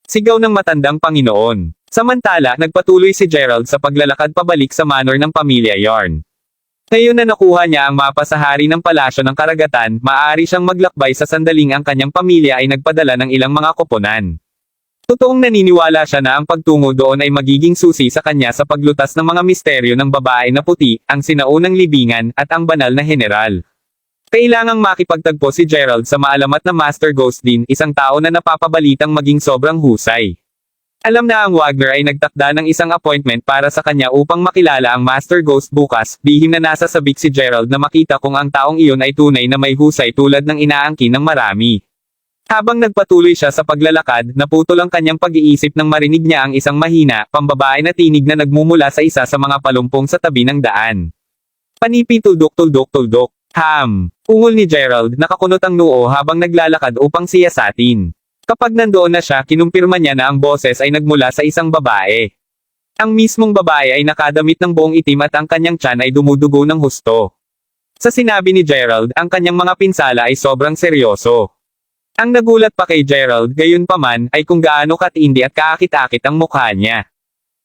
Sigaw ng matandang Panginoon. Samantala, nagpatuloy si Gerald sa paglalakad pabalik sa manor ng pamilya Yarn. Ngayon na nakuha niya ang mapa sa hari ng palasyo ng karagatan, maaari siyang maglakbay sa sandaling ang kanyang pamilya ay nagpadala ng ilang mga koponan. Totoong naniniwala siya na ang pagtungo doon ay magiging susi sa kanya sa paglutas ng mga misteryo ng babae na puti, ang sinaunang libingan, at ang banal na general. Kailangang makipagtagpo si Gerald sa maalamat na Master Ghost din, isang tao na napapabalitang maging sobrang husay. Alam na ang Wagner ay nagtakda ng isang appointment para sa kanya upang makilala ang Master Ghost bukas, bihim na nasa sabik si Gerald na makita kung ang taong iyon ay tunay na may husay tulad ng inaangkin ng marami. Habang nagpatuloy siya sa paglalakad, naputol ang kanyang pag-iisip nang marinig niya ang isang mahina, pambabae na tinig na nagmumula sa isa sa mga palumpong sa tabi ng daan. Panipi tuldok-tuldok-tuldok. Ungol ni Gerald, nakakunot ang noo habang naglalakad upang siyasatin. Kapag nandoon na siya, kinumpirma niya na ang boses ay nagmula sa isang babae. Ang mismong babae ay nakadamit ng buong itim at ang kanyang tiyan ay dumudugo ng husto. Sa sinabi ni Gerald, ang kanyang mga pinsala ay sobrang seryoso. Ang nagulat pa kay Gerald, gayunpaman, ay kung gaano katindi at kaakit-akit ang mukha niya.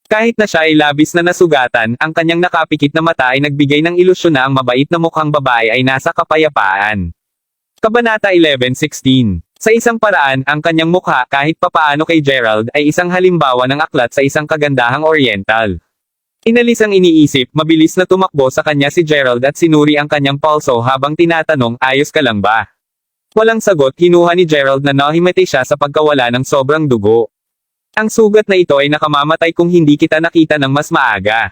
Kahit na siya ay labis na nasugatan, ang kanyang nakapikit na mata ay nagbigay ng ilusyon na ang mabait na mukhang babae ay nasa kapayapaan. Kabanata 11:16. Sa isang paraan, ang kanyang mukha kahit papaano kay Gerald ay isang halimbawa ng aklat sa isang kagandahang oriental. Inalis ang iniisip, mabilis na tumakbo sa kanya si Gerald at sinuri ang kanyang pulso habang tinatanong, ayos ka lang ba? Walang sagot, kinuha ni Gerald na nahimatay siya sa pagkawala ng sobrang dugo. Ang sugat na ito ay nakamamatay kung hindi kita nakita ng mas maaga.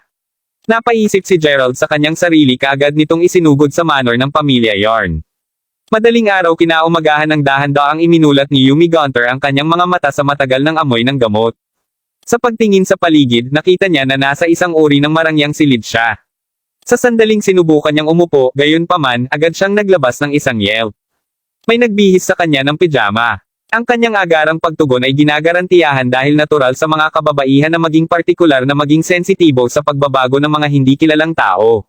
Napaisip si Gerald sa kanyang sarili kaagad nitong isinugod sa manor ng pamilya Yarn. Madaling araw kinaumagahan ng dahan-daang iminulat ni Yumi Gunter ang kanyang mga mata sa matagal ng amoy ng gamot. Sa pagtingin sa paligid, nakita niya na nasa isang uri ng marangyang silid siya. Sa sandaling sinubukan niyang umupo, gayunpaman, agad siyang naglabas ng isang yelp. May nagbihis sa kanya ng pijama. Ang kanyang agarang pagtugon ay ginagarantiyahan dahil natural sa mga kababaihan na maging partikular na maging sensitibo sa pagbabago ng mga hindi kilalang tao.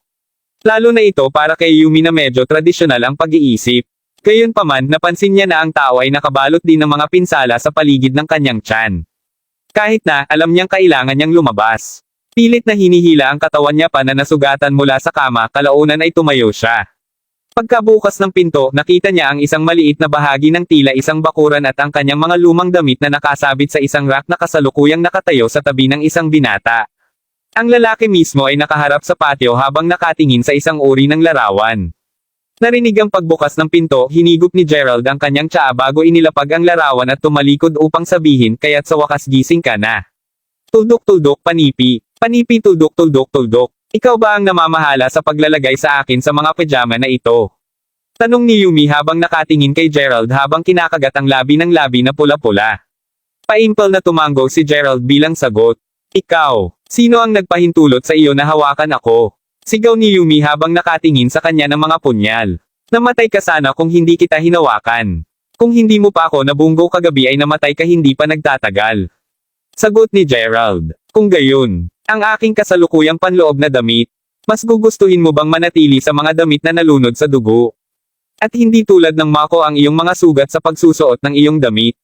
Lalo na ito para kay Yumi na medyo tradisyonal ang pag-iisip. Gayunpaman, napansin niya na ang tao ay nakabalot din ng mga pinsala sa paligid ng kanyang tiyan. Kahit na, alam niyang kailangan niyang lumabas. Pilit na hinihila ang katawan niya pa na nasugatan mula sa kama, kalaunan ay tumayo siya. Pagkabukas ng pinto, nakita niya ang isang maliit na bahagi ng tila isang bakuran at ang kanyang mga lumang damit na nakasabit sa isang rack na kasalukuyang nakatayo sa tabi ng isang binata. Ang lalaki mismo ay nakaharap sa patio habang nakatingin sa isang uri ng larawan. Narinig ang pagbukas ng pinto, hinigop ni Gerald ang kanyang tsaa bago inilapag ang larawan at tumalikod upang sabihin, kaya't sa wakas gising ka na. Tuldok-tuldok panipi. Panipi tuldok-tuldok-tuldok. Ikaw ba ang namamahala sa paglalagay sa akin sa mga pajama na ito? Tanong ni Yumi habang nakatingin kay Gerald habang kinakagat ang labi ng labi na pula-pula. Paimpal na tumango si Gerald bilang sagot. Ikaw, sino ang nagpahintulot sa iyo na hawakan ako? Sigaw ni Yumi habang nakatingin sa kanya ng mga punyal. Namatay ka sana kung hindi kita hinawakan. Kung hindi mo pa ako nabunggo kagabi ay namatay ka hindi pa nagtatagal. Sagot ni Gerald. Kung gayon, ang aking kasalukuyang panloob na damit, mas gugustuhin mo bang manatili sa mga damit na nalunod sa dugo? At hindi tulad ng mako ang iyong mga sugat sa pagsusuot ng iyong damit?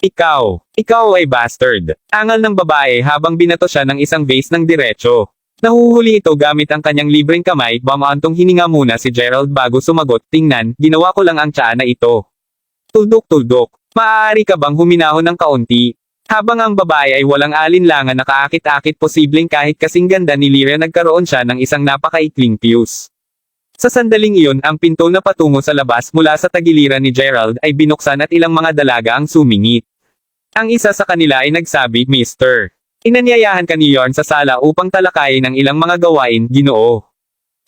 Ikaw ay bastard. Angal ng babae habang binato siya ng isang vase ng diretso. Nahuhuli ito gamit ang kanyang libreng kamay, bamaantong hininga muna si Gerald bago sumagot, tingnan, ginawa ko lang ang tsaa na ito. Tuldok-tuldok, maaari ka bang huminahon ng kaunti? Habang ang babae ay walang alinlangan na kaakit-akit posibleng kahit kasing ganda ni Lyra nagkaroon siya ng isang napakaikling fuse. Sa sandaling iyon ang pinto na patungo sa labas mula sa tagiliran ni Gerald ay binuksan at ilang mga dalaga ang sumingit. Ang isa sa kanila ay nagsabi, Mr. Inanyayahan ka ni Yorn sa sala upang talakayin ang ilang mga gawain, Ginoo.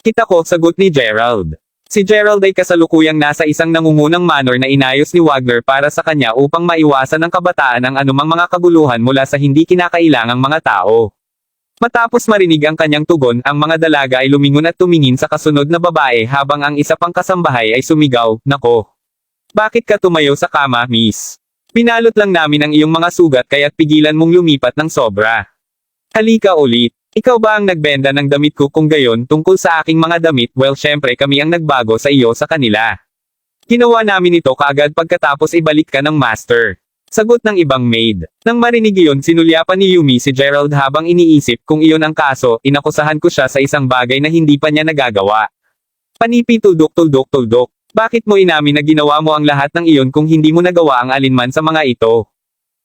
Kita ko, sagot ni Gerald. Si Gerald ay kasalukuyang nasa isang nangungunang manor na inayos ni Wagner para sa kanya upang maiwasan ng kabataan ang anumang mga kaguluhan mula sa hindi kinakailangang mga tao. Matapos marinig ang kanyang tugon, ang mga dalaga ay lumingon at tumingin sa kasunod na babae habang ang isa pang kasambahay ay sumigaw, Nako! Bakit ka tumayo sa kama, miss? Pinalot lang namin ang iyong mga sugat kaya't pigilan mong lumipat ng sobra. Halika ulit. Ikaw ba ang nagbenta ng damit ko kung gayon tungkol sa aking mga damit? Well, syempre kami ang nagbago sa iyo sa kanila. Ginawa namin ito kaagad pagkatapos ibalik ka ng master. Sagot ng ibang maid. Nang marinig iyon sinulyapan ni Yumi si Gerald habang iniisip kung iyon ang kaso, inakusahan ko siya sa isang bagay na hindi pa niya nagagawa. Panipi tuldok-tuldok-tuldok. Bakit mo inamin na ginawa mo ang lahat ng iyon kung hindi mo nagawa ang alinman sa mga ito?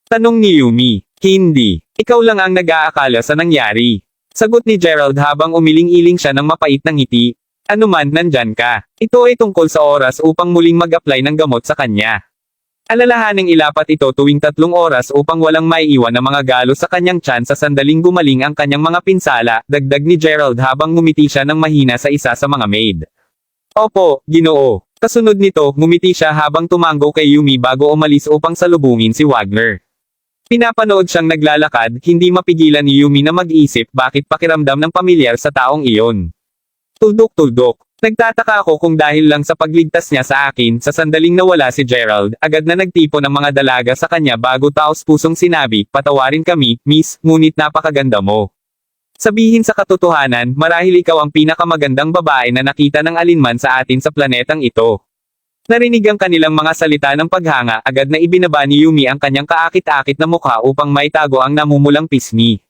Tanong ni Yumi. Hindi. Ikaw lang ang nag-aakala sa nangyari. Sagot ni Gerald habang umiling-iling siya ng mapait na ngiti. Ano man, nandyan ka. Ito ay tungkol sa oras upang muling mag-apply ng gamot sa kanya. Alalahaning ilapat ito tuwing 3 oras upang walang maiiwan na mga galo sa kanyang tiyan sa sandaling gumaling ang kanyang mga pinsala, dagdag ni Gerald habang ngumiti siya ng mahina sa isa sa mga maid. Opo, Ginoo. Kasunod nito, ngumiti siya habang tumango kay Yumi bago umalis upang salubungin si Wagner. Pinapanood siyang naglalakad, hindi mapigilan ni Yumi na mag-isip bakit pakiramdam ng pamilyar sa taong iyon. Tuldok-tuldok. Nagtataka ako kung dahil lang sa pagligtas niya sa akin, sa sandaling nawala si Gerald, agad na nagtipon ng mga dalaga sa kanya bago taos-pusong sinabi, patawarin kami, miss, ngunit napakaganda mo. Sabihin sa katotohanan, marahil ikaw ang pinakamagandang babae na nakita ng alinman sa atin sa planetang ito. Narinig ang kanilang mga salita ng paghanga, agad na ibinaba ni Yumi ang kanyang kaakit-akit na mukha upang maitago ang namumulang pisngi.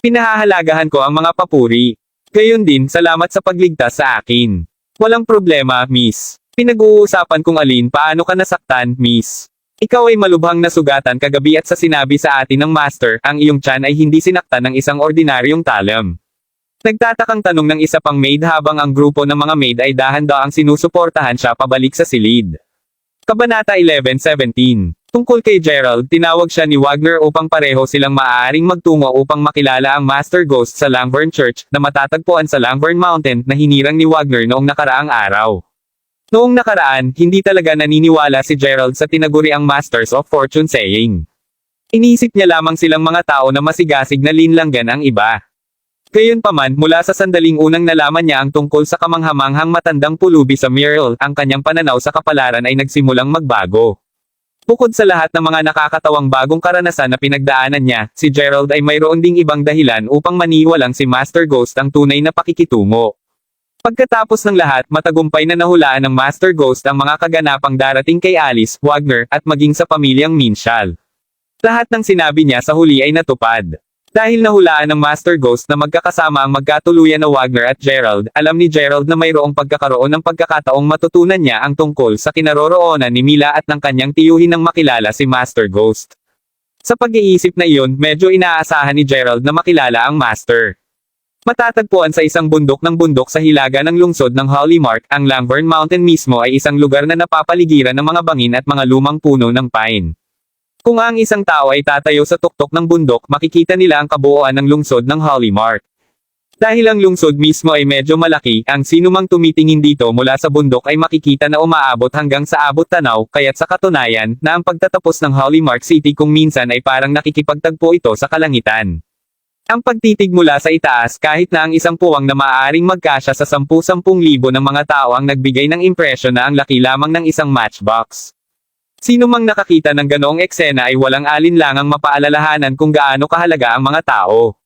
Pinahahalagahan ko ang mga papuri. Gayon din, salamat sa pagligtas sa akin. Walang problema, miss. Pinag-uusapan kung alin paano ka nasaktan, miss. Ikaw ay malubhang nasugatan kagabi at sa sinabi sa atin ng master, ang iyong tiyan ay hindi sinaktan ng isang ordinaryong talam. Nagtatakang tanong ng isa pang maid habang ang grupo ng mga maid ay dahan-daang sinusuportahan siya pabalik sa silid. Kabanata 11:17. Tungkol kay Gerald, tinawag siya ni Wagner upang pareho silang maaaring magtungo upang makilala ang Master Ghost sa Langburn Church, na matatagpuan sa Langburn Mountain na hinirang ni Wagner noong nakaraang araw. Noong nakaraan, hindi talaga naniniwala si Gerald sa tinaguriang Masters of Fortune saying. Inisip niya lamang silang mga tao na masigasig na linlanggan ang iba. Gayunpaman, mula sa sandaling unang nalaman niya ang tungkol sa kamanghamanghang matandang pulubi sa Muriel, ang kanyang pananaw sa kapalaran ay nagsimulang magbago. Bukod sa lahat ng mga nakakatawang bagong karanasan na pinagdaanan niya, si Gerald ay mayroon ding ibang dahilan upang maniwalang si Master Ghost ang tunay na pakikitungo. Pagkatapos ng lahat, matagumpay na nahulaan ng Master Ghost ang mga kaganapang darating kay Alice, Wagner, at maging sa pamilyang Minshall. Lahat ng sinabi niya sa huli ay natupad. Dahil nahulaan ng Master Ghost na magkakasama ang magkatuluyan na Wagner at Gerald, alam ni Gerald na mayroong pagkakaroon ng pagkakataong matutunan niya ang tungkol sa kinaroroonan ni Mila at ng kanyang tiyuhin nang makilala si Master Ghost. Sa pag-iisip na iyon, medyo inaasahan ni Gerald na makilala ang Master. Matatagpuan sa isang bundok sa hilaga ng lungsod ng Hollymark, ang Langburn Mountain mismo ay isang lugar na napapaligiran ng mga bangin at mga lumang puno ng pine. Kung ang isang tao ay tatayo sa tuktok ng bundok, makikita nila ang kabuuan ng lungsod ng Hollymark. Dahil ang lungsod mismo ay medyo malaki, ang sinumang tumitingin dito mula sa bundok ay makikita na umaabot hanggang sa abot tanaw, kaya't sa katunayan, na ang pagtatapos ng Hollymark City kung minsan ay parang nakikipagtagpo ito sa kalangitan. Ang pagtitig mula sa itaas kahit na ang isang puwang na maaaring magkasya sa 10,000 ng mga tao ang nagbigay ng impresyon na ang laki lamang ng isang matchbox. Sino mang nakakita ng ganoong eksena ay walang alinlangang mapaalalahanan kung gaano kahalaga ang mga tao.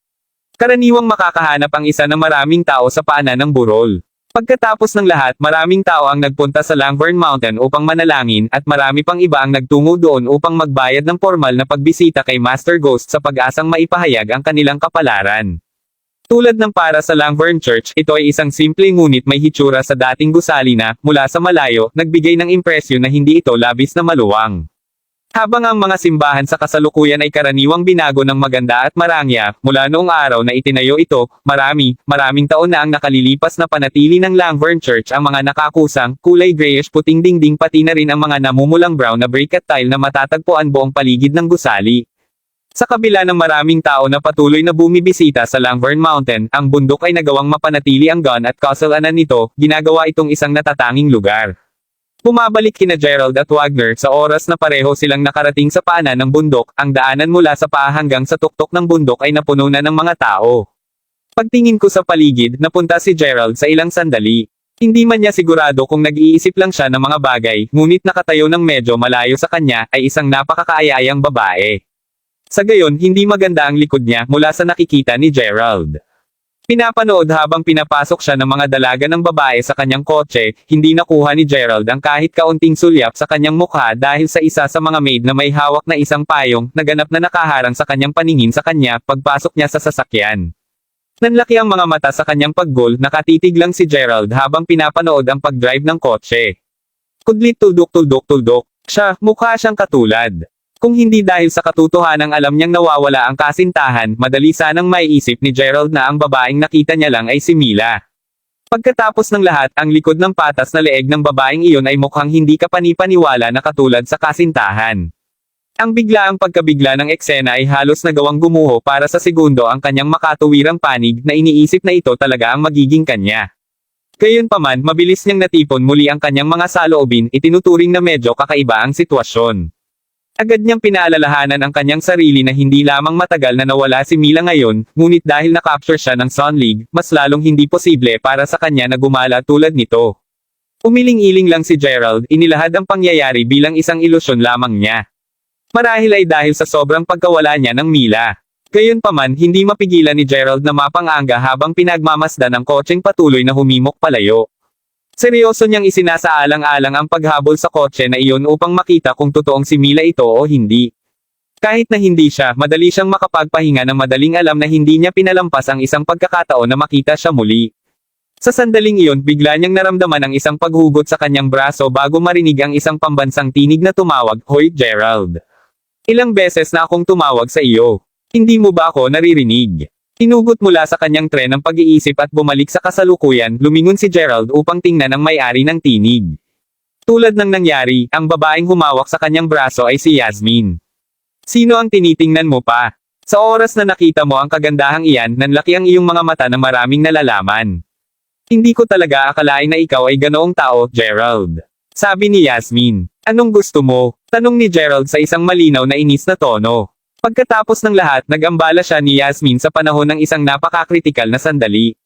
Karaniwang makakahanap ang isa ng maraming tao sa paanan ng burol. Pagkatapos ng lahat, maraming tao ang nagpunta sa Langburn Mountain upang manalangin, at marami pang iba ang nagtungo doon upang magbayad ng formal na pagbisita kay Master Ghost sa pag-asang maipahayag ang kanilang kapalaran. Tulad ng para sa Langburn Church, ito ay isang simple ngunit may hitsura sa dating gusali na, mula sa malayo, nagbigay ng impresyon na hindi ito labis na maluwang. Habang ang mga simbahan sa kasalukuyan ay karaniwang binago ng maganda at marangya, mula noong araw na itinayo ito, maraming taon na ang nakalilipas na panatili ng Langburn Church ang mga nakakusang, kulay grayish puting dingding pati na rin ang mga namumulang brown na brick at tile na matatagpuan buong paligid ng gusali. Sa kabila ng maraming tao na patuloy na bumibisita sa Langburn Mountain, ang bundok ay nagawang mapanatili ang gun at castle-anan nito, ginagawa itong isang natatanging lugar. Bumabalik kina Gerald at Wagner sa oras na pareho silang nakarating sa paanan ng bundok, ang daanan mula sa paa hanggang sa tuktok ng bundok ay napuno na ng mga tao. Pagtingin ko sa paligid, napunta si Gerald sa ilang sandali. Hindi man niya sigurado kung nag-iisip lang siya ng mga bagay, ngunit nakatayo ng medyo malayo sa kanya, ay isang napakakaaya-ayang babae. Sa gayon, hindi maganda ang likod niya mula sa nakikita ni Gerald. Pinapanood habang pinapasok siya ng mga dalaga ng babae sa kanyang kotse, hindi nakuha ni Gerald ang kahit kaunting sulyap sa kanyang mukha dahil sa isa sa mga maid na may hawak na isang payong, na ganap na nakaharang sa kanyang paningin sa kanya pagpasok niya sa sasakyan. Nanlaki ang mga mata sa kanyang paggol, nakatitig lang si Gerald habang pinapanood ang pag-drive ng kotse. Kudlit tuldok. Siya, mukha siyang katulad. Kung hindi dahil sa katotohanang alam niyang nawawala ang kasintahan, madali sanang maiisip ni Gerald na ang babaeng nakita niya lang ay si Mila. Pagkatapos ng lahat, ang likod ng patas na leeg ng babaeng iyon ay mukhang hindi kapanipaniwala na katulad sa kasintahan. Ang biglaang pagkabigla ng eksena ay halos nagawang gumuho para sa segundo ang kanyang makatuwirang panig na iniisip na ito talaga ang magiging kanya. Gayunpaman, mabilis niyang natipon muli ang kanyang mga saloobin, itinuturing na medyo kakaiba ang sitwasyon. Agad niyang pinaalalahanan ang kanyang sarili na hindi lamang matagal na nawala si Mila ngayon, ngunit dahil na-capture siya ng Sun League, mas lalong hindi posible para sa kanya na gumala tulad nito. Umiling-iling lang si Gerald, inilahad ang pangyayari bilang isang ilusyon lamang niya. Marahil ay dahil sa sobrang pagkawala niya ng Mila. Gayunpaman, hindi mapigilan ni Gerald na mapang-anga habang pinagmamasdan ang kotseng patuloy na humimok palayo. Seryoso niyang isinasaalang-alang ang paghabol sa kotse na iyon upang makita kung totoong si Mila ito o hindi. Kahit na hindi siya, madali siyang makapagpahinga ng madaling alam na hindi niya pinalampas ang isang pagkakataon na makita siya muli. Sa sandaling iyon, bigla niyang naramdaman ang isang paghugot sa kanyang braso bago marinig ang isang pambansang tinig na tumawag, "Hoy, Gerald! Ilang beses na akong tumawag sa iyo. Hindi mo ba ako naririnig?" Hinugot mula sa kanyang tren ng pag-iisip at bumalik sa kasalukuyan, lumingon si Gerald upang tingnan ang may-ari ng tinig. Tulad ng nangyari, ang babaeng humawak sa kanyang braso ay si Yasmin. "Sino ang tinitingnan mo pa? Sa oras na nakita mo ang kagandahang iyan, nanlaki ang iyong mga mata na maraming nalalaman. Hindi ko talaga akalain na ikaw ay ganoong tao, Gerald," sabi ni Yasmin. "Anong gusto mo?" tanong ni Gerald sa isang malinaw na inis na tono. Pagkatapos ng lahat, nag-ambala siya ni Yasmin sa panahon ng isang napakakritikal na sandali.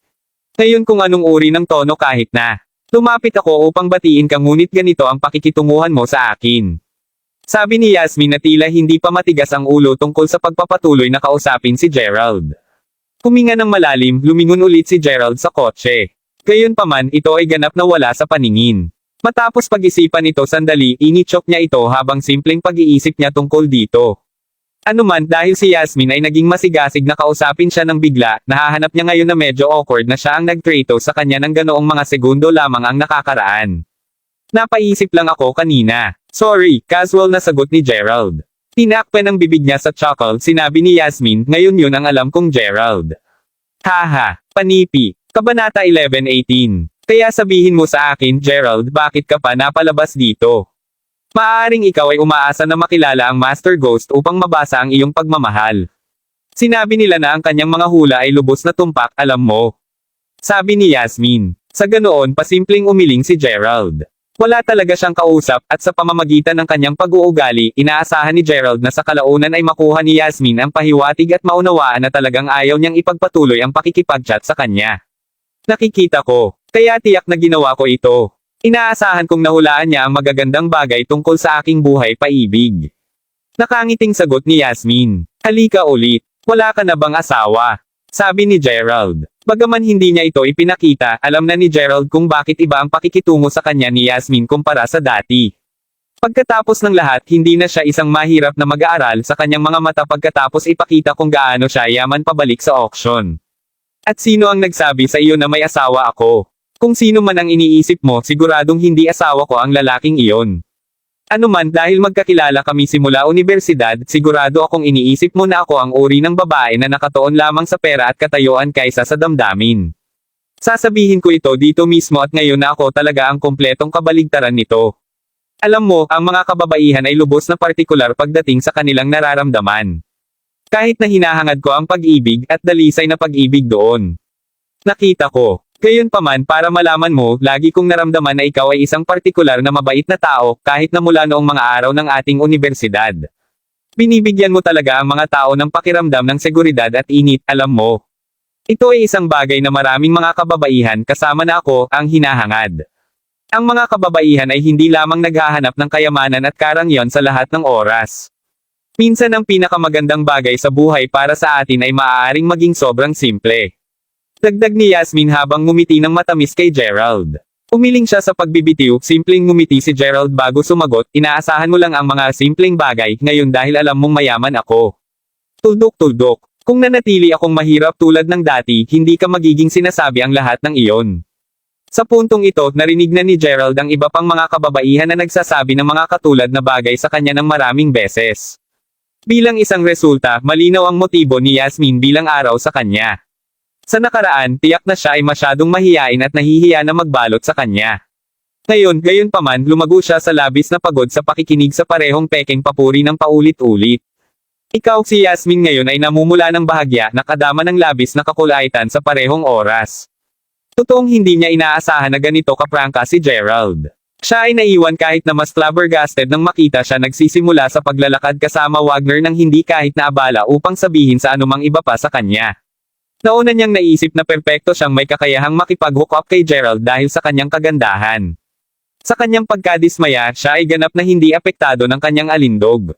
"Ngayon kung anong uri ng tono kahit na. Lumapit ako upang batiin ka ngunit ganito ang pakikitunguhan mo sa akin," sabi ni Yasmin na tila hindi pa matigas ang ulo tungkol sa pagpapatuloy na kausapin si Gerald. Huminga ng malalim, lumingon ulit si Gerald sa kotse. Gayunpaman, ito ay ganap na wala sa paningin. Matapos pag-isipan ito sandali, initsok niya ito habang simpleng pag-iisip niya tungkol dito. Anuman dahil si Yasmin ay naging masigasig na kausapin siya ng bigla, nahahanap niya ngayon na medyo awkward na siya ang nagtrato sa kanya ng ganoong mga segundo lamang ang nakakaraan. Napaisip lang ako kanina. Sorry, casual na sagot ni Gerald. Tinakpan ang bibig niya sa chuckle, sinabi ni Yasmin, ngayon yun ang alam kong Gerald. Haha, panipi. Kabanata 11:18. Kaya sabihin mo sa akin, Gerald, bakit ka pa napalabas dito? Maaaring ikaw ay umaasa na makilala ang Master Ghost upang mabasa ang iyong pagmamahal. Sinabi nila na ang kanyang mga hula ay lubos na tumpak, alam mo. Sabi ni Yasmin. Sa ganoon pasimpleng umiling si Gerald. Wala talaga siyang kausap at sa pamamagitan ng kanyang pag-uugali, inaasahan ni Gerald na sa kalaunan ay makuha ni Yasmin ang pahiwatig at maunawaan na talagang ayaw niyang ipagpatuloy ang pakikipag-chat sa kanya. Nakikita ko. Kaya tiyak na ginawa ko ito. Inaasahan kong nahulaan niya ang magagandang bagay tungkol sa aking buhay paibig. Nakangiting sagot ni Yasmin. Halika ulit. Wala ka na bang asawa? Sabi ni Gerald. Bagaman hindi niya ito ipinakita, alam na ni Gerald kung bakit iba ang pakikitungo sa kanya ni Yasmin kumpara sa dati. Pagkatapos ng lahat, hindi na siya isang mahirap na mag-aaral sa kanyang mga mata pagkatapos ipakita kung gaano siya yaman pabalik sa auction. At sino ang nagsabi sa iyo na may asawa ako? Kung sino man ang iniisip mo, siguradong hindi asawa ko ang lalaking iyon. Anuman dahil magkakilala kami simula universidad, sigurado akong iniisip mo na ako ang uri ng babae na nakatuon lamang sa pera at katayuan kaysa sa damdamin. Sasabihin ko ito dito mismo at ngayon na ako talaga ang kompletong kabaligtaran nito. Alam mo, ang mga kababaihan ay lubos na partikular pagdating sa kanilang nararamdaman. Kahit na hinahangad ko ang pag-ibig at dalisay na pag-ibig doon. Nakita ko. Gayunpaman para malaman mo, lagi kong naramdaman na ikaw ay isang partikular na mabait na tao, kahit na mula noong mga araw ng ating universidad. Binibigyan mo talaga ang mga tao ng pakiramdam ng seguridad at init, alam mo. Ito ay isang bagay na maraming mga kababaihan kasama na ako, ang hinahangad. Ang mga kababaihan ay hindi lamang naghahanap ng kayamanan at karangyon sa lahat ng oras. Minsan ang pinakamagandang bagay sa buhay para sa atin ay maaaring maging sobrang simple. Dagdag ni Yasmin habang ngumiti ng matamis kay Gerald. Umiling siya sa pagbibitiw, simpleng ngumiti si Gerald bago sumagot, inaasahan mo lang ang mga simpleng bagay, ngayon dahil alam mong mayaman ako. Tuldok-tuldok. Kung nanatili akong mahirap tulad ng dati, hindi ka magiging sinasabi ang lahat ng iyon. Sa puntong ito, narinig na ni Gerald ang iba pang mga kababaihan na nagsasabi ng mga katulad na bagay sa kanya ng maraming beses. Bilang isang resulta, malinaw ang motibo ni Yasmin bilang araw sa kanya. Sa nakaraan, tiyak na siya ay masyadong mahiyain at nahihiya na magbalot sa kanya. Ngayon, gayunpaman, lumago siya sa labis na pagod sa pakikinig sa parehong pekeng papuri ng paulit-ulit. Ikaw si Yasmin ngayon ay namumula ng bahagya, nakadama ng labis na kakulaitan sa parehong oras. Totoong hindi niya inaasahan na ganito kaprangka si Gerald. Siya ay naiwan kahit na mas flabbergasted nang makita siya nagsisimula sa paglalakad kasama Wagner nang hindi kahit na abala upang sabihin sa anumang iba pa sa kanya. Nauna niyang naisip na perpekto siyang may kakayahang makipag-hook up kay Gerald dahil sa kanyang kagandahan. Sa kanyang pagkadismaya, siya ay ganap na hindi apektado ng kanyang alindog.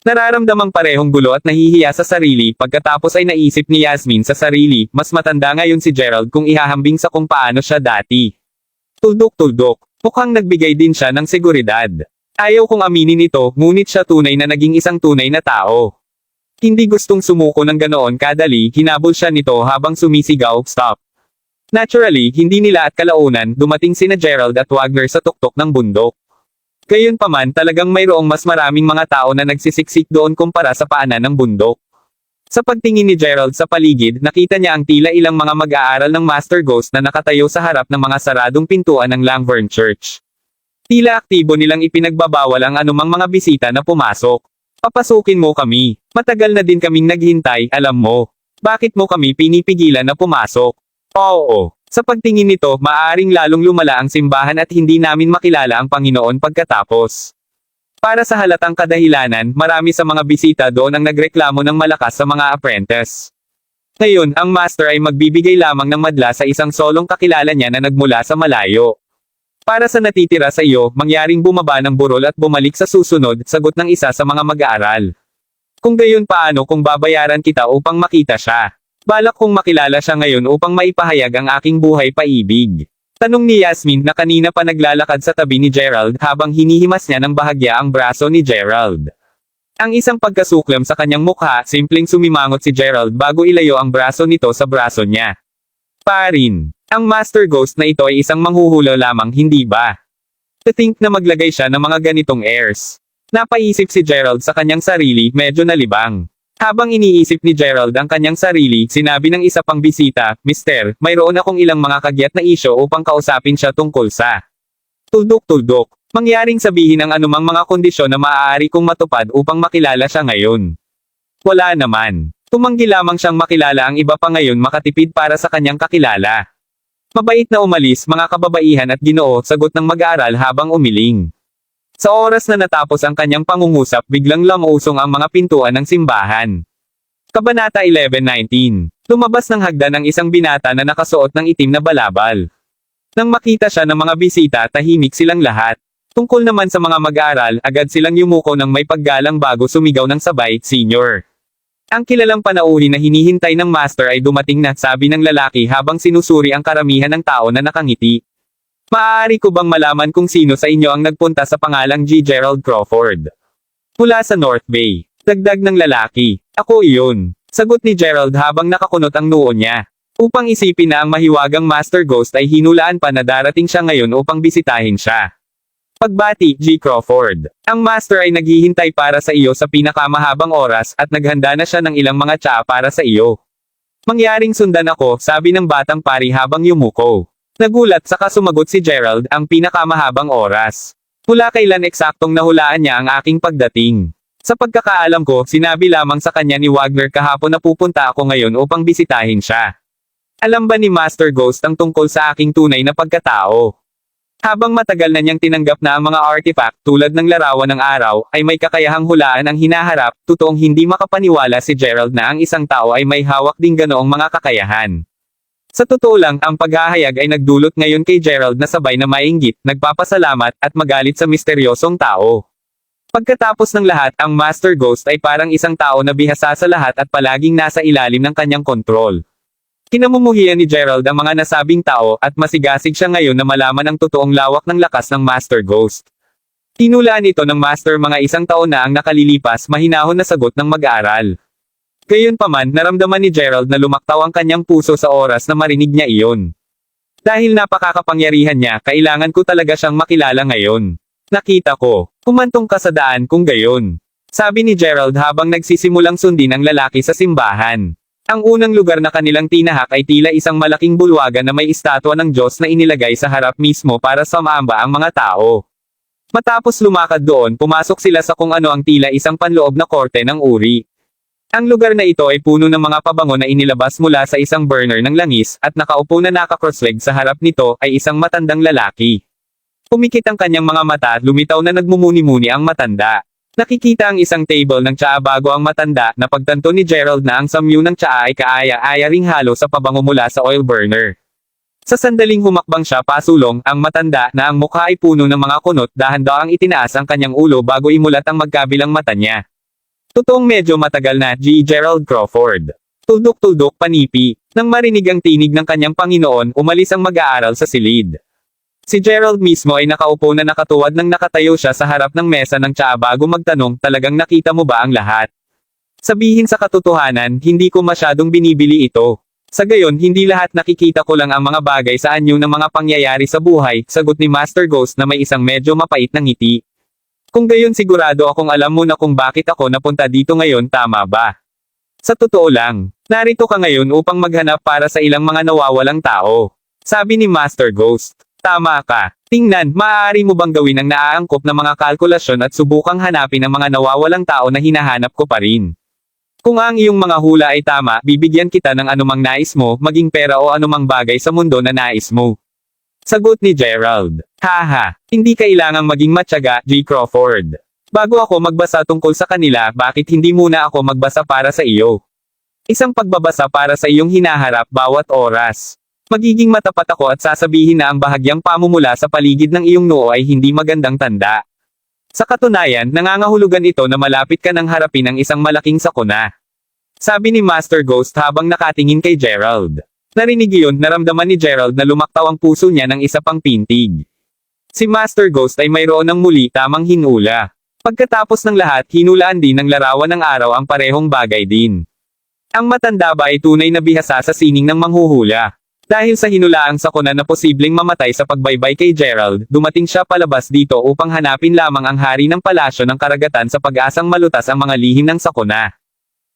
Nararamdamang parehong gulo at nahihiya sa sarili pagkatapos ay naisip ni Yasmin sa sarili, mas matanda ngayon si Gerald kung ihahambing sa kung paano siya dati. Tuldok-tuldok, mukhang nagbigay din siya ng seguridad. Ayaw kong aminin ito, ngunit siya tunay na naging isang tunay na tao. Hindi gustong sumuko ng ganoon kadali, hinabol siya nito habang sumisigaw, stop. Naturally, hindi nila at kalaunan, dumating sina Gerald at Wagner sa tuktok ng bundok. Gayunpaman talagang mayroong mas maraming mga tao na nagsisiksik doon kumpara sa paanan ng bundok. Sa pagtingin ni Gerald sa paligid, nakita niya ang tila ilang mga mag-aaral ng Master Ghost na nakatayo sa harap ng mga saradong pintuan ng Langvorn Church. Tila aktibo nilang ipinagbabawal ang anumang mga bisita na pumasok. Papasukin mo kami. Matagal na din kaming naghintay, alam mo. Bakit mo kami pinipigilan na pumasok? Oo. Sa pagtingin nito, maaaring lalong lumala ang simbahan at hindi namin makilala ang Panginoon pagkatapos. Para sa halatang kadahilanan, marami sa mga bisita doon ang nagreklamo ng malakas sa mga apprentice. Ngayon, ang master ay magbibigay lamang ng madla sa isang solong kakilala niya na nagmula sa malayo. Para sa natitira sa iyo, mangyaring bumaba ng burol at bumalik sa susunod, sagot ng isa sa mga mag-aaral. Kung gayon paano kung babayaran kita upang makita siya? Balak kong makilala siya ngayon upang maipahayag ang aking buhay paibig. Tanong ni Yasmin na kanina pa naglalakad sa tabi ni Gerald habang hinihimas niya ng bahagya ang braso ni Gerald. Ang isang pagkasuklam sa kanyang mukha, simpleng sumimangot si Gerald bago ilayo ang braso nito sa braso niya. Parin, ang Master Ghost na ito ay isang manghuhula lamang, hindi ba? To think na maglagay siya ng mga ganitong airs. Napaisip si Gerald sa kanyang sarili, medyo nalibang. Habang iniisip ni Gerald ang kanyang sarili, sinabi ng isa pang bisita, Mister, mayroon akong ilang mga kagyat na isyo upang kausapin siya tungkol sa tuldok-tuldok. Mangyaring sabihin ang anumang mga kondisyon na maaari kong matupad upang makilala siya ngayon. Wala naman. Tumanggi lamang siyang makilala ang iba pa ngayon makatipid para sa kanyang kakilala. Mabait na umalis mga kababaihan at Ginoo, sagot ng mag-aaral habang umiling. Sa oras na natapos ang kanyang pangungusap, biglang lamusong ang mga pintuan ng simbahan. Kabanata 11:19. Lumabas ng hagdan ang isang binata na nakasuot ng itim na balabal. Nang makita siya ng mga bisita, tahimik silang lahat. Tungkol naman sa mga mag-aaral, agad silang yumuko ng may paggalang bago sumigaw ng sabay, Senior. Ang kilalang panauhin na hinihintay ng master ay dumating na, sabi ng lalaki habang sinusuri ang karamihan ng tao na nakangiti. Maaari ko bang malaman kung sino sa inyo ang nagpunta sa pangalang G. Gerald Crawford? Mula sa North Bay. Dagdag ng lalaki. Ako iyon. Sagot ni Gerald habang nakakunot ang noo niya. Upang isipin na ang mahiwagang Master Ghost ay hinulaan pa na darating siya ngayon upang bisitahin siya. Pagbati, G. Crawford. Ang Master ay naghihintay para sa iyo sa pinakamahabang oras at naghanda na siya ng ilang mga tsaa para sa iyo. Mangyaring sundan ako, sabi ng batang pari habang yumuko. Nagulat saka sumagot si Gerald, ang pinakamahabang oras. Mula kailan eksaktong nahulaan niya ang aking pagdating? Sa pagkakaalam ko, sinabi lamang sa kanya ni Wagner kahapon na pupunta ako ngayon upang bisitahin siya. Alam ba ni Master Ghost ang tungkol sa aking tunay na pagkatao? Habang matagal na niyang tinanggap na ang mga artifact tulad ng larawan ng araw, ay may kakayahang hulaan ang hinaharap, totoong hindi makapaniwala si Gerald na ang isang tao ay may hawak ding ganoong mga kakayahan. Sa totoo lang, ang paghahayag ay nagdulot ngayon kay Gerald na sabay na mainggit, nagpapasalamat, at magalit sa misteryosong tao. Pagkatapos ng lahat, ang Master Ghost ay parang isang tao na bihasa sa lahat at palaging nasa ilalim ng kanyang kontrol. Kinamumuhian ni Gerald ang mga nasabing tao at masigasig siya ngayon na malaman ang totoong lawak ng lakas ng Master Ghost. Tinulaan ito ng Master mga isang taon na ang nakalilipas, mahinahon na sagot ng mag-aaral. Gayunpaman, naramdaman ni Gerald na lumaktaw ang kanyang puso sa oras na marinig niya iyon. Dahil napakakapangyarihan niya, kailangan ko talaga siyang makilala ngayon. Nakita ko. Humantong ka sa daan kung gayon. Sabi ni Gerald habang nagsisimulang sundin ang lalaki sa simbahan. Ang unang lugar na kanilang tinahak ay tila isang malaking bulwagan na may estatwa ng Diyos na inilagay sa harap mismo para sumamba ang mga tao. Matapos lumakad doon, pumasok sila sa kung ano ang tila isang panloob na korte ng uri. Ang lugar na ito ay puno ng mga pabango na inilabas mula sa isang burner ng langis, at nakaupo na naka-crossleg sa harap nito ay isang matandang lalaki. Pumikit ang kanyang mga mata at lumitaw na nagmumuni-muni ang matanda. Nakikita ang isang table ng tsaa bago ang matanda, na pagtanto ni Gerald na ang samyu ng tsaa ay kaaya-aya ring halo sa pabango mula sa oil burner. Sa sandaling humakbang siya pasulong, ang matanda na ang mukha ay puno ng mga kunot, dahan-dahang itinaas ang kanyang ulo bago imulat ang magkabilang mata niya. Totoong medyo matagal na, G. Gerald Crawford. Tuldok-tuldok panipi. Nang marinig ang tinig ng kanyang Panginoon, umalis ang mag-aaral sa silid. Si Gerald mismo ay nakaupo na nakatuwad nang nakatayo siya sa harap ng mesa ng tsaa bago magtanong, talagang nakita mo ba ang lahat? Sabihin sa katotohanan, hindi ko masyadong binibili ito. Sa gayon, hindi lahat, nakikita ko lang ang mga bagay sa anyo ng mga pangyayari sa buhay, sagot ni Master Ghost na may isang medyo mapait na ngiti. Kung gayon sigurado akong alam mo na kung bakit ako napunta dito ngayon, tama ba? Sa totoo lang, narito ka ngayon upang maghanap para sa ilang mga nawawalang tao. Sabi ni Master Ghost. Tama ka. Tingnan, maaari mo bang gawin ang naaangkop na mga kalkulasyon at subukang hanapin ang mga nawawalang tao na hinahanap ko pa rin. Kung ang iyong mga hula ay tama, bibigyan kita ng anumang nais mo, maging pera o anumang bagay sa mundo na nais mo. Sagot ni Gerald. Haha, hindi kailangang maging matyaga, G. Crawford. Bago ako magbasa tungkol sa kanila, bakit hindi muna ako magbasa para sa iyo? Isang pagbabasa para sa iyong hinaharap bawat oras. Magiging matapat ako at sasabihin na ang bahagyang pamumula sa paligid ng iyong noo ay hindi magandang tanda. Sa katunayan, nangangahulugan ito na malapit ka ng harapin ang isang malaking sakuna. Sabi ni Master Ghost habang nakatingin kay Gerald. Narinig iyon, naramdaman ni Gerald na lumaktaw ang puso niya ng isa pang pintig. Si Master Ghost ay mayroon ng muli tamang hinula. Pagkatapos ng lahat, hinulaan din ng larawan ng araw ang parehong bagay din. Ang matanda ba ay tunay na bihasa sa sining ng manghuhula? Dahil sa hinulaang sakuna na posibleng mamatay sa pagbaybay kay Gerald, dumating siya palabas dito upang hanapin lamang ang hari ng palasyo ng karagatan sa pag-asang malutas ang mga lihim ng sakuna.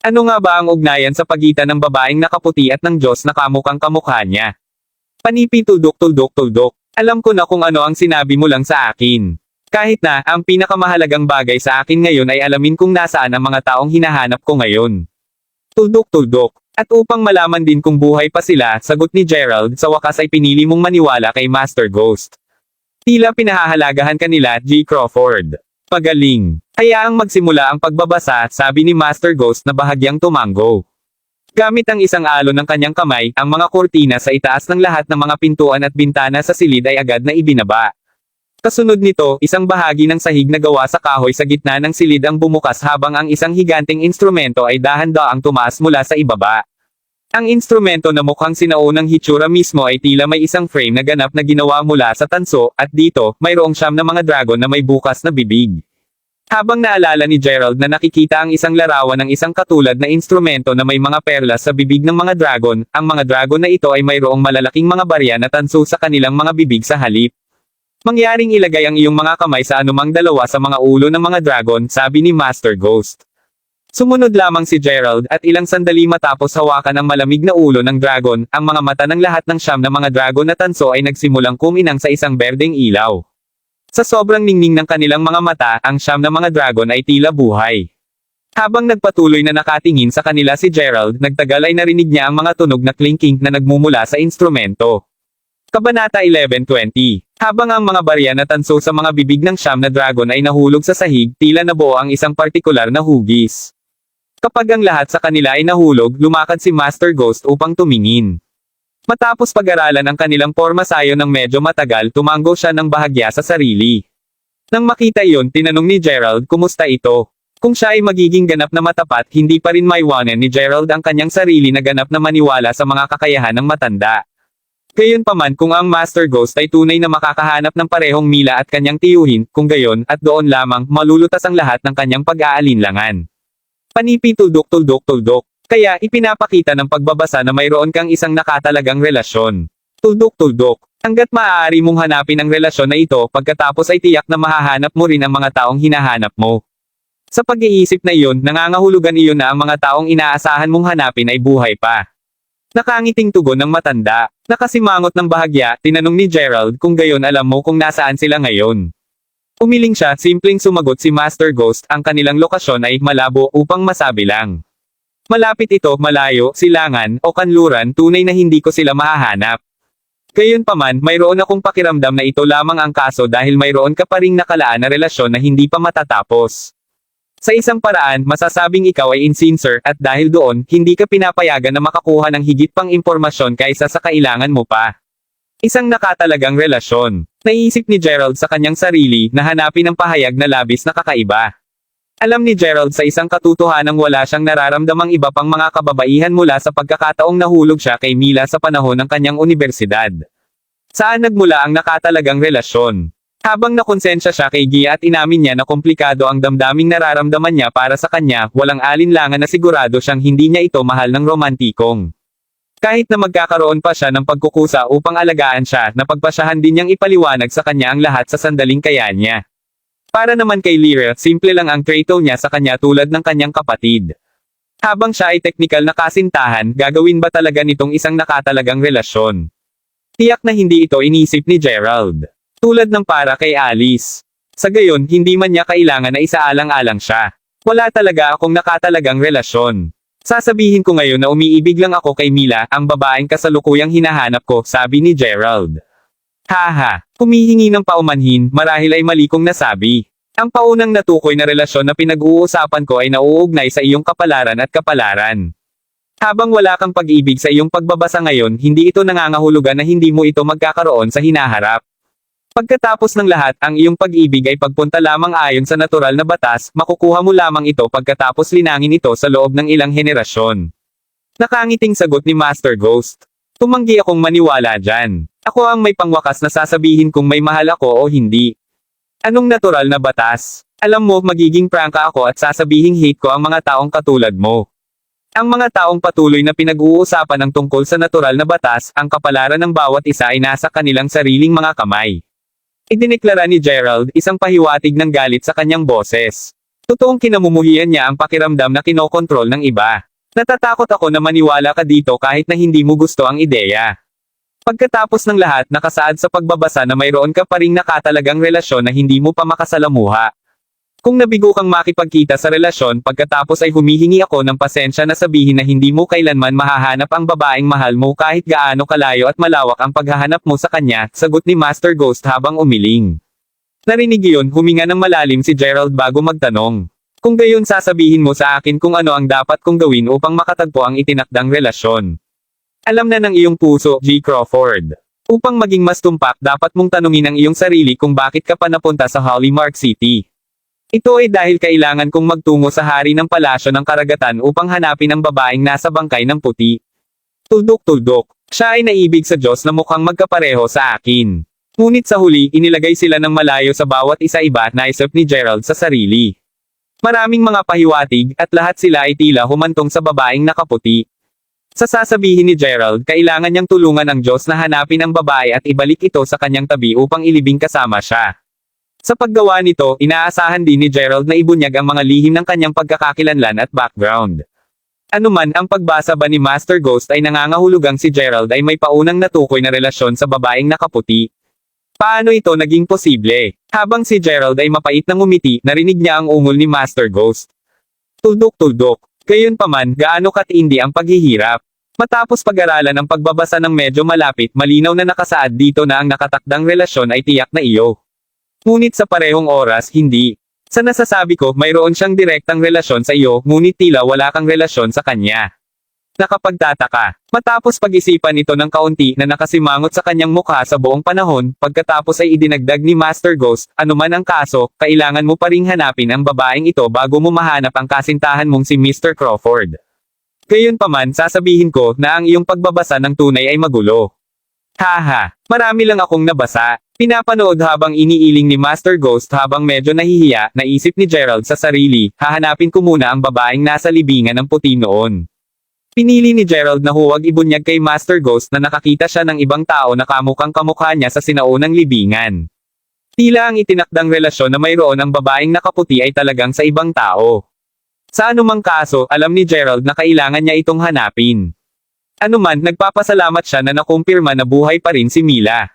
Ano nga ba ang ugnayan sa pagitan ng babaeng nakaputi at ng Diyos na kamukhang kamukha niya? Panipi tuldok. Alam ko na kung ano ang sinabi mo lang sa akin. Kahit na, ang pinakamahalagang bagay sa akin ngayon ay alamin kung nasaan ang mga taong hinahanap ko ngayon. Tuldok. At upang malaman din kung buhay pa sila, sagot ni Gerald, sa wakas ay pinili mong maniwala kay Master Ghost. Tila pinahahalagahan kanila, G. Crawford. Pagaling. Hayaang magsimula ang pagbabasa, sabi ni Master Ghost na bahagyang tumango. Gamit ang isang alon ng kanyang kamay, ang mga kurtina sa itaas ng lahat ng mga pintuan at bintana sa silid ay agad na ibinaba. Kasunod nito, isang bahagi ng sahig na gawa sa kahoy sa gitna ng silid ang bumukas habang ang isang higanteng instrumento ay dahan-daang tumaas mula sa ibaba. Ang instrumento na mukhang sinaunang hitsura mismo ay tila may isang frame na ganap na ginawa mula sa tanso, at dito, mayroong siyam na mga dragon na may bukas na bibig. Habang naalala ni Gerald na nakikita ang isang larawan ng isang katulad na instrumento na may mga perlas sa bibig ng mga dragon, ang mga dragon na ito ay mayroong malalaking mga barya na tanso sa kanilang mga bibig sa halip. Mangyaring ilagay ang iyong mga kamay sa anumang dalawa sa mga ulo ng mga dragon, sabi ni Master Ghost. Sumunod lamang si Gerald, at ilang sandali matapos hawakan ang malamig na ulo ng dragon, ang mga mata ng lahat ng siyam na mga dragon na tanso ay nagsimulang kuminang sa isang berdeng ilaw. Sa sobrang ningning ng kanilang mga mata, ang siyam na mga dragon ay tila buhay. Habang nagpatuloy na nakatingin sa kanila si Gerald, nagtagal ay narinig niya ang mga tunog na clinking na nagmumula sa instrumento. Kabanata 11:20. Habang ang mga barya na tanso sa mga bibig ng siyam na dragon ay nahulog sa sahig, tila nabuo ang isang partikular na hugis. Kapag ang lahat sa kanila ay nahulog, lumakad si Master Ghost upang tumingin. Matapos pag-aralan ang kanilang porma sayo ng medyo matagal, tumango siya ng bahagya sa sarili. Nang makita iyon, tinanong ni Gerald, kumusta ito? Kung siya ay magiging ganap na matapat, hindi pa rin maiwanan ni Gerald ang kanyang sarili na ganap na maniwala sa mga kakayahan ng matanda. Gayunpaman kung ang Master Ghost ay tunay na makakahanap ng parehong mila at kanyang tiyuhin, kung gayon, at doon lamang, malulutas ang lahat ng kanyang pag-aalinlangan. Panipi tuldok. Kaya, ipinapakita ng pagbabasa na mayroon kang isang nakatalagang relasyon. Tuldok. Hanggat maaari mong hanapin ang relasyon na ito, pagkatapos ay tiyak na mahahanap mo rin ang mga taong hinahanap mo. Sa pag-iisip na iyon, nangangahulugan iyon na ang mga taong inaasahan mong hanapin ay buhay pa. Nakangiting tugon ng matanda. Nakasimangot ng bahagya, tinanong ni Gerald kung gayon alam mo kung nasaan sila ngayon. Umiling siya, simpleng sumagot si Master Ghost, ang kanilang lokasyon ay malabo upang masabi lang. Malapit ito, malayo, silangan, o kanluran, tunay na hindi ko sila mahahanap. Gayunpaman, mayroon akong pakiramdam na ito lamang ang kaso dahil mayroon ka pa ring nakalaan na relasyon na hindi pa matatapos. Sa isang paraan, masasabing ikaw ay insincere, at dahil doon, hindi ka pinapayagan na makakuha ng higit pang impormasyon kaysa sa kailangan mo pa. Isang nakatalagang relasyon. Naisip ni Gerald sa kanyang sarili, na hanapin ang pahayag na labis na kakaiba. Alam ni Gerald sa isang katotohanang wala siyang nararamdamang iba pang mga kababaihan mula sa pagkakataong nahulog siya kay Mila sa panahon ng kanyang unibersidad. Saan nagmula ang nakatalagang relasyon? Habang nakonsensya siya kay Gia at inamin niya na komplikado ang damdaming nararamdaman niya para sa kanya, walang alinlangan na sigurado siyang hindi niya ito mahal ng romantikong. Kahit na magkakaroon pa siya ng pagkukusa upang alagaan siya, napagpasyahan din niyang ipaliwanag sa kanya ang lahat sa sandaling kaya niya. Para naman kay Lyra, simple lang ang trato niya sa kanya tulad ng kanyang kapatid. Habang siya ay teknikal na kasintahan, gagawin ba talaga nitong isang nakatalagang relasyon? Tiyak na hindi ito inisip ni Gerald. Tulad ng para kay Alice. Sa gayon, hindi man niya kailangan na isaalang-alang siya. Wala talaga akong nakatalagang relasyon. Sasabihin ko ngayon na umiibig lang ako kay Mila, ang babaeng kasalukuyang hinahanap ko, sabi ni Gerald. Haha, humihingi ng paumanhin, marahil ay mali kong nasabi. Ang paunang natukoy na relasyon na pinag-uusapan ko ay nauugnay sa iyong kapalaran at kapalaran. Habang wala kang pag-ibig sa iyong pagbabasa ngayon, hindi ito nangangahulugan na hindi mo ito magkakaroon sa hinaharap. Pagkatapos ng lahat, ang iyong pag-ibig ay pagpunta lamang ayon sa natural na batas, makukuha mo lamang ito pagkatapos linangin ito sa loob ng ilang henerasyon. Nakangiting sagot ni Master Ghost. Tumanggi akong maniwala dyan. Ako ang may pangwakas na sasabihin kung may mahal ako o hindi. Anong natural na batas? Alam mo, magiging prangka ako at sasabihing hate ko ang mga taong katulad mo. Ang mga taong patuloy na pinag-uusapan ng tungkol sa natural na batas, ang kapalaran ng bawat isa ay nasa kanilang sariling mga kamay. Idineklara ni Gerald, isang pahiwatig ng galit sa kanyang boses. Totoong kinamumuhian niya ang pakiramdam na kinokontrol ng iba. Natatakot ako na maniwala ka dito kahit na hindi mo gusto ang ideya. Pagkatapos ng lahat, nakasaad sa pagbabasa na mayroon ka pa ring nakatalagang relasyon na hindi mo pa makasalamuha. Kung nabigo kang makipagkita sa relasyon pagkatapos ay humihingi ako ng pasensya na sabihin na hindi mo kailanman mahahanap ang babaeng mahal mo kahit gaano kalayo at malawak ang paghahanap mo sa kanya, sagot ni Master Ghost habang umiling. Narinig iyon, huminga ng malalim si Gerald bago magtanong. Kung gayon sasabihin mo sa akin kung ano ang dapat kong gawin upang makatagpo ang itinakdang relasyon. Alam na ng iyong puso, G. Crawford. Upang maging mas tumpak dapat mong tanungin ang iyong sarili kung bakit ka pa napunta sa Hollymark City. Ito ay dahil kailangan kong magtungo sa hari ng palasyo ng karagatan upang hanapin ang babaeng nasa bangkay ng puti. Tuldok-tuldok. Siya ay naibig sa Diyos na mukhang magkapareho sa akin. Ngunit sa huli, inilagay sila ng malayo sa bawat isa-iba, naisip ni Gerald sa sarili. Maraming mga pahiwatig, at lahat sila ay tila humantong sa babaeng nakaputi. Sa sasabihin ni Gerald, kailangan niyang tulungan ang Diyos na hanapin ang babae at ibalik ito sa kanyang tabi upang ilibing kasama siya. Sa paggawa nito, inaasahan din ni Gerald na ibunyag ang mga lihim ng kanyang pagkakakilanlan at background. Anuman ang pagbasa ba ni Master Ghost ay nangangahulugang si Gerald ay may paunang natukoy na relasyon sa babaeng nakaputi. Paano ito naging posible? Habang si Gerald ay mapait na ngumiti, narinig niya ang ungol ni Master Ghost. Tuldok-tuldok. Gayunpaman, gaano katindi ang paghihirap. Matapos pag-aralan ang pagbabasa ng medyo malapit, malinaw na nakasaad dito na ang nakatakdang relasyon ay tiyak na iyo. Ngunit sa parehong oras, hindi. Sa nasasabi ko, mayroon siyang direktang relasyon sa iyo, ngunit tila wala kang relasyon sa kanya. Nakapagtataka. Matapos pag-isipan ito ng kaunti na nakasimangot sa kanyang mukha sa buong panahon, pagkatapos ay idinagdag ni Master Ghost, anuman ang kaso, kailangan mo pa ring hanapin ang babaeng ito bago mo mahanap ang kasintahan mong si Mr. Crawford. Gayunpaman, sasabihin ko na ang iyong pagbabasa ng tunay ay magulo. Haha, marami lang akong nabasa. Pinapanood habang iniiling ni Master Ghost habang medyo nahihiya, naisip ni Gerald sa sarili, hahanapin ko muna ang babaeng nasa libingan ng puti noon. Pinili ni Gerald na huwag ibunyag kay Master Ghost na nakakita siya ng ibang tao na kamukhang kamukha niya sa sinaunang libingan. Tila ang itinakdang relasyon na mayroon ang babaeng nakaputi ay talagang sa ibang tao. Sa anumang kaso, alam ni Gerald na kailangan niya itong hanapin. Anuman, nagpapasalamat siya na nakumpirma na buhay pa rin si Mila.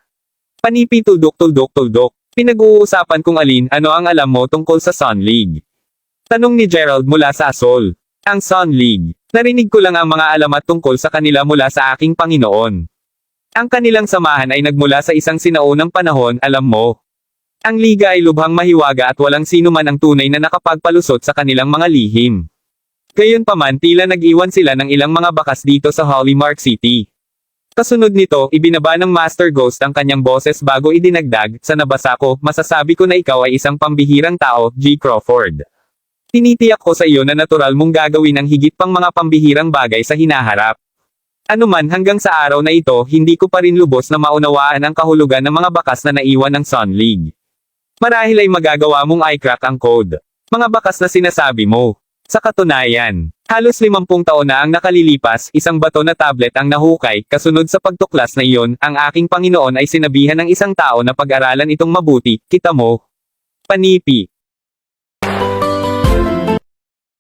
Panipi tuldok-tuldok-tuldok. Pinag-uusapan kung alin, ano ang alam mo tungkol sa Sun League? Tanong ni Gerald mula sa Asol. Ang Sun League. Narinig ko lang ang mga alamat tungkol sa kanila mula sa aking Panginoon. Ang kanilang samahan ay nagmula sa isang sinaunang panahon, alam mo. Ang liga ay lubhang mahiwaga at walang sino man ang tunay na nakapagpalusot sa kanilang mga lihim. Gayunpaman, tila nag-iwan sila ng ilang mga bakas dito sa Hollymark City. Kasunod nito, ibinaba ng Master Ghost ang kanyang boses bago idinagdag, sa nabasa ko, masasabi ko na ikaw ay isang pambihirang tao, G. Crawford. Tinitiyak ko sa iyo na natural mong gagawin ang higit pang mga pambihirang bagay sa hinaharap. Anuman hanggang sa araw na ito, hindi ko pa rin lubos na maunawaan ang kahulugan ng mga bakas na naiwan ng Sun League. Marahil ay magagawa mong i-crack ang code. Mga bakas na sinasabi mo. Sa katunayan, halos 50 taon na ang nakalilipas, isang bato na tablet ang nahukay, kasunod sa pagtuklas na iyon, ang aking Panginoon ay sinabihan ng isang tao na pag-aralan itong mabuti, kita mo. Panipi.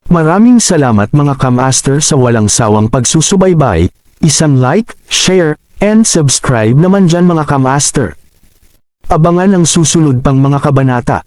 Maraming salamat mga kamaster sa walang sawang pagsusubaybay, isang like, share, and subscribe naman dyan mga kamaster. Abangan ang susunod pang mga kabanata.